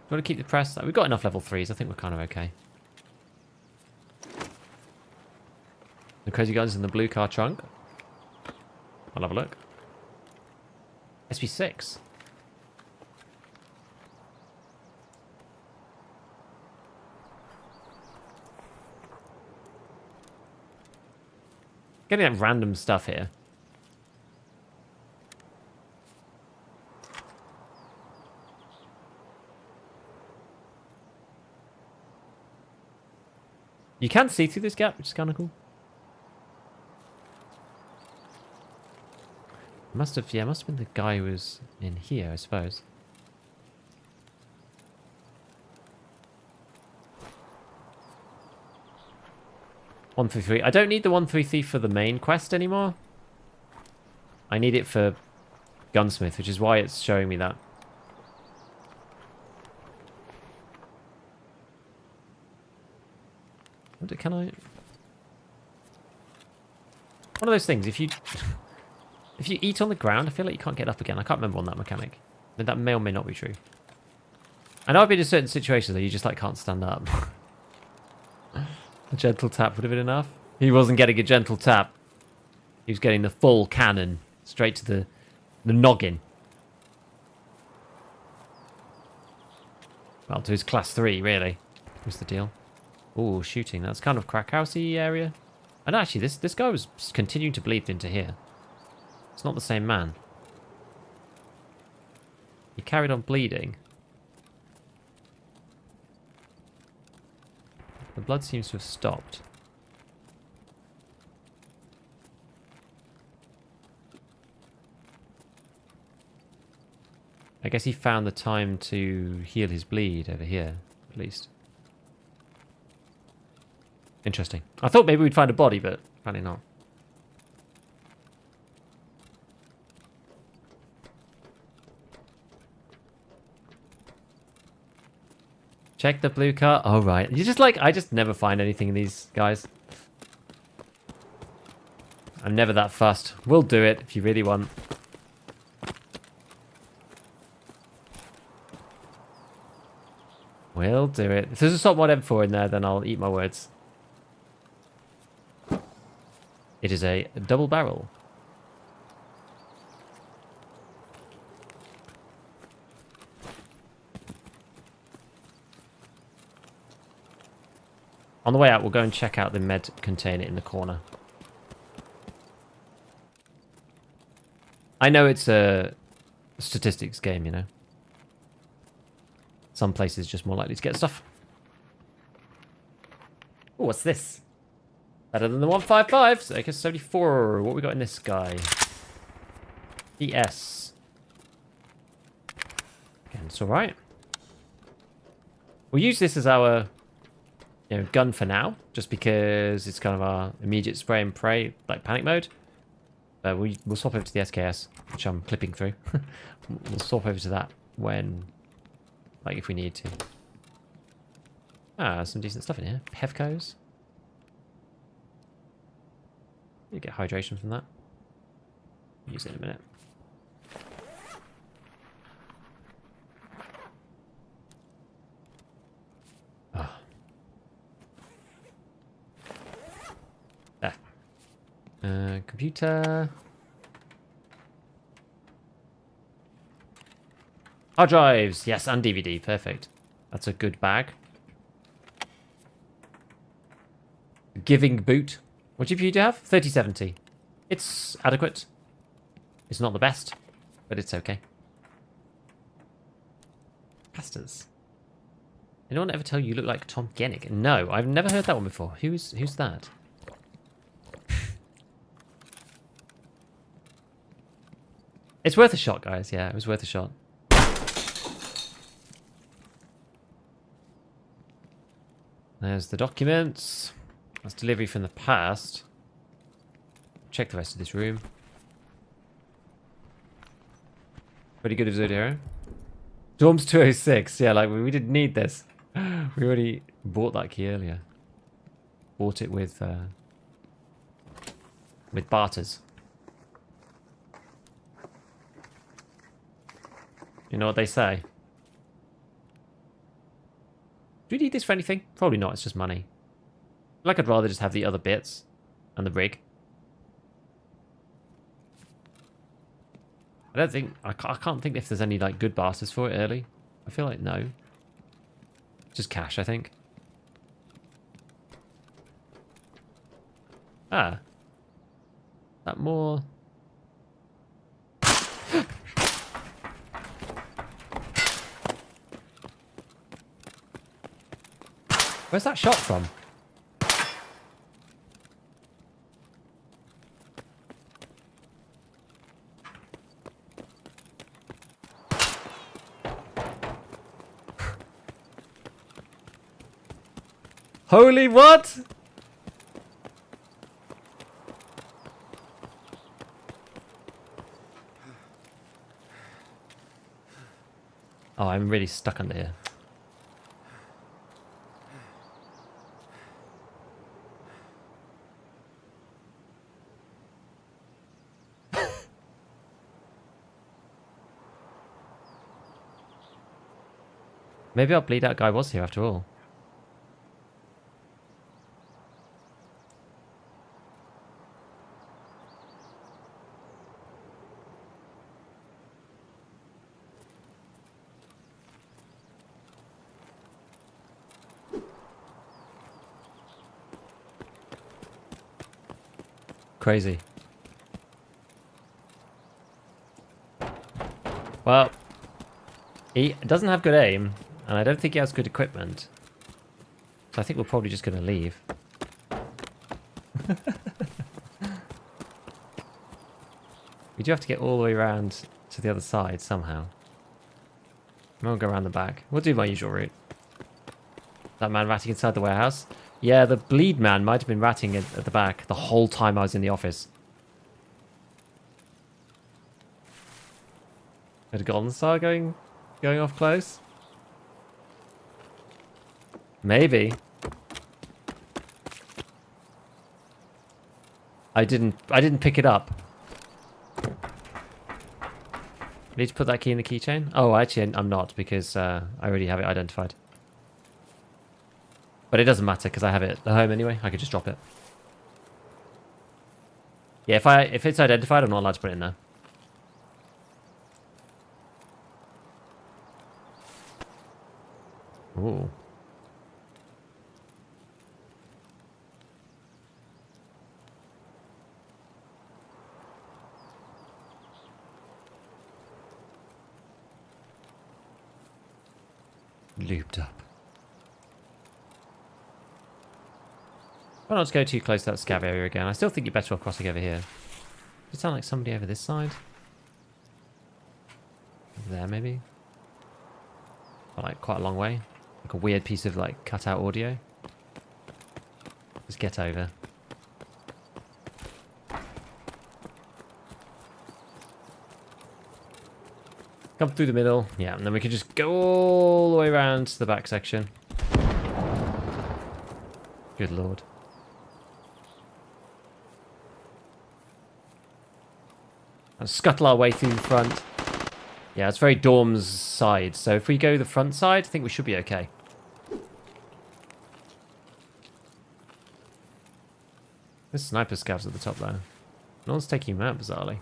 Speaker 1: you want to keep the press? We've got enough level 3s. I think we're kind of okay. The crazy guns in the blue car trunk. I'll have a look. SP6. Getting that random stuff here. You can see through this gap, which is kind of cool. Must have been the guy who was in here, I suppose. One through three. I don't need the 133 for the main quest anymore. I need it for Gunsmith, which is why it's showing me that. Can I? One of those things. If you eat on the ground, I feel like you can't get up again. I can't remember on that mechanic. But that may or may not be true. I know I've been in certain situations that you just like can't stand up. A gentle tap would have been enough. He wasn't getting a gentle tap. He was getting the full cannon straight to the noggin. Well, to his class 3, really. Was the deal. Ooh, shooting. That's kind of crack housey area. And actually, this guy was continuing to bleed into here. It's not the same man. He carried on bleeding. The blood seems to have stopped. I guess he found the time to heal his bleed over here, at least. Interesting. I thought maybe we'd find a body, but apparently not. Check the blue car. Oh, right. You just like, I just never find anything in these guys. I'm never that fussed. We'll do it if you really want. We'll do it. If there's a stop mod M4 in there, then I'll eat my words. It is a double barrel. On the way out, we'll go and check out the med container in the corner. I know it's a statistics game, you know. Some places just more likely to get stuff. Oh, what's this? Better than the 155. So AK-74. What we got in this guy? PS. Again, it's alright. We'll use this as our gun for now, just because it's kind of our immediate spray and pray, like panic mode. We'll swap over to the SKS, which I'm clipping through. We'll swap over to that when, like, if we need to. Ah, some decent stuff in here. Pevcos. You get hydration from that. Use it in a minute. Oh. There. Computer. Hard drives. Yes, and DVD. Perfect. That's a good bag. Giving boot. What GPU do you have? 3070. It's adequate. It's not the best, but it's okay. Pastas. Anyone ever tell you look like Tom Gennick? No, I've never heard that one before. Who's that? It's worth a shot, guys. Yeah, it was worth a shot. There's the documents. That's delivery from the past. Check the rest of this room. Pretty good of Zodiac. Dorms 206. Yeah, like we didn't need this. We already bought that key earlier. Bought it with barters. You know what they say? Do we need this for anything? Probably not, it's just money. Like, I'd rather just have the other bits and the rig. I don't think... I can't think if there's any, like, good barters for it early. I feel like no. Just cash, I think. Ah. That more... Where's that shot from? Holy what? Oh, I'm really stuck under here. Maybe our bleed out guy was here after all. Crazy. Well, he doesn't have good aim, and I don't think he has good equipment. So I think we're probably just going to leave. We do have to get all the way around to the other side somehow. We'll go around the back. We'll do my usual route. That man ratting inside the warehouse? Yeah, the bleed man might have been ratting at the back the whole time I was in the office. Had a golden star going off close? Maybe. I didn't pick it up. Need to put that key in the keychain? Oh, actually, I'm not, because I already have it identified. But it doesn't matter, because I have it at home anyway. I could just drop it. Yeah, if it's identified, I'm not allowed to put it in there. Ooh. Looped up. Why not go too close to that scav area again? I still think you're better off crossing over here. Does it sound like somebody over this side? Over there, maybe? Or like quite a long way. Like a weird piece of like cut out audio. Just get over. Come through the middle. Yeah, and then we can just go all the way around to the back section. Good lord. And scuttle our way through the front. Yeah, it's very Dorm's side, so if we go the front side, I think we should be okay. This sniper scav's at the top there. No one's taking him out, bizarrely.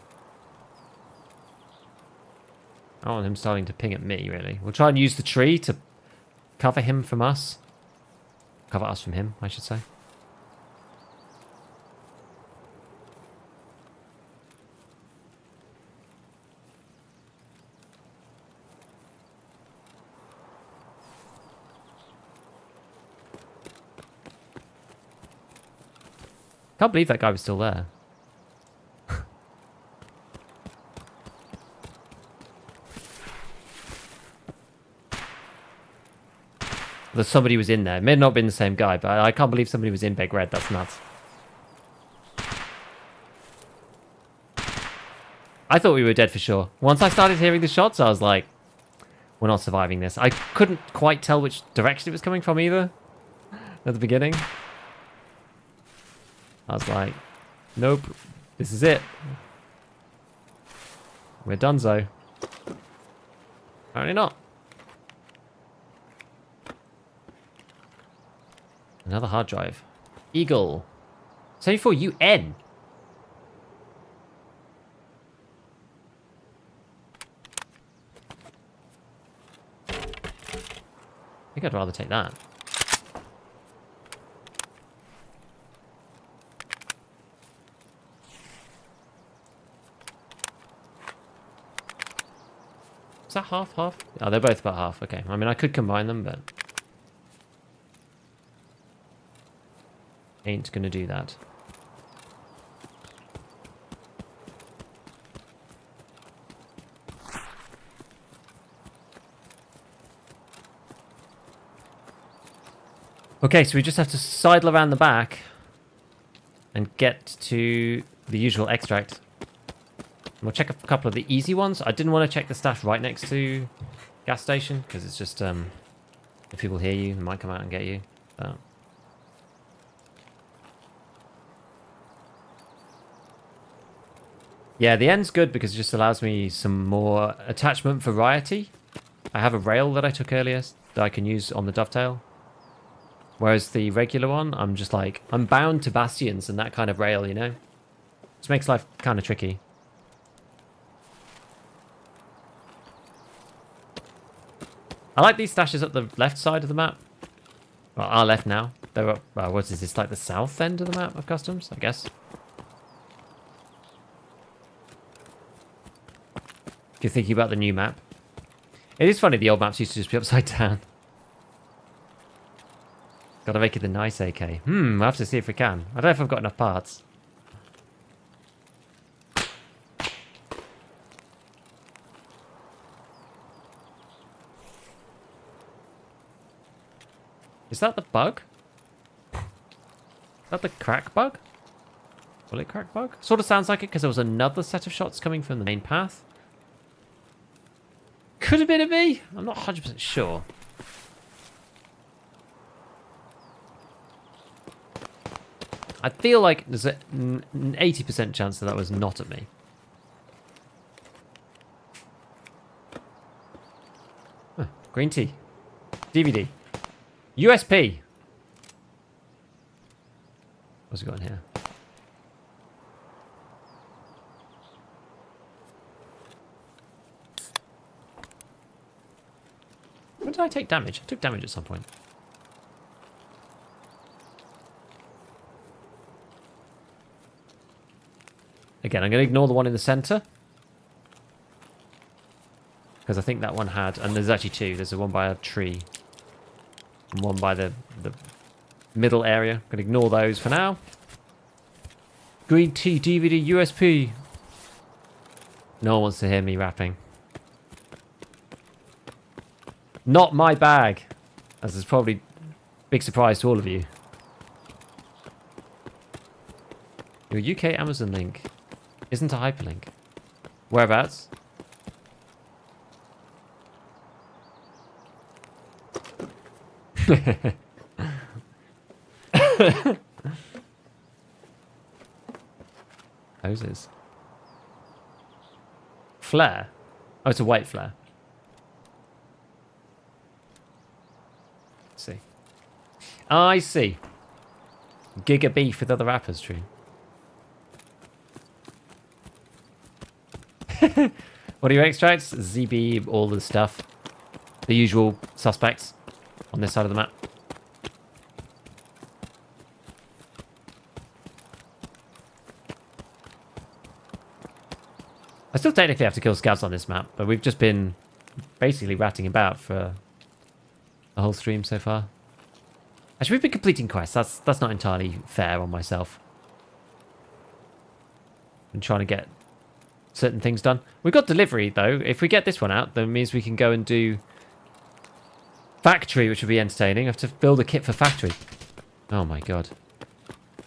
Speaker 1: I don't want him starting to ping at me, really. We'll try and use the tree to cover him from us. Cover us from him, I should say. Can't believe that guy was still there. That somebody was in there. It may not have been the same guy, but I can't believe somebody was in Big Red. That's nuts. I thought we were dead for sure. Once I started hearing the shots, I was like, we're not surviving this. I couldn't quite tell which direction it was coming from either at the beginning. I was like, nope, this is it. We're donezo. Apparently not. Another hard drive. Eagle. 74 UN. I think I'd rather take that. Is that half? Oh, they're both about half. Okay. I mean, I could combine them, but ain't gonna do that. Okay, so we just have to sidle around the back and get to the usual extract. We'll check a couple of the easy ones. I didn't want to check the stash right next to gas station because it's just if people hear you, they might come out and get you. But yeah, the end's good because it just allows me some more attachment variety. I have a rail that I took earlier that I can use on the dovetail. Whereas the regular one, I'm just like, I'm bound to bastions and that kind of rail, you know? Which makes life kind of tricky. I like these stashes up the left side of the map. Well, our left now. They're up, well, what is this, like the south end of the map of customs, I guess? If you're thinking about the new map. It is funny, the old maps used to just be upside down. Gotta make it the nice AK. We'll have to see if we can. I don't know if I've got enough parts. Is that the bug? Is that the crack bug? Bullet crack bug? Sort of sounds like it because there was another set of shots coming from the main path. Could have been a me. I'm not 100% sure. I feel like there's an 80% chance that was not at me. Huh, green tea. DVD. USP. What's it got in here? When did I take damage? I took damage at some point. Again, I'm going to ignore the one in the center. Because I think that one had... And there's actually two. There's a one by a tree. And one by the middle area. I'm going to ignore those for now. Green tea, DVD, USP. No one wants to hear me rapping. Not my bag. As is probably a big surprise to all of you. Your UK Amazon link isn't a hyperlink. Whereabouts? Hoses. Flare? Oh, it's a white flare. Let's see. I see. Giga beef with other rappers, true. What are your extracts? ZB, all the stuff. The usual suspects on this side of the map. I still technically have to kill scouts on this map, but we've just been basically ratting about for a whole stream so far. Actually, we've been completing quests. That's not entirely fair on myself. and trying to get certain things done. We've got delivery, though. If we get this one out, then it means we can go and do factory, which would be entertaining. I have to build a kit for factory. Oh, my God.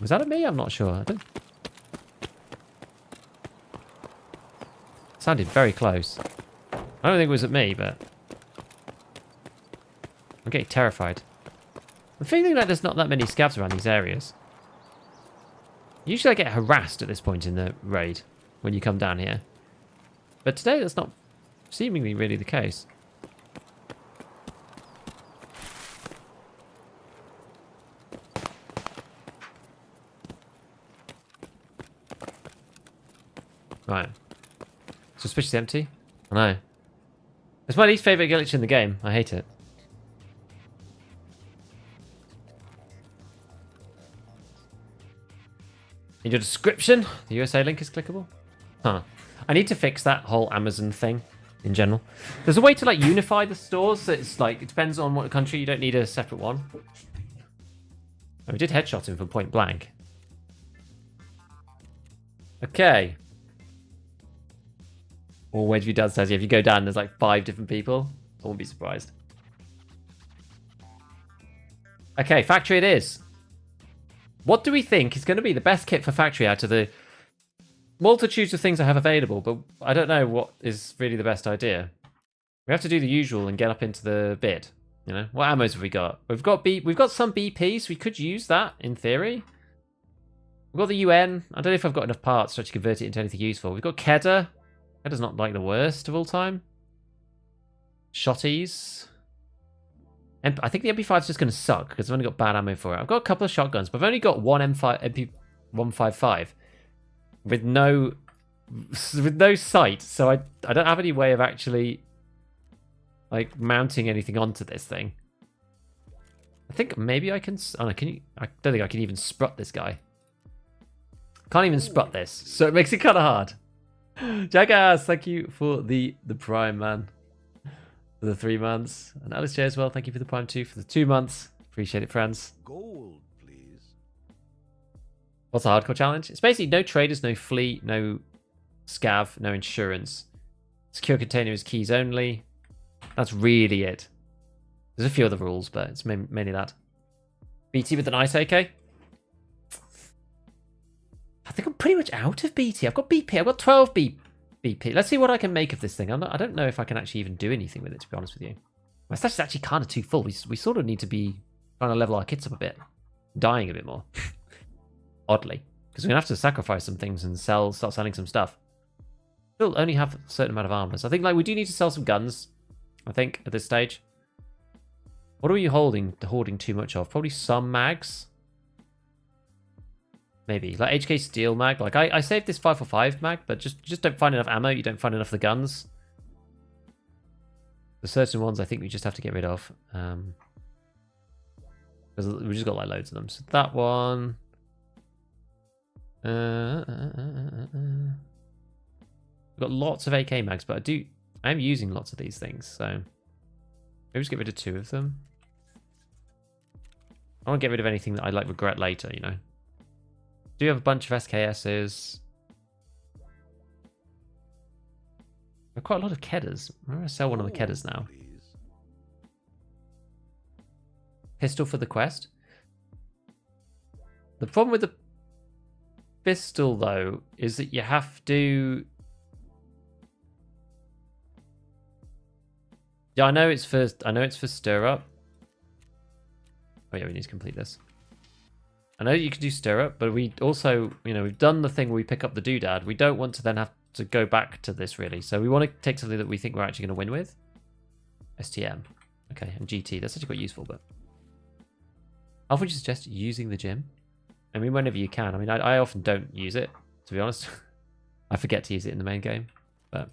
Speaker 1: Was that at me? I'm not sure. I don't... Sounded very close. I don't think it was at me, but... I'm getting terrified. I'm feeling like there's not that many scavs around these areas. Usually I get harassed at this point in the raid when you come down here. But today that's not seemingly really the case. Right. Suspiciously empty? I know. It's my least favourite glitch in the game. I hate it. In your description, the USA link is clickable. Huh. I need to fix that whole Amazon thing in general. There's a way to like unify the stores. So it's like, it depends on what country. You don't need a separate one. Oh, we did headshot him from point blank. Okay. Or where you down says, yeah, if you go down, there's like 5 different people. I won't be surprised. Okay, factory it is. What do we think is going to be the best kit for factory out of the multitudes of things I have available? But I don't know what is really the best idea. We have to do the usual and get up into the bid. You know, what ammos have we got? We've got some BPs. We could use that in theory. We've got the UN. I don't know if I've got enough parts to actually convert it into anything useful. We've got Kedda. Kedda's not like the worst of all time. Shotties. And I think the MP5 is just going to suck because I've only got bad ammo for it. I've got a couple of shotguns, but I've only got one MP155 with no sight, so I don't have any way of actually like mounting anything onto this thing. I think maybe I can. Oh no, can you? I don't think I can even sprut this guy. Can't even sprut this, so it makes it kind of hard. Jackass, thank you for the prime, man. For the 3 months. And Alice J as well, thank you for the prime 2 for the 2 months. Appreciate it, friends.
Speaker 2: Gold, please.
Speaker 1: What's a hardcore challenge? It's basically no traders, no fleet, no scav, no insurance. Secure container is keys only. That's really it. There's a few other rules, but it's mainly that. BT with an ice AK. I think I'm pretty much out of BT. I've got BP. I've got 12 BP. Let's see what I can make of this thing. I don't know if I can actually even do anything with it, to be honest with you. My stash is actually kind of too full. We sort of need to be trying to level our kits up a bit. Dying a bit more. Oddly. Because we're going to have to sacrifice some things and start selling some stuff. Still only have a certain amount of armors. I think like we do need to sell some guns. I think at this stage. What are we hoarding too much of? Probably some mags. Maybe. Like HK Steel mag. Like I saved this 545 mag, but just don't find enough ammo. You don't find enough of the guns. The certain ones I think we just have to get rid of. Because we just got like loads of them. So that one. We've got lots of AK mags, but I am using lots of these things, so maybe just get rid of 2 of them. I want to get rid of anything that I like regret later, you know. Do you have a bunch of SKSs? I've quite a lot of Kedders. I'm going to sell one of the Kedders now. Pistol for the quest. The problem with the pistol, though, is that you have to... Yeah, I know it's for stir up. Oh yeah, we need to complete this. I know you can do stir up, but we also, you know, we've done the thing where we pick up the doodad. We don't want to then have to go back to this, really. So we want to take something that we think we're actually going to win with. STM. Okay, and GT. That's actually quite useful, but... I would suggest using the gym. I mean, whenever you can. I mean, I often don't use it, to be honest. I forget to use it in the main game, but...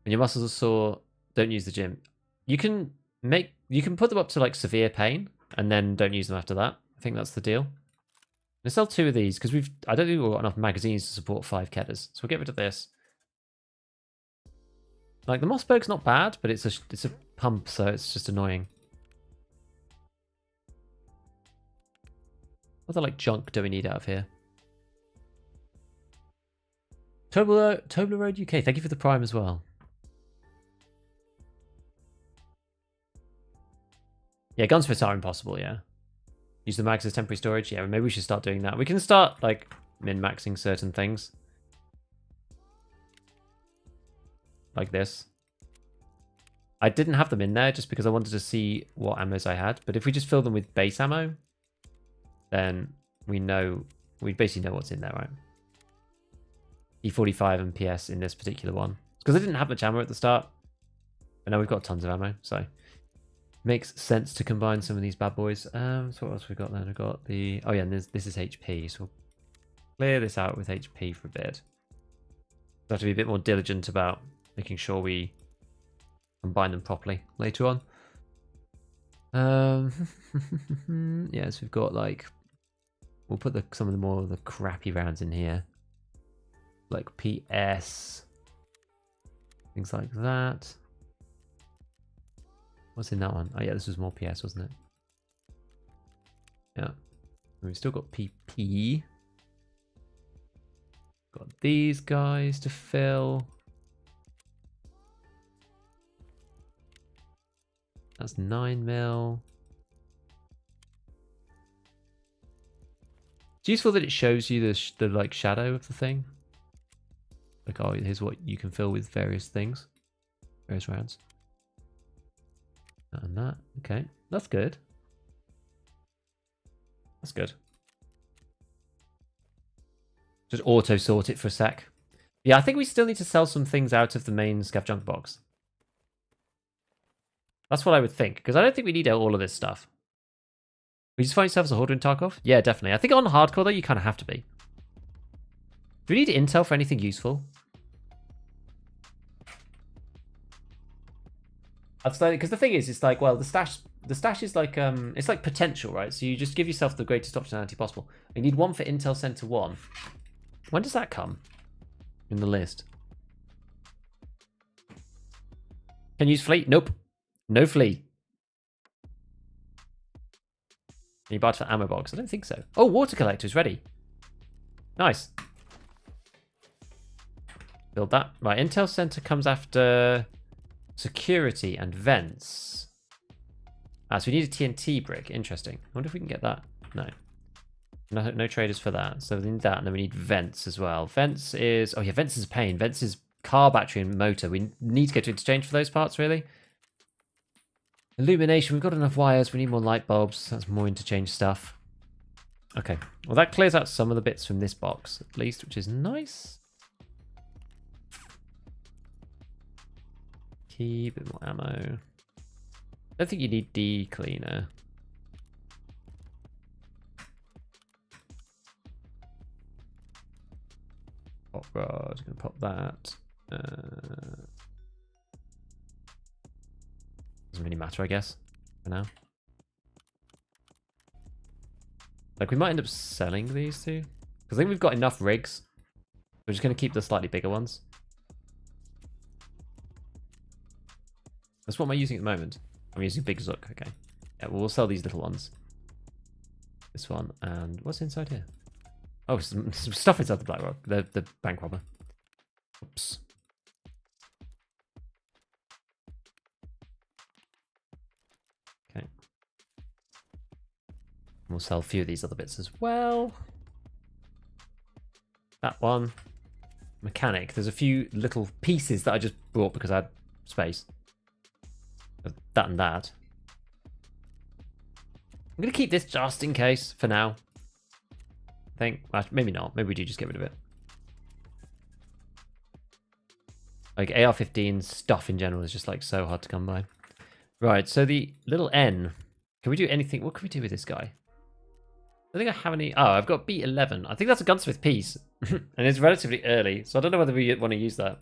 Speaker 1: When your muscles are sore, don't use the gym. You can put them up to like severe pain, and then don't use them after that. I think that's the deal. Let's sell 2 of these because I don't think we've got enough magazines to support 5 Kedders, so we'll get rid of this. Like the Mossberg's not bad, but it's a pump, so it's just annoying. What other like junk do we need out of here? Toblerone UK, thank you for the Prime as well. Yeah, gunsmiths are impossible, yeah. Use the mags as temporary storage. Yeah, maybe we should start doing that. We can start, like, min-maxing certain things. Like this. I didn't have them in there just because I wanted to see what ammos I had. But if we just fill them with base ammo, then we basically know what's in there, right? E45 and PS in this particular one. Because I didn't have much ammo at the start. But now we've got tons of ammo, so... Makes sense to combine some of these bad boys. So what else we got then? We've got the... Oh yeah, and this is HP, so we'll clear this out with HP for a bit. We'll have to be a bit more diligent about making sure we combine them properly later on. Yeah, so we've got like... We'll put some of the more of the crappy rounds in here. Like PS. Things like that. What's in that one? Oh yeah, this was more PS, wasn't it? Yeah. And we've still got PP. Got these guys to fill. That's 9mm. It's useful that it shows you the like shadow of the thing. Like, oh, here's what you can fill with various things. Various rounds. And that. Okay. That's good. That's good. Just auto sort it for a sec. Yeah, I think we still need to sell some things out of the main scav junk box. That's what I would think, because I don't think we need all of this stuff. We just find yourself as a hoarder in Tarkov? Yeah, definitely. I think on hardcore, though, you kind of have to be. Do we need intel for anything useful? That's like, because the thing is, it's like, well, the stash is like, it's like potential, right? So you just give yourself the greatest optionality possible. You need one for Intel Center 1. When does that come in the list? Can you use fleet? Nope. No fleet. Can you barter for ammo box? I don't think so. Oh, water collector is ready. Nice. Build that. Right, Intel Center comes after security and vents. Ah, so we need a TNT brick. Interesting. I wonder if we can get that. No. No traders for that. So we need that, and then we need vents as well. Vents is... Oh yeah, vents is a pain. Vents is car, battery, and motor. We need to go to Interchange for those parts, really. Illumination. We've got enough wires. We need more light bulbs. That's more Interchange stuff. Okay. Well, that clears out some of the bits from this box, at least, which is nice. Key, a bit more ammo. I don't think you need D-cleaner. Pop rod, gonna pop that. Doesn't really matter, I guess, for now. Like, we might end up selling these two. Because I think we've got enough rigs. We're just gonna keep the slightly bigger ones. That's what am I using at the moment? I'm using Big Zook, okay. Yeah, well, we'll sell these little ones. This one, and what's inside here? Oh, some stuff inside the black rock, the bank robber. Oops. Okay. We'll sell a few of these other bits as well. That one. Mechanic. There's a few little pieces that I just brought because I had space. That and that. I'm going to keep this just in case for now. I think. Maybe not. Maybe we do just get rid of it. Like AR-15 stuff in general is just like so hard to come by. Right, so the little N. Can we do anything? What can we do with this guy? I think I have any... Oh, I've got B11. I think that's a gunsmith piece. And it's relatively early, so I don't know whether we want to use that.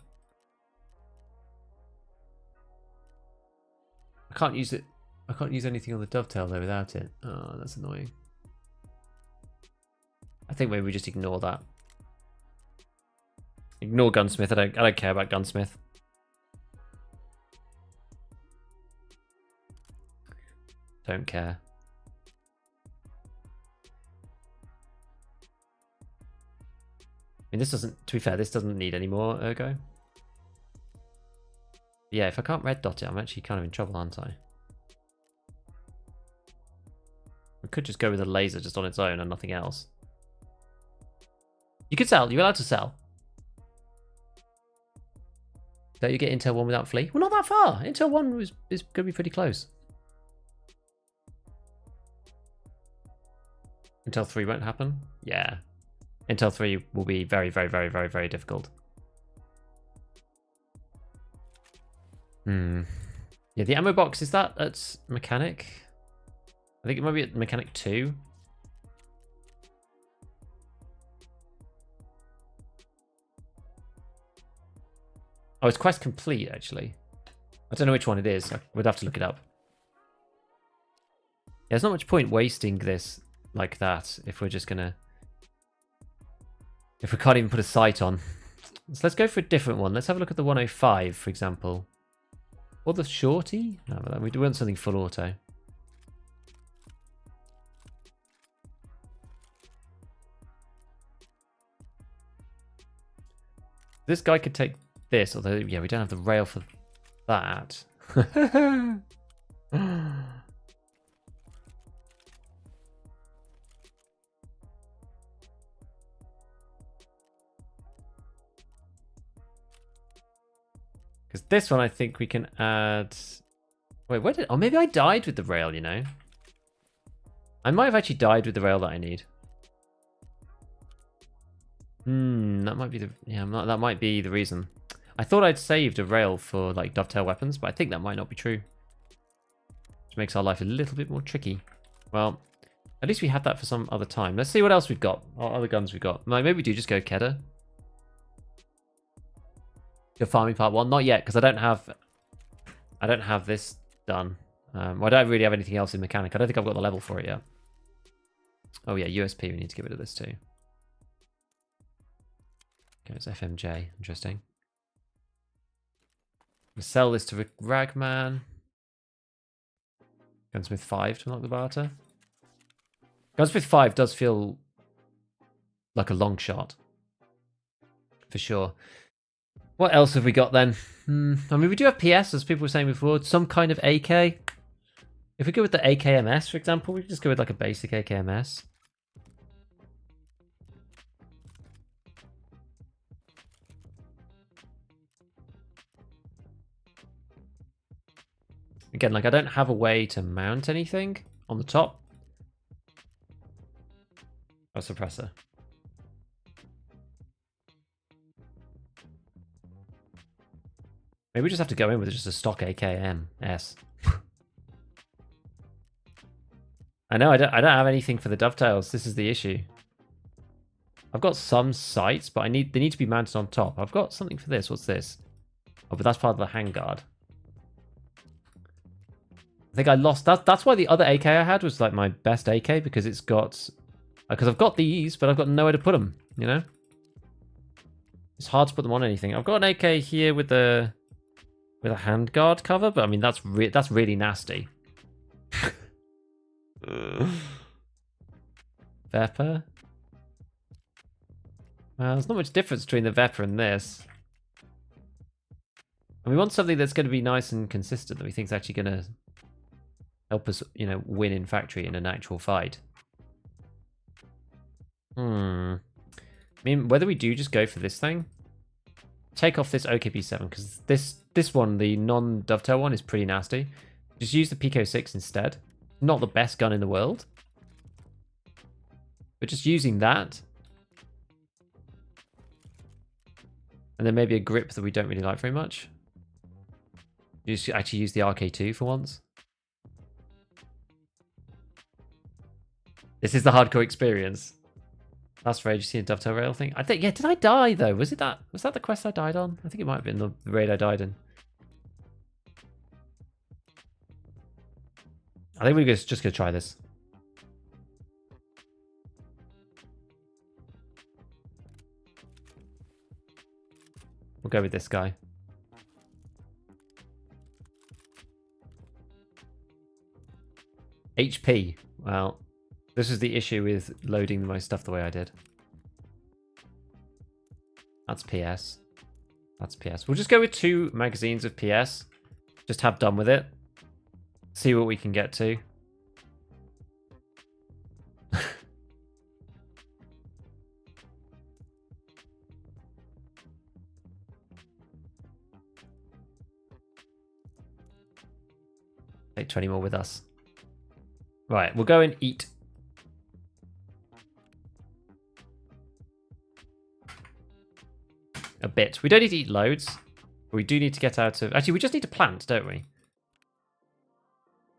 Speaker 1: I can't use it. I can't use anything on the dovetail though without it. Oh, that's annoying. I think maybe we just ignore that. Ignore gunsmith. I don't care about gunsmith. Don't care. mean, this doesn't, to be fair, this doesn't need any more ergo. Yeah, if I can't red dot it, I'm actually kind of in trouble, aren't I? We could just go with a laser just on its own and nothing else. You could sell. You're allowed to sell. Don't you get Intel 1 without Flea? Well, not that far. Intel 1 is going to be pretty close. Intel 3 won't happen? Yeah. Intel 3 will be very, very, very, very, very difficult. Yeah, the ammo box, is that at mechanic? I think it might be at mechanic 2. Oh, it's quest complete, actually. I don't know which one it is. We'd have to look it up. Yeah, there's not much point wasting this like that if we're just gonna... If we can't even put a sight on. So let's go for a different one. Let's have a look at the 105, for example. Or the shorty? No, we want something full auto. This guy could take this, although, yeah, we don't have the rail for that. Because this one, I think we can add... Wait, where did... Oh, maybe I died with the rail, you know? I might have actually died with the rail that I need. That might be the... Yeah, that might be the reason. I thought I'd saved a rail for, like, dovetail weapons, but I think that might not be true. Which makes our life a little bit more tricky. Well, at least we have that for some other time. Let's see what else we've got. What other guns we've got. Maybe we do just go Kedda. Go farming part 1. Not yet, because I don't have this done. Well, I don't really have anything else in mechanic. I don't think I've got the level for it yet. Oh yeah, USP. We need to get rid of this too. Okay, it's FMJ. Interesting. We sell this to Ragman. Gunsmith 5 to unlock the barter. Gunsmith 5 does feel like a long shot. For sure. What else have we got then? I mean, we do have PS, as people were saying before. Some kind of AK. If we go with the AKMS, for example, we can just go with like a basic AKMS. Again, like I don't have a way to mount anything on the top. Oh, suppressor. Maybe we just have to go in with just a stock AKMS. I know I don't have anything for the dovetails. This is the issue. I've got some sights, but they need to be mounted on top. I've got something for this. What's this? Oh, but that's part of the handguard. I think I lost that. That's why the other AK I had was like my best AK, because it's got... Because I've got these, but I've got nowhere to put them, you know? It's hard to put them on anything. I've got an AK here with a handguard cover, but I mean, that's really nasty. Vepr? Well, there's not much difference between the Vepr and this. And we want something that's going to be nice and consistent, that we think is actually going to help us, you know, win in factory in an actual fight. I mean, whether we do just go for this thing, take off this OKP7, because this one, the non-dovetail one, is pretty nasty. Just use the Pico 6 instead. Not the best gun in the world, but just using that, and then maybe a grip that we don't really like very much. You just actually use the RK2 for once. This is the hardcore experience. Last raid, you see a dovetail rail thing? I think, yeah, did I die though? Was that the quest I died on? I think it might have been the raid I died in. I think we're just gonna try this. We'll go with this guy. HP. Well, this is the issue with loading my stuff the way I did. That's PS. That's PS. We'll just go with 2 magazines of PS. Just have done with it. See what we can get to. Take 20 more with us. Right, we'll go and eat. A bit. We don't need to eat loads. But we do need to get out of... Actually, we just need to plant, don't we?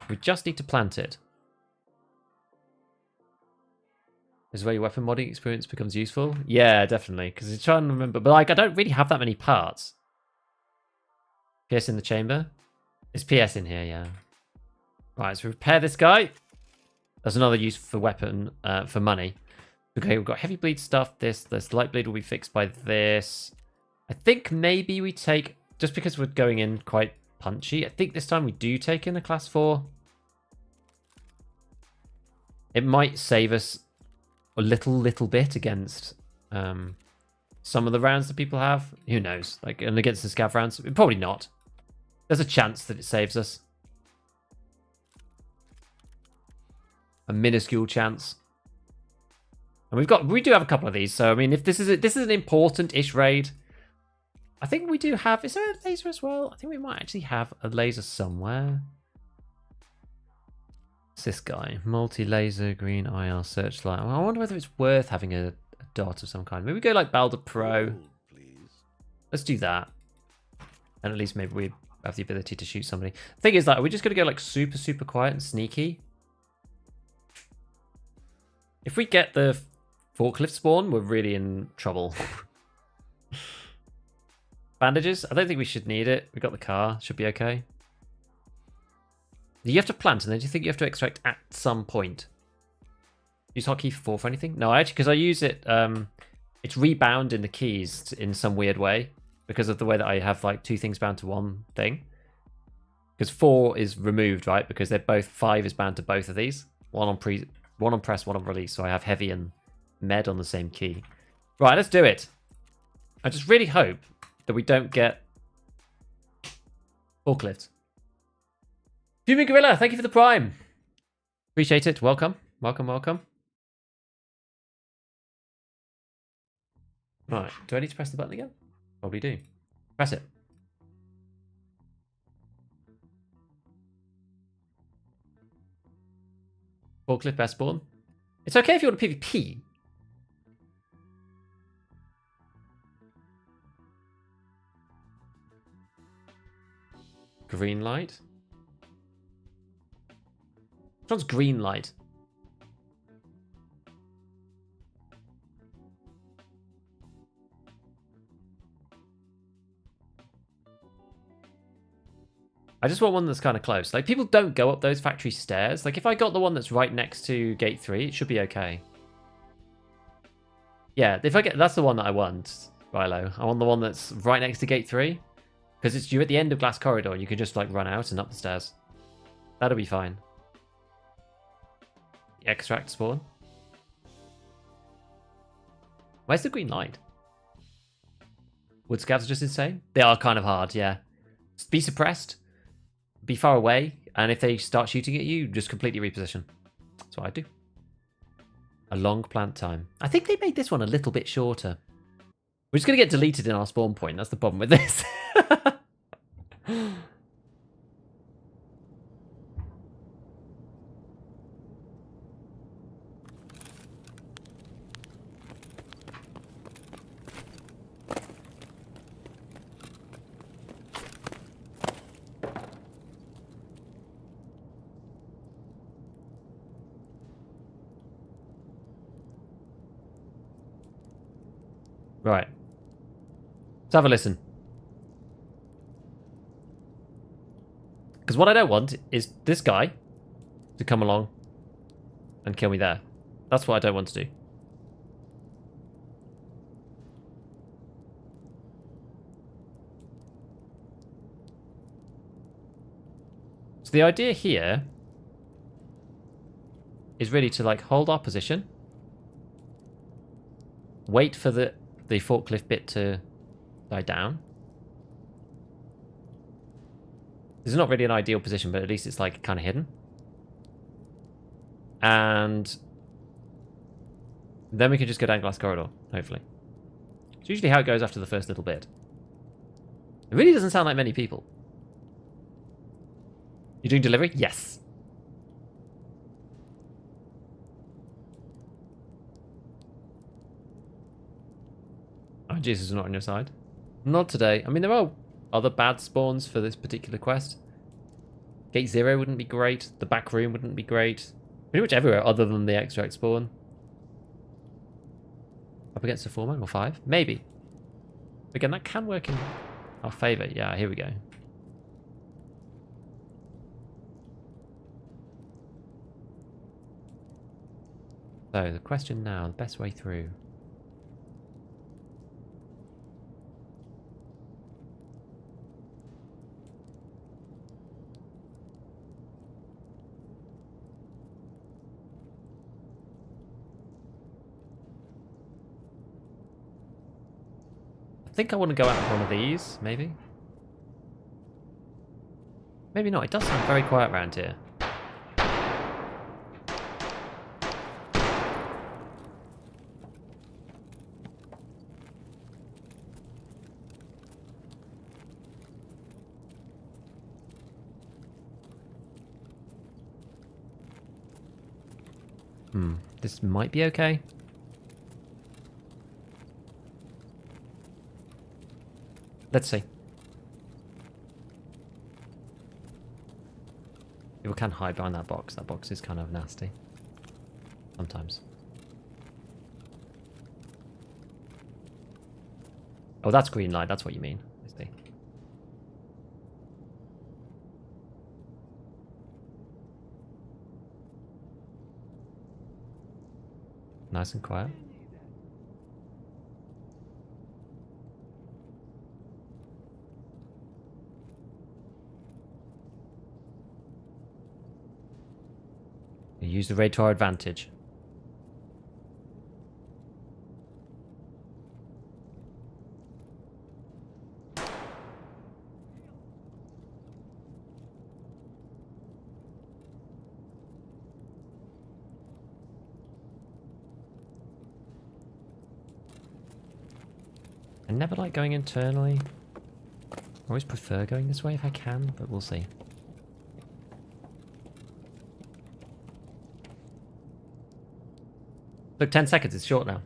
Speaker 1: We just need to plant it. This is where your weapon modding experience becomes useful. Yeah, definitely. Because you're trying to remember... But like, I don't really have that many parts. PS in the chamber? It's PS in here, yeah. Right, so repair this guy. There's another use for weapon, for money. Okay, we've got heavy bleed stuff. This light bleed will be fixed by this. I think maybe we take, just because we're going in quite punchy, I think this time we do take in a class 4. It might save us a little bit against some of the rounds that people have. Who knows? Like, and against the scav rounds, probably not. There's a chance that it saves us. A minuscule chance. And we do have a couple of these. So I mean, if this is an important-ish raid, I think we do have. Is there a laser as well? I think we might actually have a laser somewhere. It's this guy, multi-laser green IR searchlight. I wonder whether it's worth having a dot of some kind. Maybe we go like Balder Pro. Let's do that. And at least maybe we have the ability to shoot somebody. Thing is, like, we're just gonna go like super quiet and sneaky. If we get the forklift spawn, we're really in trouble. Bandages? I don't think we should need it. We got the car. Should be okay. You have to plant, and then do you think you have to extract at some point? Use hotkey 4 for anything? No, actually, because I use it. It's rebound in the keys in some weird way because of the way that I have like 2 things bound to one thing. Because 4 is removed, right? Because they're both 5 is bound to both of these. One on press, one on release. So I have heavy and med on the same key. Right, let's do it. I just really hope that we don't get forklift. Fuming Gorilla, thank you for the prime. Appreciate it. Welcome. Welcome. Right, do I need to press the button again? Probably do. Press it. Forklift best spawn. It's okay if you want to PvP. Green light. Which one's green light? I just want one that's kind of close. Like, people don't go up those factory stairs. Like, if I got the one that's right next to gate 3, it should be okay. Yeah, if I get... That's the one that I want, Rilo. I want the one that's right next to gate 3. Because you're at the end of glass corridor and you can just, like, run out and up the stairs. That'll be fine. Extract spawn. Where's the green light? Wood scavs are just insane. They are kind of hard, yeah. Be suppressed. Be far away. And if they start shooting at you, just completely reposition. That's what I do. A long plant time. I think they made this one a little bit shorter. We're just going to get deleted in our spawn point. That's the problem with this. Right. Let's have a listen. Because what I don't want is this guy to come along and kill me there. That's what I don't want to do. So the idea here is really to, like, hold our position. Wait for the the forklift bit to die down. This is not really an ideal position, but at least it's like kind of hidden. And then we can just go down glass corridor, hopefully. It's usually how it goes after the first little bit. It really doesn't sound like many people. You doing delivery? Yes. Oh, Jesus is not on your side. Not today. I mean, there are other bad spawns for this particular quest. Gate 0 wouldn't be great. The back room wouldn't be great. Pretty much everywhere other than the extract spawn. Up against a 4-man or 5? Maybe. Again, that can work in our favour. Yeah, here we go. So, the question now, the best way through. I think I want to go out of one of these, maybe. Maybe not. It does sound very quiet around here. This might be okay. Let's see. People can hide behind that box. That box is kind of nasty. Sometimes. Oh, that's green light. That's what you mean. I see. Nice and quiet. Use the raid to our advantage. I never like going internally. I always prefer going this way if I can, but we'll see. Look, 10 seconds, it's short now.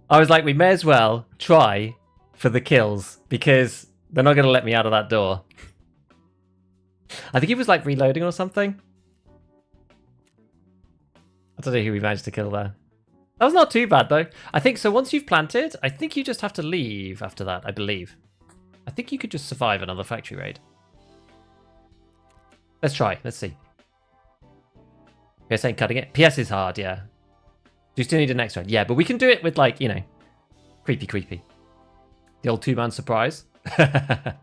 Speaker 1: I was like, we may as well try for the kills because they're not going to let me out of that door. I think he was like reloading or something. I don't know who we managed to kill there. That was not too bad though. I think so. Once you've planted, I think you just have to leave after that, I believe. I think you could just survive another factory raid. Let's try. Let's see. PS ain't cutting it. PS is hard, yeah. Do you still need an extract? Yeah, but we can do it with, like, you know, creepy. The old 2-man surprise. Yeah,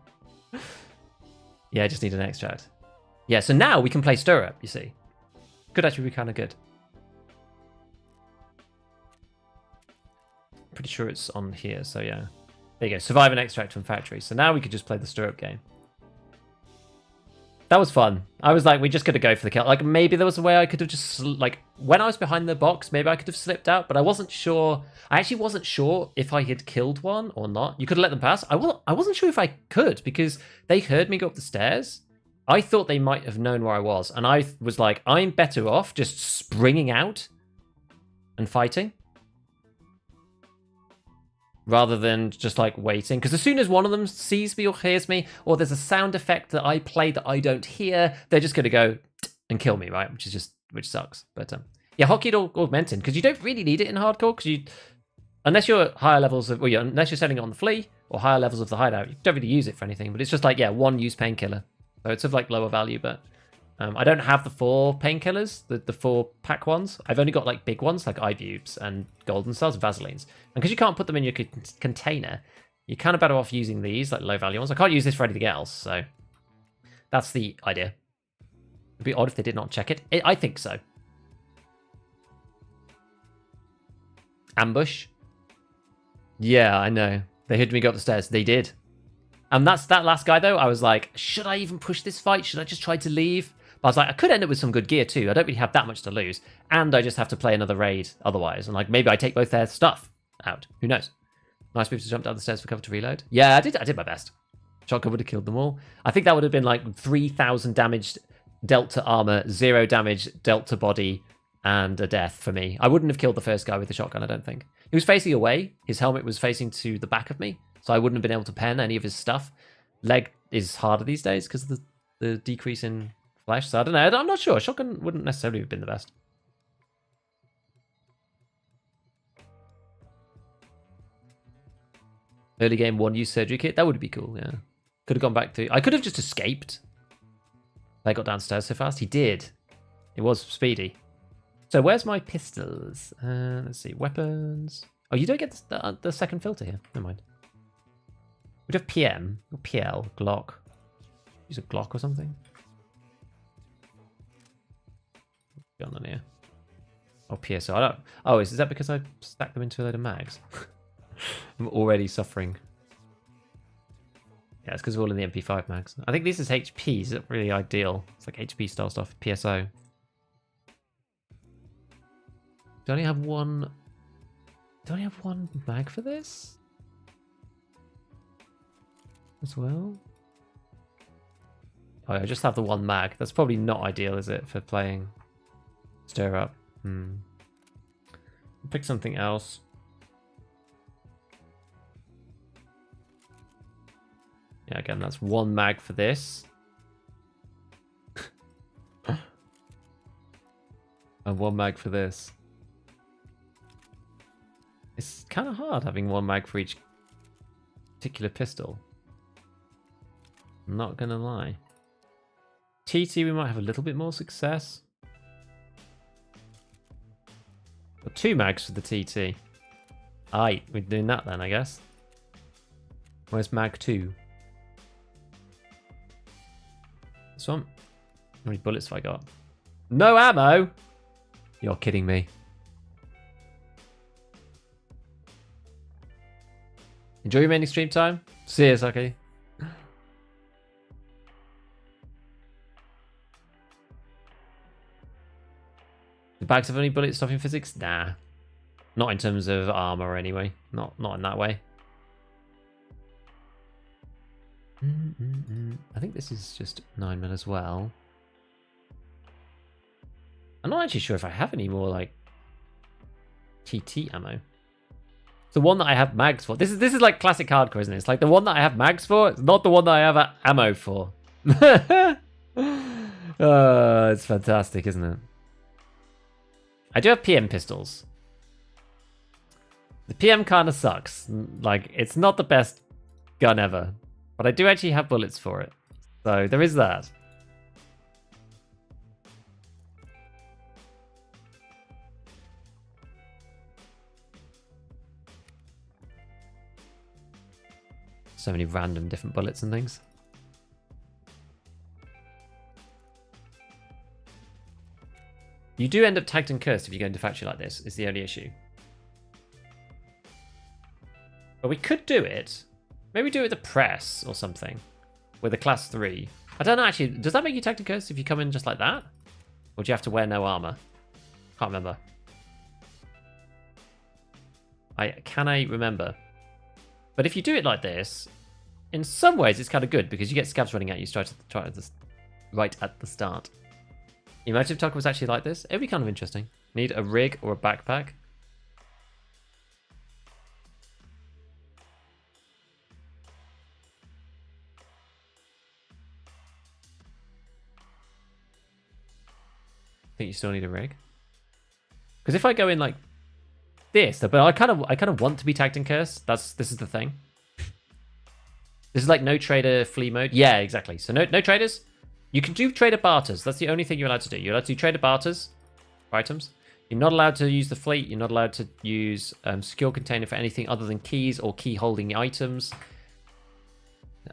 Speaker 1: I just need an extract. Yeah, so now we can play Stirrup, you see. Could actually be kind of good. Pretty sure it's on here, so yeah. There you go. Survive an extract from factory. So now we could just play the Stirrup game. That was fun. I was like, we're just going to go for the kill. Like, maybe there was a way I could have just, like, when I was behind the box, maybe I could have slipped out, but I wasn't sure. I actually wasn't sure if I had killed one or not. You could have let them pass. I wasn't sure if I could because they heard me go up the stairs. I thought they might have known where I was, and I was like, I'm better off just springing out and fighting. rather than just like waiting. Because as soon as one of them sees me or hears me, or there's a sound effect that I play that I don't hear, they're just going to go and kill me, right? Which sucks. But yeah, hotkey augmenting, because you don't really need it in hardcore, because unless you're higher levels of, unless you're setting it on the flea or higher levels of the hideout, you don't really use it for anything. But it's just like, yeah, one use painkiller. So it's of like lower value, but I don't have the 4 painkillers, the 4 pack ones. I've only got like big ones like Ibubes and Golden Stars, Vaselines. And because you can't put them in your container, you're kind of better off using these like low value ones. I can't use this for anything else, so that's the idea. It'd be odd if they did not check it. I think so. Ambush. Yeah, I know. They hid me go up the stairs. They did. And that last guy, though, I was like, should I even push this fight? Should I just try to leave? But I was like, I could end up with some good gear, too. I don't really have that much to lose. And I just have to play another raid otherwise. And like, maybe I take both their stuff out. Who knows? Nice move to jump down the stairs for cover to reload. Yeah, I did my best. Shotgun would have killed them all. I think that would have been like 3,000 damage dealt to armor, 0 damage dealt to body, and a death for me. I wouldn't have killed the first guy with the shotgun, I don't think. He was facing away. His helmet was facing to the back of me, so I wouldn't have been able to pen any of his stuff. Leg is harder these days because of the decrease in flesh, so I don't know. I'm not sure. Shotgun wouldn't necessarily have been the best. Early game 1-use surgery kit. That would be cool, yeah. Could have gone back to... I could have just escaped. They got downstairs so fast. He did. It was speedy. So where's my pistols? Let's see. Weapons. Oh, you don't get the second filter here. Never mind. We'd have PM or PL. Glock. Use a Glock or something. Gun on here. Oh, PSO. I don't... Oh, is that because I stacked them into a load of mags? I'm already suffering. Yeah, it's because we're all in the MP5 mags. I think this is HP. Is it really ideal? It's like HP style stuff. PSO. Do I only have one? Do I only have one mag for this? As well? Oh, I just have the one mag. That's probably not ideal, is it, for playing Stir Up? Pick something else. Yeah, again, that's one mag for this. And one mag for this. It's kind of hard having one mag for each particular pistol. I'm not gonna lie. TT, we might have a little bit more success. Got 2 mags for the TT. Aye, we're doing that then, I guess. Where's mag 2? This one? How many bullets have I got? No ammo! You're kidding me. Enjoy your remaining stream time. See you, Saki. The bags have any bullet stopping physics? Nah. Not in terms of armor anyway. Not in that way. I think this is just 9mm as well. I'm not actually sure if I have any more like TT ammo. The one that I have mags for. This is like classic hardcore, isn't it? It's like the one that I have mags for. It's not the one that I have ammo for. It's fantastic, isn't it? I do have PM pistols. The PM kind of sucks. Like, it's not the best gun ever. But I do actually have bullets for it. So there is that. So many random different bullets and things. You do end up tagged and cursed if you go into factory like this, is the only issue. But we could do it. Maybe do it with the press or something. With a class 3. I don't know actually, does that make you tagged and cursed if you come in just like that? Or do you have to wear no armor? Can't remember. Can I remember? But if you do it like this, in some ways it's kind of good because you get scavs running at you right at the start. Imagine if Tarkov was actually like this. It'd be kind of interesting. Need a rig or a backpack. think you still need a rig. Because if I go in like this, but I kind of want to be tagged and cursed. This is the thing. This is like no trader flee mode. Yeah, exactly. So no traders. You can do trader barters. That's the only thing you're allowed to do. You're allowed to do trader barters for items. You're not allowed to use the fleet. You're not allowed to use skill container for anything other than keys or key holding items.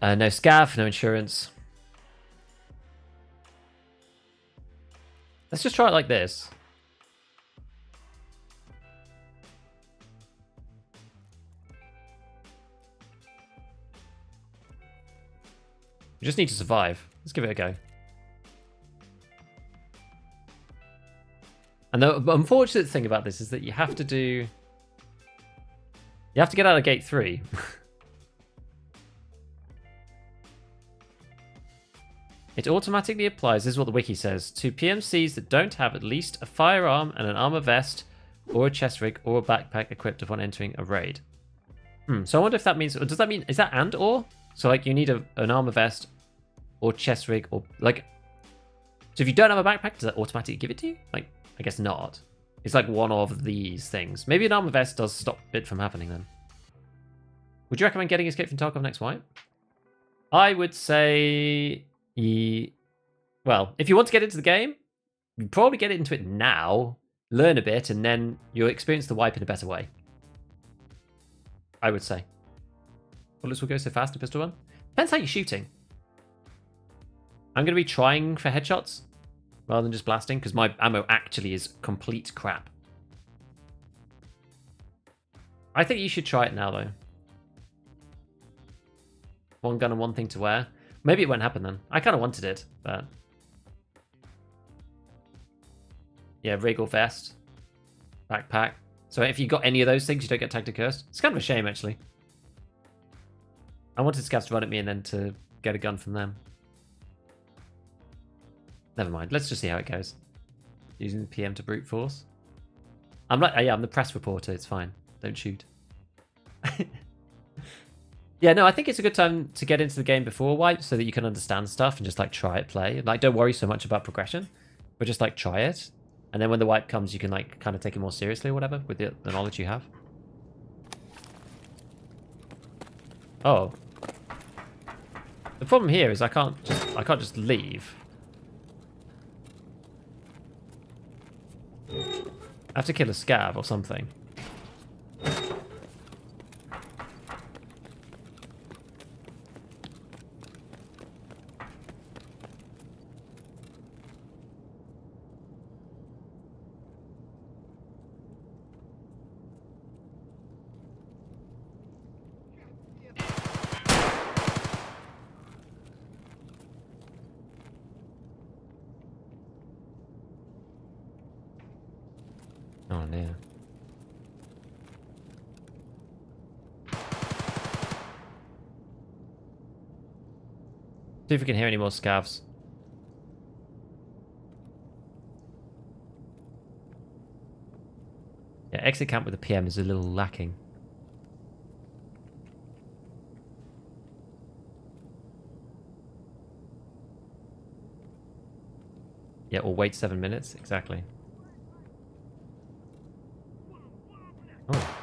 Speaker 1: No scav, no insurance. Let's just try it like this. We just need to survive. Let's give it a go. And the unfortunate thing about this is that you have to do... You have to get out of gate 3. It automatically applies, this is what the wiki says, to PMCs that don't have at least a firearm and an armor vest or a chest rig or a backpack equipped upon entering a raid. So I wonder if that means... Does that mean... Is that and or? So like you need an armor vest or chest rig or like... So if you don't have a backpack, does that automatically give it to you? Like, I guess not. It's like one of these things. Maybe an armor vest does stop it from happening then. Would you recommend getting Escape from Tarkov next wipe? I would say... Well, if you want to get into the game, you probably get into it now, learn a bit, and then you'll experience the wipe in a better way. I would say. Bullets will go so fast in pistol run. Depends how you're shooting. I'm going to be trying for headshots rather than just blasting, because my ammo actually is complete crap. I think you should try it now, though. One gun and one thing to wear. Maybe it won't happen then. I kind of wanted it, but... Yeah, rig or vest. Backpack. So if you got any of those things, you don't get tagged and cursed. It's kind of a shame, actually. I wanted scavs to run at me and then to get a gun from them. Never mind. Let's just see how it goes. Using the PM to brute force. I'm the press reporter. It's fine. Don't shoot. Yeah, no, I think it's a good time to get into the game before wipe so that you can understand stuff and just like try it, play. Like, don't worry so much about progression, but just like try it. And then when the wipe comes, you can like kind of take it more seriously or whatever with the knowledge you have. Oh. The problem here is I can't just leave. I have to kill a scav or something. Oh, dear. See if we can hear any more scavs. Yeah, exit camp with a PM is a little lacking. Yeah, or wait 7 minutes, exactly. Oh.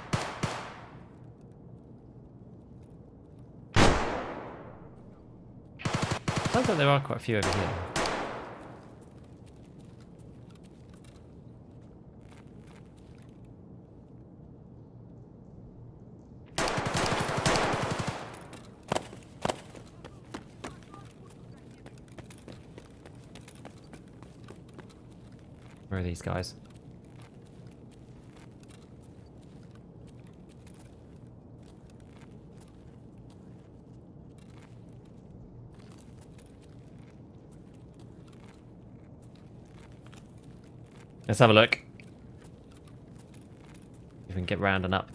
Speaker 1: Sounds like there are quite a few over here. Where are these guys? Let's have a look. If we can get round and up.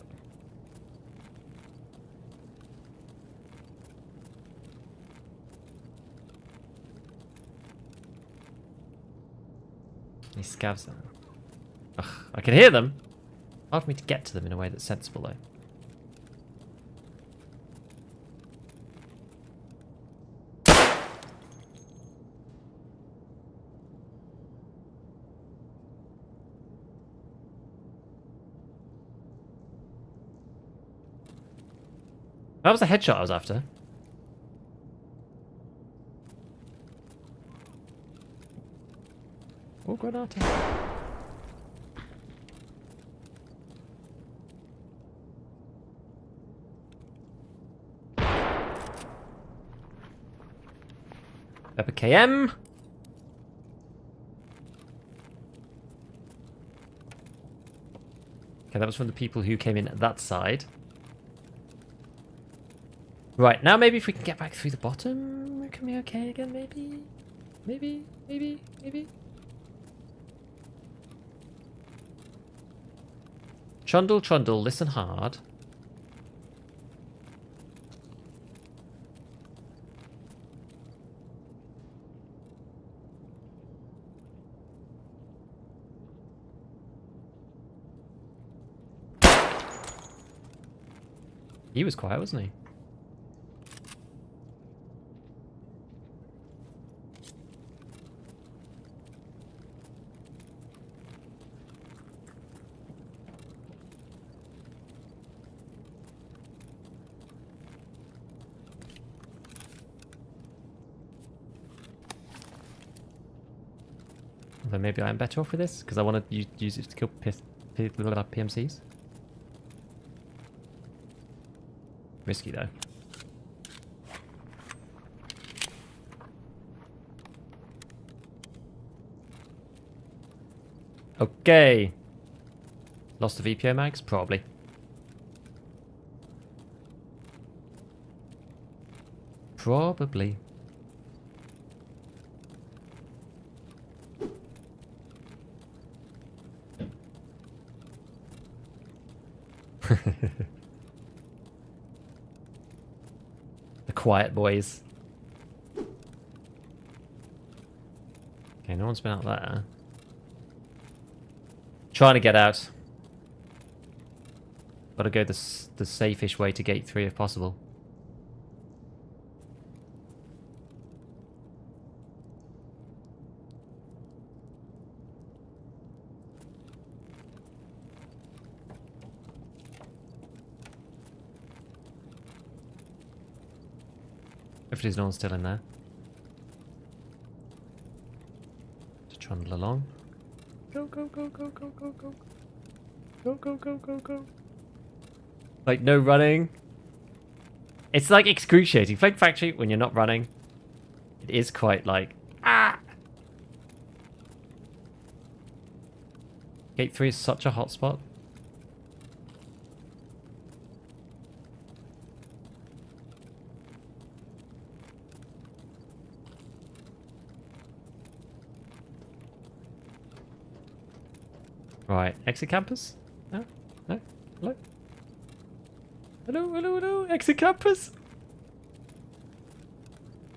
Speaker 1: These scavs. Ugh, I can hear them. Hard for me to get to them in a way that's sensible, though. That was the headshot I was after. Oh, granata. Pepper KM. Okay, that was from the people who came in at that side. Right, now maybe if we can get back through the bottom, we can be okay again, maybe? Maybe? Trundle, Trundle, listen hard. He was quiet, wasn't he? Then maybe I'm better off with this because I want to use it to kill PMCs. Risky though. Okay. Lost the VPO mags? Probably. Probably. The quiet boys. Okay, no one's been out there. Trying to get out. Gotta go the safe-ish way to gate 3 if possible. Hopefully there's no one still in there. Just trundle along. Go, go, go, go, go, go, go. Go, go, go, go, go. Like, no running. It's like excruciating. Flame Factory, when you're not running, it is quite like, ah! Gate 3 is such a hot spot. Right, exit campus? No? No? Hello? Hello, hello, hello, exit campus?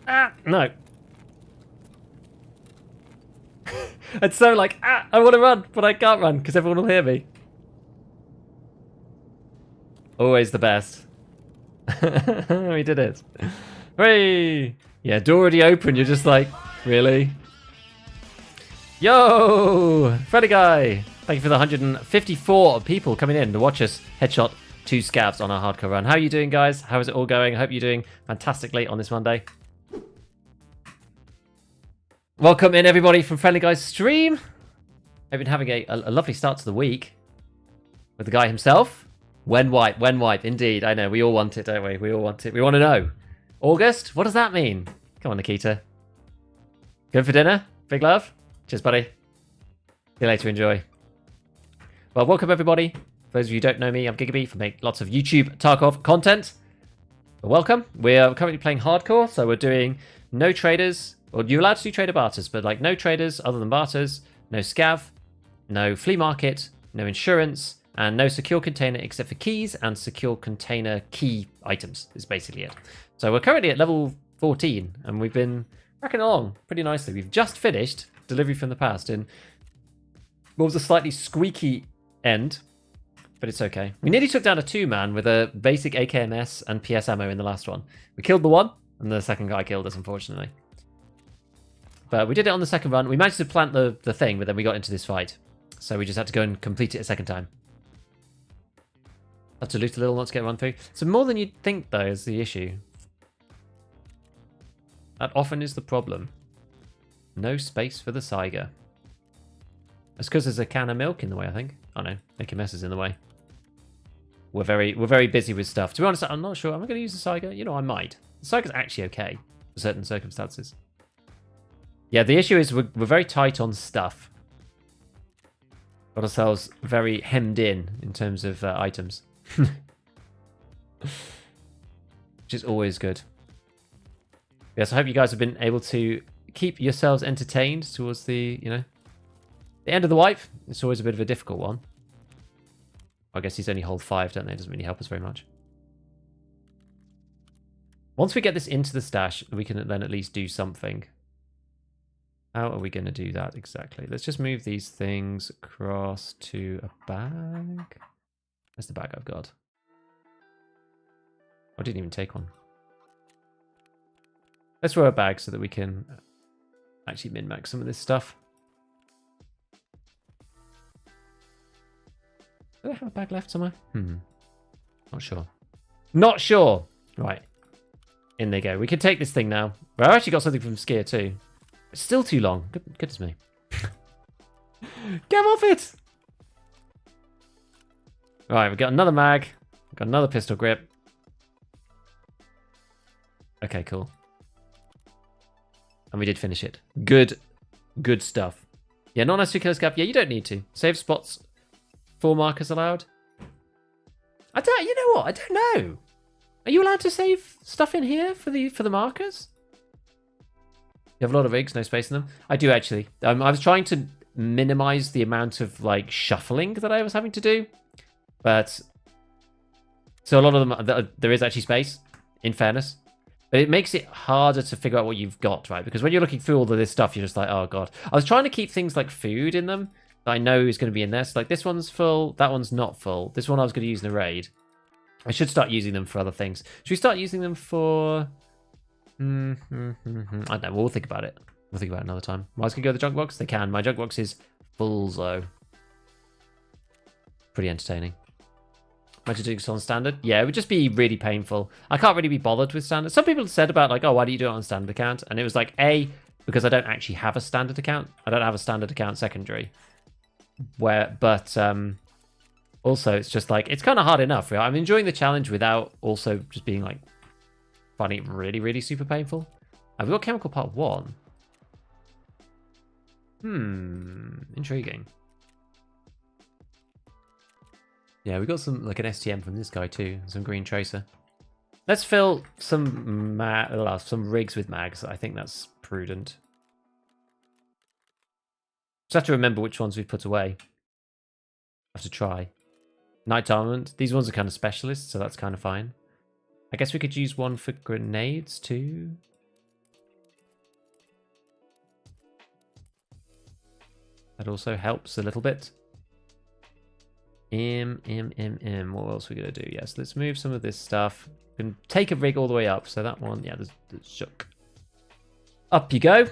Speaker 1: Ah, no. It's so like, ah, I want to run, but I can't run because everyone will hear me. Always the best. We did it. Hooray! Yeah, door already open, you're just like, really? Yo! Freddy Guy! Thank you for the 154 people coming in to watch us headshot 2 scavs on our hardcore run. How are you doing, guys? How is it all going? I hope you're doing fantastically on this Monday. Welcome in, everybody, from Friendly Guy's stream. I've been having a lovely start to the week with the guy himself. When wipe, indeed. I know, we all want it, don't we? We all want it. We want to know. August? What does that mean? Come on, Nikita. Good for dinner? Big love? Cheers, buddy. See you later, enjoy. Well, welcome everybody. For those of you who don't know me, I'm Gigabeef. I make lots of YouTube Tarkov content. But welcome. We're currently playing hardcore, so we're doing no traders. Well, you're allowed to do trader barters, but like no traders other than barters, no scav, no flea market, no insurance, and no secure container except for keys and secure container key items is basically it. So we're currently at level 14, and we've been racking along pretty nicely. We've just finished Delivery from the Past in what was a slightly squeaky end, but it's okay. We nearly took down a 2-man with a basic AKMS and PS ammo in the last one. We killed the one, and the second guy killed us, unfortunately. But we did it on the second run. We managed to plant the thing, but then we got into this fight. So we just had to go and complete it a second time. Have to loot a little, not to get run through. So more than you'd think, though, is the issue. That often is the problem. No space for the Saiga. That's because there's a can of milk in the way, I think. Oh no, making messes in the way. We're very busy with stuff. To be honest, I'm not sure. Am I going to use the Saiga? You know, I might. The Saiga's actually okay for certain circumstances. Yeah, the issue is we're very tight on stuff. Got ourselves very hemmed in terms of items. Which is always good. Yes, I hope you guys have been able to keep yourselves entertained towards the, you know, the end of the wipe. It's always a bit of a difficult one. I guess these only hold 5, don't they? It doesn't really help us very much. Once we get this into the stash, we can then at least do something. How are we going to do that exactly? Let's just move these things across to a bag. Where's the bag I've got? I didn't even take one. Let's throw a bag so that we can actually min-max some of this stuff. Do I have a bag left somewhere? Not sure. Not sure! Right. In they go. We can take this thing now. Well, I actually got something from Skier too. It's still too long. Goodness me. Get off it! Right, we've got another mag. We've got another pistol grip. Okay, cool. And we did finish it. Good stuff. Yeah, not necessarily kill scav. Yeah, you don't need to. Save spots. 4 markers allowed. You know what? I don't know. Are you allowed to save stuff in here for the markers? You have a lot of rigs, no space in them. I do actually. I was trying to minimize the amount of like shuffling that I was having to do, but so a lot of them there is actually space. In fairness. But it makes it harder to figure out what you've got, right? Because when you're looking through all of this stuff, you're just like, oh god. I was trying to keep things like food in them that I know is going to be in there. So like this one's full, that one's not full. This one I was going to use in a raid. I should start using them for other things. Should we start using them for... I don't know, we'll think about it. We'll think about it another time. Mice can go to the junk box? They can. My junk box is full, though. Pretty entertaining. Imagine doing this on standard. Yeah, it would just be really painful. I can't really be bothered with standard. Some people said about like, oh, why do you do it on standard account? And it was like, A, because I don't actually have a standard account. I don't have a standard account secondary. But also it's just like, it's kind of hard enough. Right? I'm enjoying the challenge without also just being like, finding it really, really super painful. We've got chemical part 1. Intriguing. Yeah, we got some like an STM from this guy too, some green tracer. Let's fill some rigs with mags. I think that's prudent. Just have to remember which ones we've put away. Have to try. Night armament. These ones are kind of specialists, so that's kind of fine. I guess we could use one for grenades too. That also helps a little bit. What else are we going to do? Yes, let's move some of this stuff. We can take a rig all the way up. So that one, yeah, there's shook. Up you go.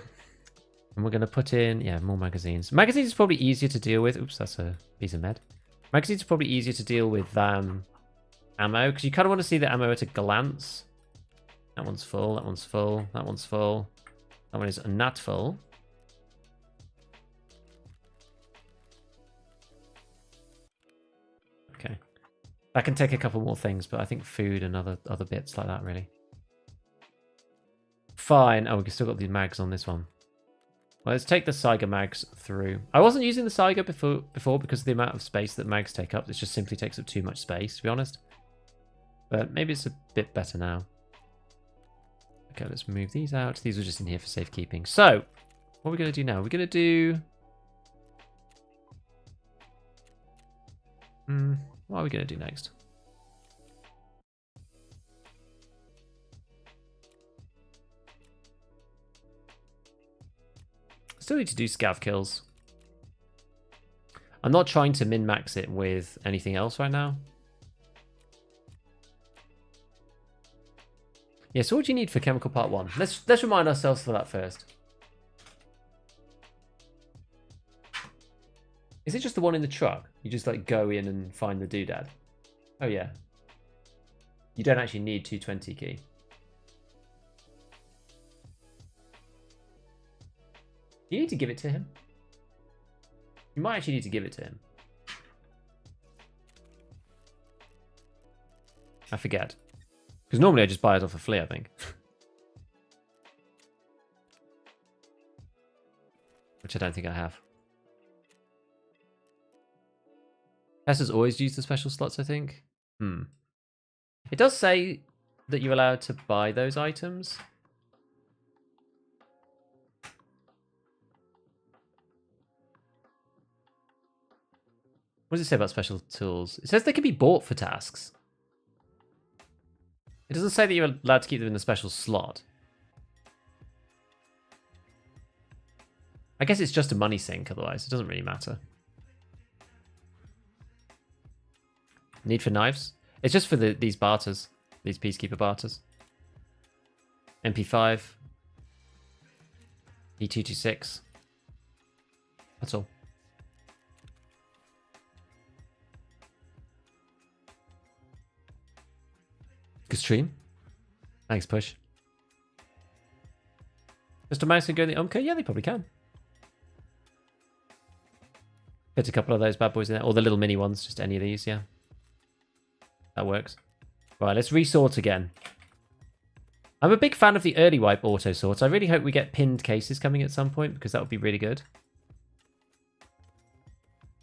Speaker 1: And we're going to put in, yeah, more magazines. Magazines is probably easier to deal with. Oops, that's a piece of med. Magazines is probably easier to deal with than ammo, because you kind of want to see the ammo at a glance. That one's full, that one's full, that one's full. That one is not full. Okay. That can take a couple more things, but I think food and other bits like that, really. Fine. Oh, we've still got the mags on this one. Well, let's take the Saiga mags through. I wasn't using the Saiga before because of the amount of space that mags take up. It just simply takes up too much space, to be honest. But maybe it's a bit better now. Okay, let's move these out. These are just in here for safekeeping. So, what are we going to do now? We're going to do... what are we going to do next? Still need to do scav kills. I'm not trying to min-max it with anything else right now. Yeah, so what do you need for chemical part 1? Let's remind ourselves for that first. Is it just the one in the truck? You just like go in and find the doodad? Oh yeah. You don't actually need 220 key. You need to give it to him. You might actually need to give it to him. I forget. Because normally I just buy it off a flea, I think. Which I don't think I have. Tesla's always used the special slots, I think. It does say that you're allowed to buy those items. What does it say about special tools? It says they can be bought for tasks. It doesn't say that you're allowed to keep them in a special slot. I guess it's just a money sink, otherwise. It doesn't really matter. Need for knives? It's just for these barters. These peacekeeper barters. MP5. E226. That's all. Good stream. Thanks, Push. Just a mouse and go in the Umco? Yeah, they probably can. Fit a couple of those bad boys in there. Or the little mini ones. Just any of these, yeah. That works. Right, let's resort again. I'm a big fan of the early wipe auto sorts. I really hope we get pinned cases coming at some point, because that would be really good.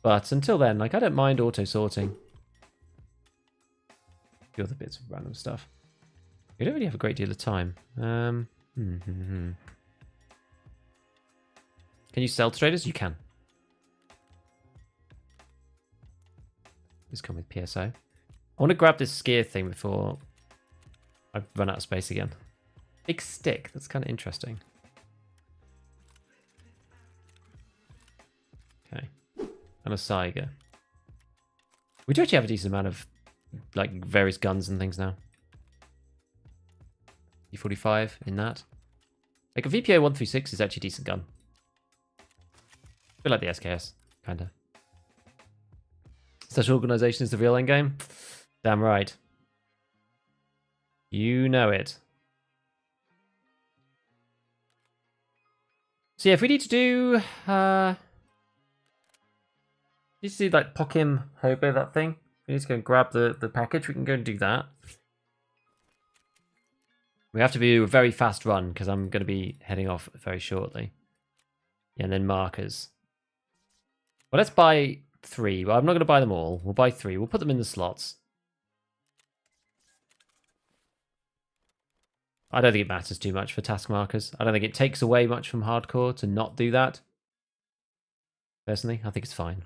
Speaker 1: But until then, like, I don't mind auto sorting. A few other bits of random stuff. We don't really have a great deal of time. Can you sell to traders? You can. Just come with PSO. I want to grab this skier thing before I run out of space again. Big stick. That's kind of interesting. Okay. And a Saiga. We do actually have a decent amount of like various guns and things now. E45 in that. Like a VPO 136 is actually a decent gun. I feel like the SKS, kind of. Such organization is the real endgame? Damn right. You know it. So yeah, if we need to do like Pokim Hobo, that thing. We need to go and grab the package. We can go and do that. We have to do a very fast run because I'm going to be heading off very shortly. Yeah, and then markers. Well, let's buy 3. Well, I'm not going to buy them all. We'll buy 3. We'll put them in the slots. I don't think it matters too much for task markers. I don't think it takes away much from hardcore to not do that. Personally, I think it's fine.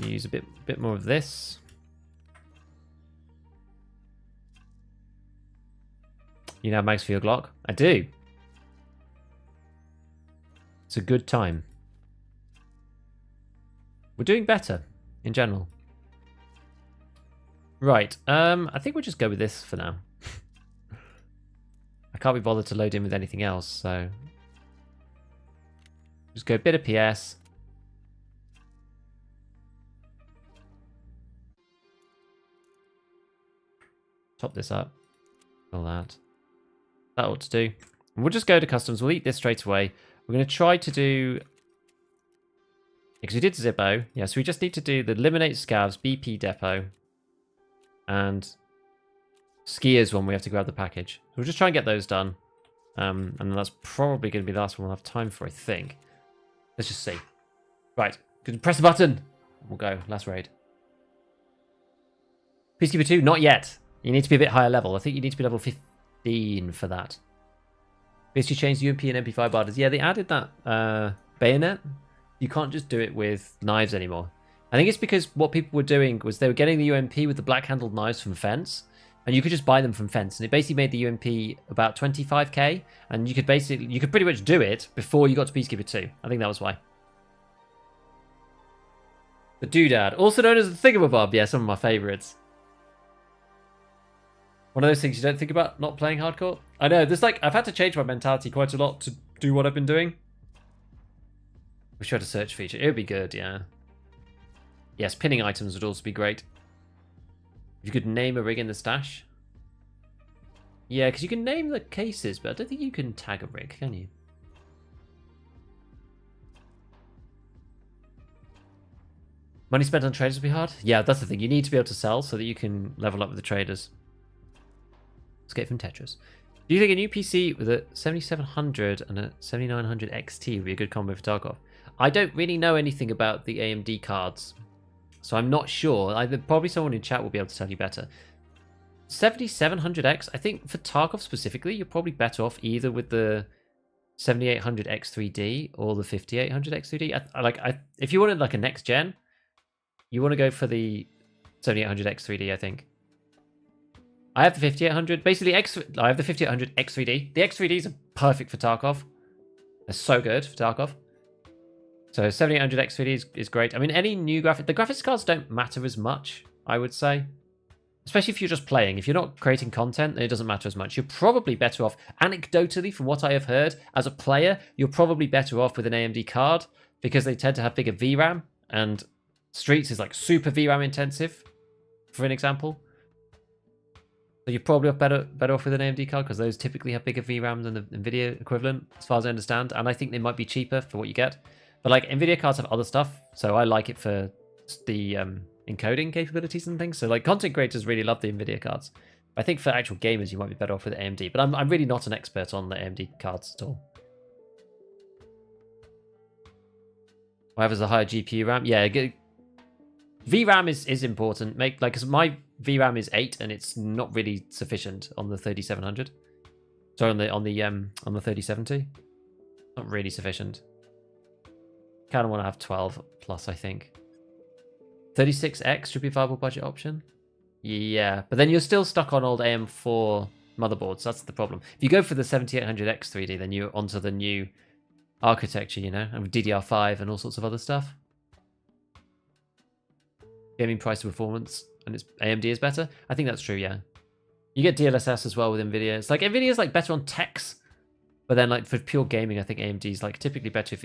Speaker 1: Use a bit more of this. You know, mags for your Glock? I do. It's a good time. We're doing better in general. Right. I think we'll just go with this for now. I can't be bothered to load in with anything else, so just go a bit of PS. Top this up. All that. That ought to do. And we'll just go to customs. We'll eat this straight away. We're going to try to do... Because we did Zippo. Yeah, so we just need to do the Eliminate Scavs, BP Depot, and Skiers one. We have to grab the package. So we'll just try and get those done. And then that's probably going to be the last one we'll have time for, I think. Let's just see. Right. Press the button. We'll go. Last raid. Peacekeeper 2? Not yet. You need to be a bit higher level. I think you need to be level 15 for that. Basically changed UMP and MP5 barters. Yeah, they added that bayonet. You can't just do it with knives anymore. I think it's because what people were doing was they were getting the UMP with the black-handled knives from Fence, and you could just buy them from Fence, and it basically made the UMP about 25k, and you could pretty much do it before you got to Peacekeeper 2. I think that was why. The Doodad, also known as the Thingamabob. Yeah, some of my favourites. One of those things you don't think about not playing hardcore. I know, there's like, I've had to change my mentality quite a lot to do what I've been doing. We should have a search feature. It would be good, yeah. Yes, pinning items would also be great. If you could name a rig in the stash. Yeah, because you can name the cases, but I don't think you can tag a rig, can you? Money spent on traders would be hard? Yeah, that's the thing. You need to be able to sell so that you can level up with the traders. Escape from Tetris. Do you think a new PC with a 7700 and a 7900 XT would be a good combo for Tarkov? I don't really know anything about the AMD cards, so I'm not sure. Probably someone in chat will be able to tell you better. 7700X, I think for Tarkov specifically, you're probably better off either with the 7800 X3D or the 5800 X3D. If you wanted like a next gen, you want to go for the 7800 X3D, I think. I have the 5800. Basically, I have the 5800 X3D. The X3Ds are perfect for Tarkov. They're so good for Tarkov. So 7800 X3D is great. I mean, any new the graphics cards don't matter as much, I would say. Especially if you're just playing. If you're not creating content, then it doesn't matter as much. You're probably better off, anecdotally, from what I have heard, as a player, you're probably better off with an AMD card because they tend to have bigger VRAM, and Streets is like super VRAM intensive, for an example. So you're probably better off with an AMD card because those typically have bigger VRAM than the NVIDIA equivalent, as far as I understand. And I think they might be cheaper for what you get. But like NVIDIA cards have other stuff, so I like it for the encoding capabilities and things. So like content creators really love the NVIDIA cards. I think for actual gamers, you might be better off with AMD. But I'm really not an expert on the AMD cards at all. Whatever has a higher GPU RAM, yeah. VRAM is important. Because my VRAM is 8 and it's not really sufficient on the 3700. Sorry, on the 3070. Not really sufficient. Kind of want to have 12 plus, I think. 36X should be a viable budget option. Yeah, but then you're still stuck on old AM4 motherboards. That's the problem. If you go for the 7800X 3D, then you're onto the new architecture, you know, and DDR5 and all sorts of other stuff. Gaming price to performance, and it's AMD is better. I think that's true, yeah. You get DLSS as well with NVIDIA. It's like NVIDIA is like better on techs, but then like for pure gaming, I think AMD is like typically better if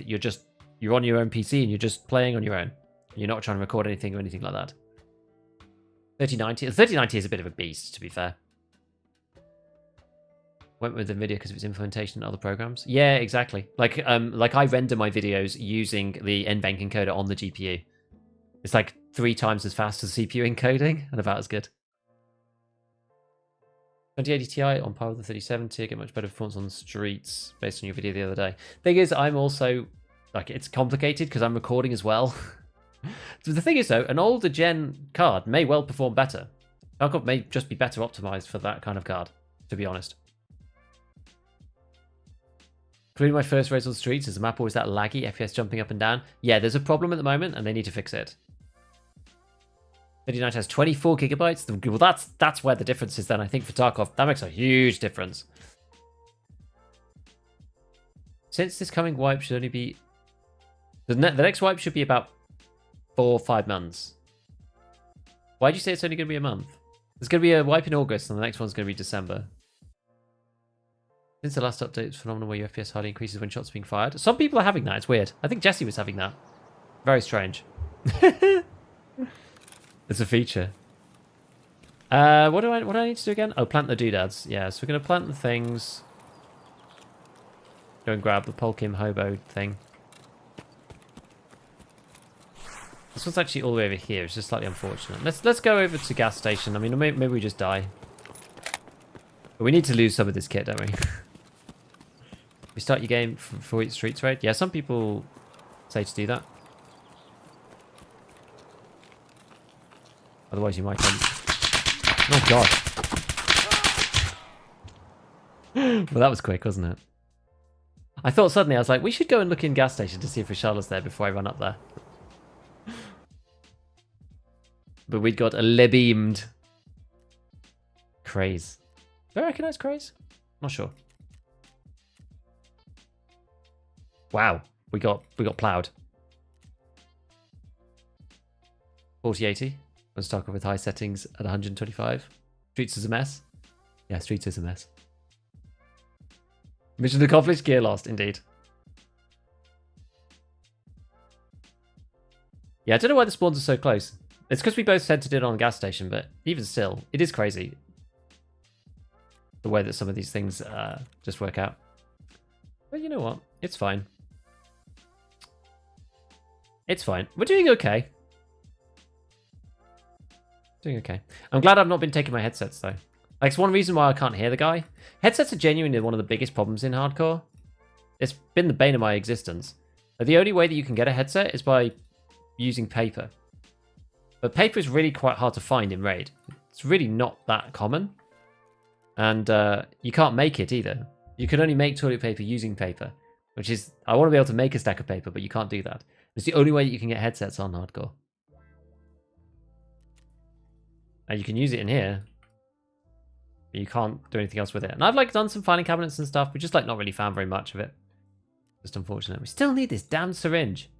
Speaker 1: you're on your own PC and you're just playing on your own. You're not trying to record anything or anything like that. 3090. The 3090 is a bit of a beast, to be fair. Went with NVIDIA because of its implementation in other programs. Yeah, exactly. Like I render my videos using the NVENC encoder on the GPU. It's like 3 times as fast as CPU encoding and about as good. 2080 Ti on par with the 3070. Get much better performance on the streets based on your video the other day. Thing is, I'm also like, it's complicated because I'm recording as well. So the thing is, though, an older gen card may well perform better. Tarkov may just be better optimized for that kind of card, to be honest. Including my first race on the streets, is the map always that laggy, FPS jumping up and down? Yeah, there's a problem at the moment, and they need to fix it. 3090 has 24 gigabytes. Well, that's where the difference is then, I think, for Tarkov. That makes a huge difference. Since this coming wipe should only be... The next wipe should be about 4 or 5 months. Why'd you say it's only going to be a month? There's going to be a wipe in August, and the next one's going to be December. Since the last update, it's phenomenal where your FPS hardly increases when shots are being fired. Some people are having that. It's weird. I think Jesse was having that. Very strange. It's a feature. What do I need to do again? Oh, plant the doodads. Yeah, so we're going to plant the things. Go and grab the Polkim Hobo thing. This one's actually all the way over here. It's just slightly unfortunate. Let's go over to gas station. I mean, maybe we just die. But we need to lose some of this kit, don't we? We start your game for each streets raid. Yeah, some people say to do that. Otherwise, you might end... Oh, God. Well, that was quick, wasn't it? I thought suddenly, I was like, we should go and look in gas station to see if Richarda's there before I run up there. But we'd got a lebeamed Craze. Do I recognize Craze? Not sure. Wow, we got plowed. 4080. Let's talk with high settings at 125. Streets is a mess. Yeah, Streets is a mess. Mission accomplished, gear lost, indeed. Yeah, I don't know why the spawns are so close. It's because we both centered it on a gas station, but even still, it is crazy. The way that some of these things just work out. But you know what? It's fine. It's fine. We're doing okay. Doing okay. I'm glad I've not been taking my headsets, though. Like, it's one reason why I can't hear the guy. Headsets are genuinely one of the biggest problems in hardcore. It's been the bane of my existence. The only way that you can get a headset is by using paper. But paper is really quite hard to find in Raid. It's really not that common. And you can't make it either. You can only make toilet paper using paper. Which is, I want to be able to make a stack of paper, but you can't do that. It's the only way that you can get headsets on hardcore. And you can use it in here. But you can't do anything else with it. And I've like done some filing cabinets and stuff, but just like not really found very much of it. Just unfortunate. We still need this damn syringe.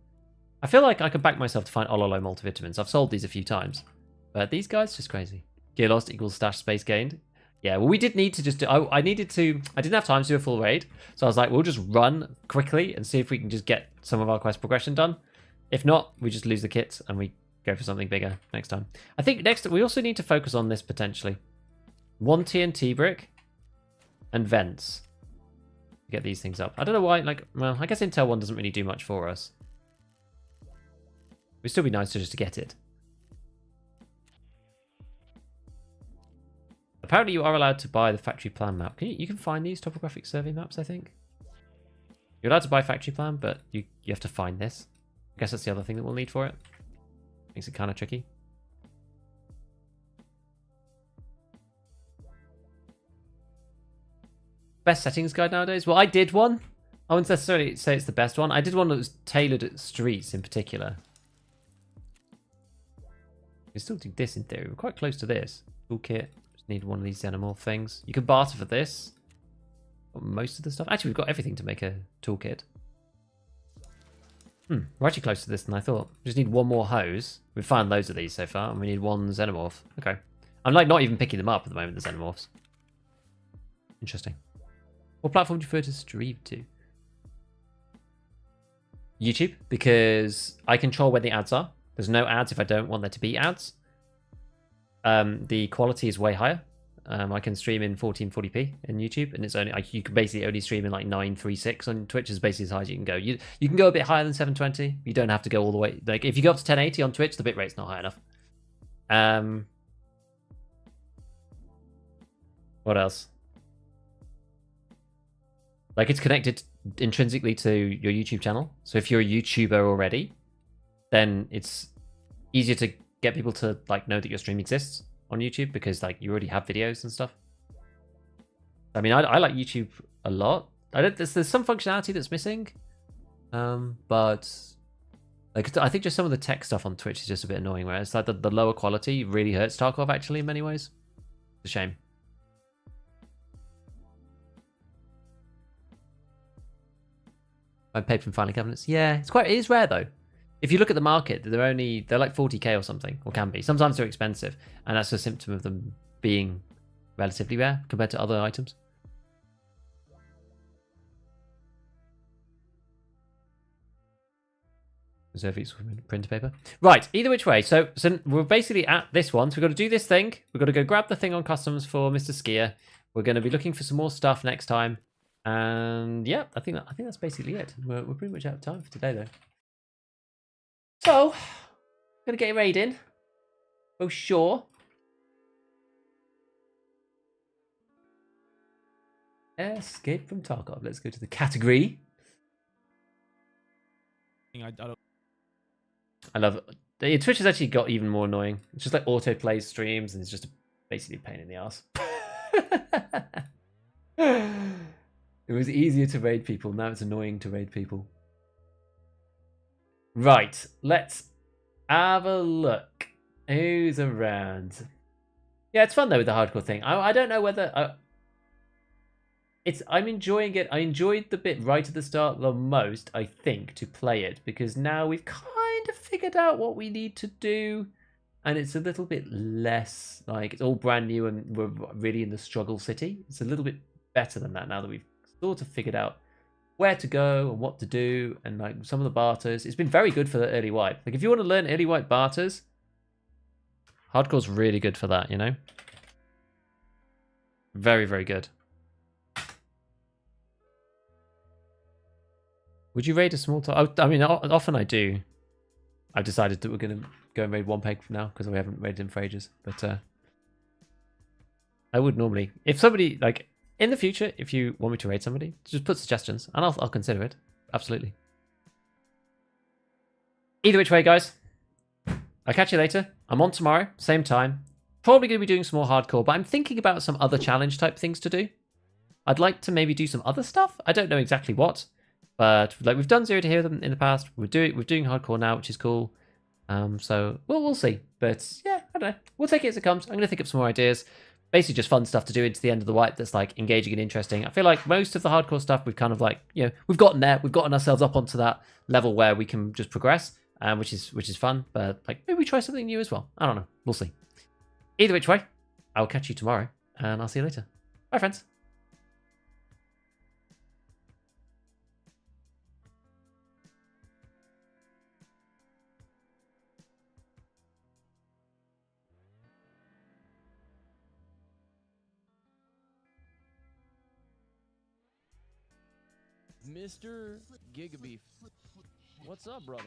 Speaker 1: I feel like I could back myself to find Ololo multivitamins. I've sold these a few times. But these guys, just crazy. Gear lost equals stash space gained. Yeah, well, we did need to just do... I didn't have time to do a full raid. So I was like, we'll just run quickly and see if we can just get some of our quest progression done. If not, we just lose the kits and we go for something bigger next time. I think next, we also need to focus on this potentially. 1 TNT brick and vents. Get these things up. I don't know why, like, well, I guess Intel 1 doesn't really do much for us. It'd still be nice to just get it. Apparently you are allowed to buy the factory plan map. You can find these topographic survey maps, I think. You're allowed to buy factory plan, but you have to find this. I guess that's the other thing that we'll need for it. Makes it kind of tricky. Best settings guide nowadays? Well, I did one. I wouldn't necessarily say it's the best one. I did one that was tailored at streets in particular. We still do this in theory. We're quite close to this. Toolkit. Just need one of these xenomorph things. You can barter for this. Got most of the stuff. Actually, we've got everything to make a toolkit. We're actually closer to this than I thought. We just need one more hose. We've found loads of these so far, and we need one xenomorph. Okay. I'm like not even picking them up at the moment, the xenomorphs. Interesting. What platform do you prefer to stream to? YouTube, because I control where the ads are. There's no ads if I don't want there to be ads. The quality is way higher. I can stream in 1440p in YouTube, and it's only you can basically only stream in like 936 on Twitch. Is basically as high as you can go. You can go a bit higher than 720. You don't have to go all the way. Like if you go up to 1080 on Twitch, the bitrate's not high enough. What else? Like it's connected intrinsically to your YouTube channel. So if you're a YouTuber already, then it's easier to get people to like know that your stream exists on YouTube because like you already have videos and stuff. I mean, I like YouTube a lot. There's some functionality that's missing, but like I think just some of the tech stuff on Twitch is just a bit annoying. Where it's like the lower quality really hurts Tarkov actually in many ways. It's a shame. Paper from filing cabinets. Yeah, it is rare though. If you look at the market, they're like 40k or something, or can be. Sometimes they're expensive, and that's a symptom of them being relatively rare compared to other items. Reserve each printer paper. Right, either which way. So we're basically at this one. So we've got to do this thing. We've got to go grab the thing on customs for Mr. Skier. We're going to be looking for some more stuff next time. And yeah, I think that's basically it. We're pretty much out of time for today, though. So, I'm gonna get a raid in. Oh sure. Escape from Tarkov. Let's go to the category. I love it. Twitch has actually got even more annoying. It's just like autoplay streams, and it's just basically a pain in the ass. It was easier to raid people. Now it's annoying to raid people. Right, let's have a look. Who's around? Yeah, it's fun though with the hardcore thing. I don't know whether I'm enjoying it. I enjoyed the bit right at the start the most, I think, to play it because now we've kind of figured out what we need to do, and it's a little bit less like it's all brand new and we're really in the struggle city. It's a little bit better than that now that we've sort of figured out where to go and what to do, and like some of the barters. It's been very good for the early wipe. Like if you want to learn early wipe barters, hardcore's really good for that, you know? Very, very good. Would you raid a small top? I mean, often I do. I've decided that we're going to go and raid one peg for now because we haven't raided him for ages. But I would normally, if somebody, like, in the future, if you want me to raid somebody, just put suggestions and I'll consider it. Absolutely. Either which way, guys, I'll catch you later. I'm on tomorrow, same time. Probably going to be doing some more hardcore, but I'm thinking about some other challenge type things to do. I'd like to maybe do some other stuff. I don't know exactly what. But like we've done 0 to Hero in the past, we're doing hardcore now, which is cool. So we'll see. But yeah, I don't know. We'll take it as it comes. I'm gonna think of some more ideas. Basically, just fun stuff to do into the end of the wipe that's like engaging and interesting. I feel like most of the hardcore stuff we've kind of like we've gotten there. We've gotten ourselves up onto that level where we can just progress, which is fun. But like maybe we try something new as well. I don't know. We'll see. Either which way, I'll catch you tomorrow, and I'll see you later. Bye, friends.
Speaker 3: Mr. Gigabeef. What's up, brother?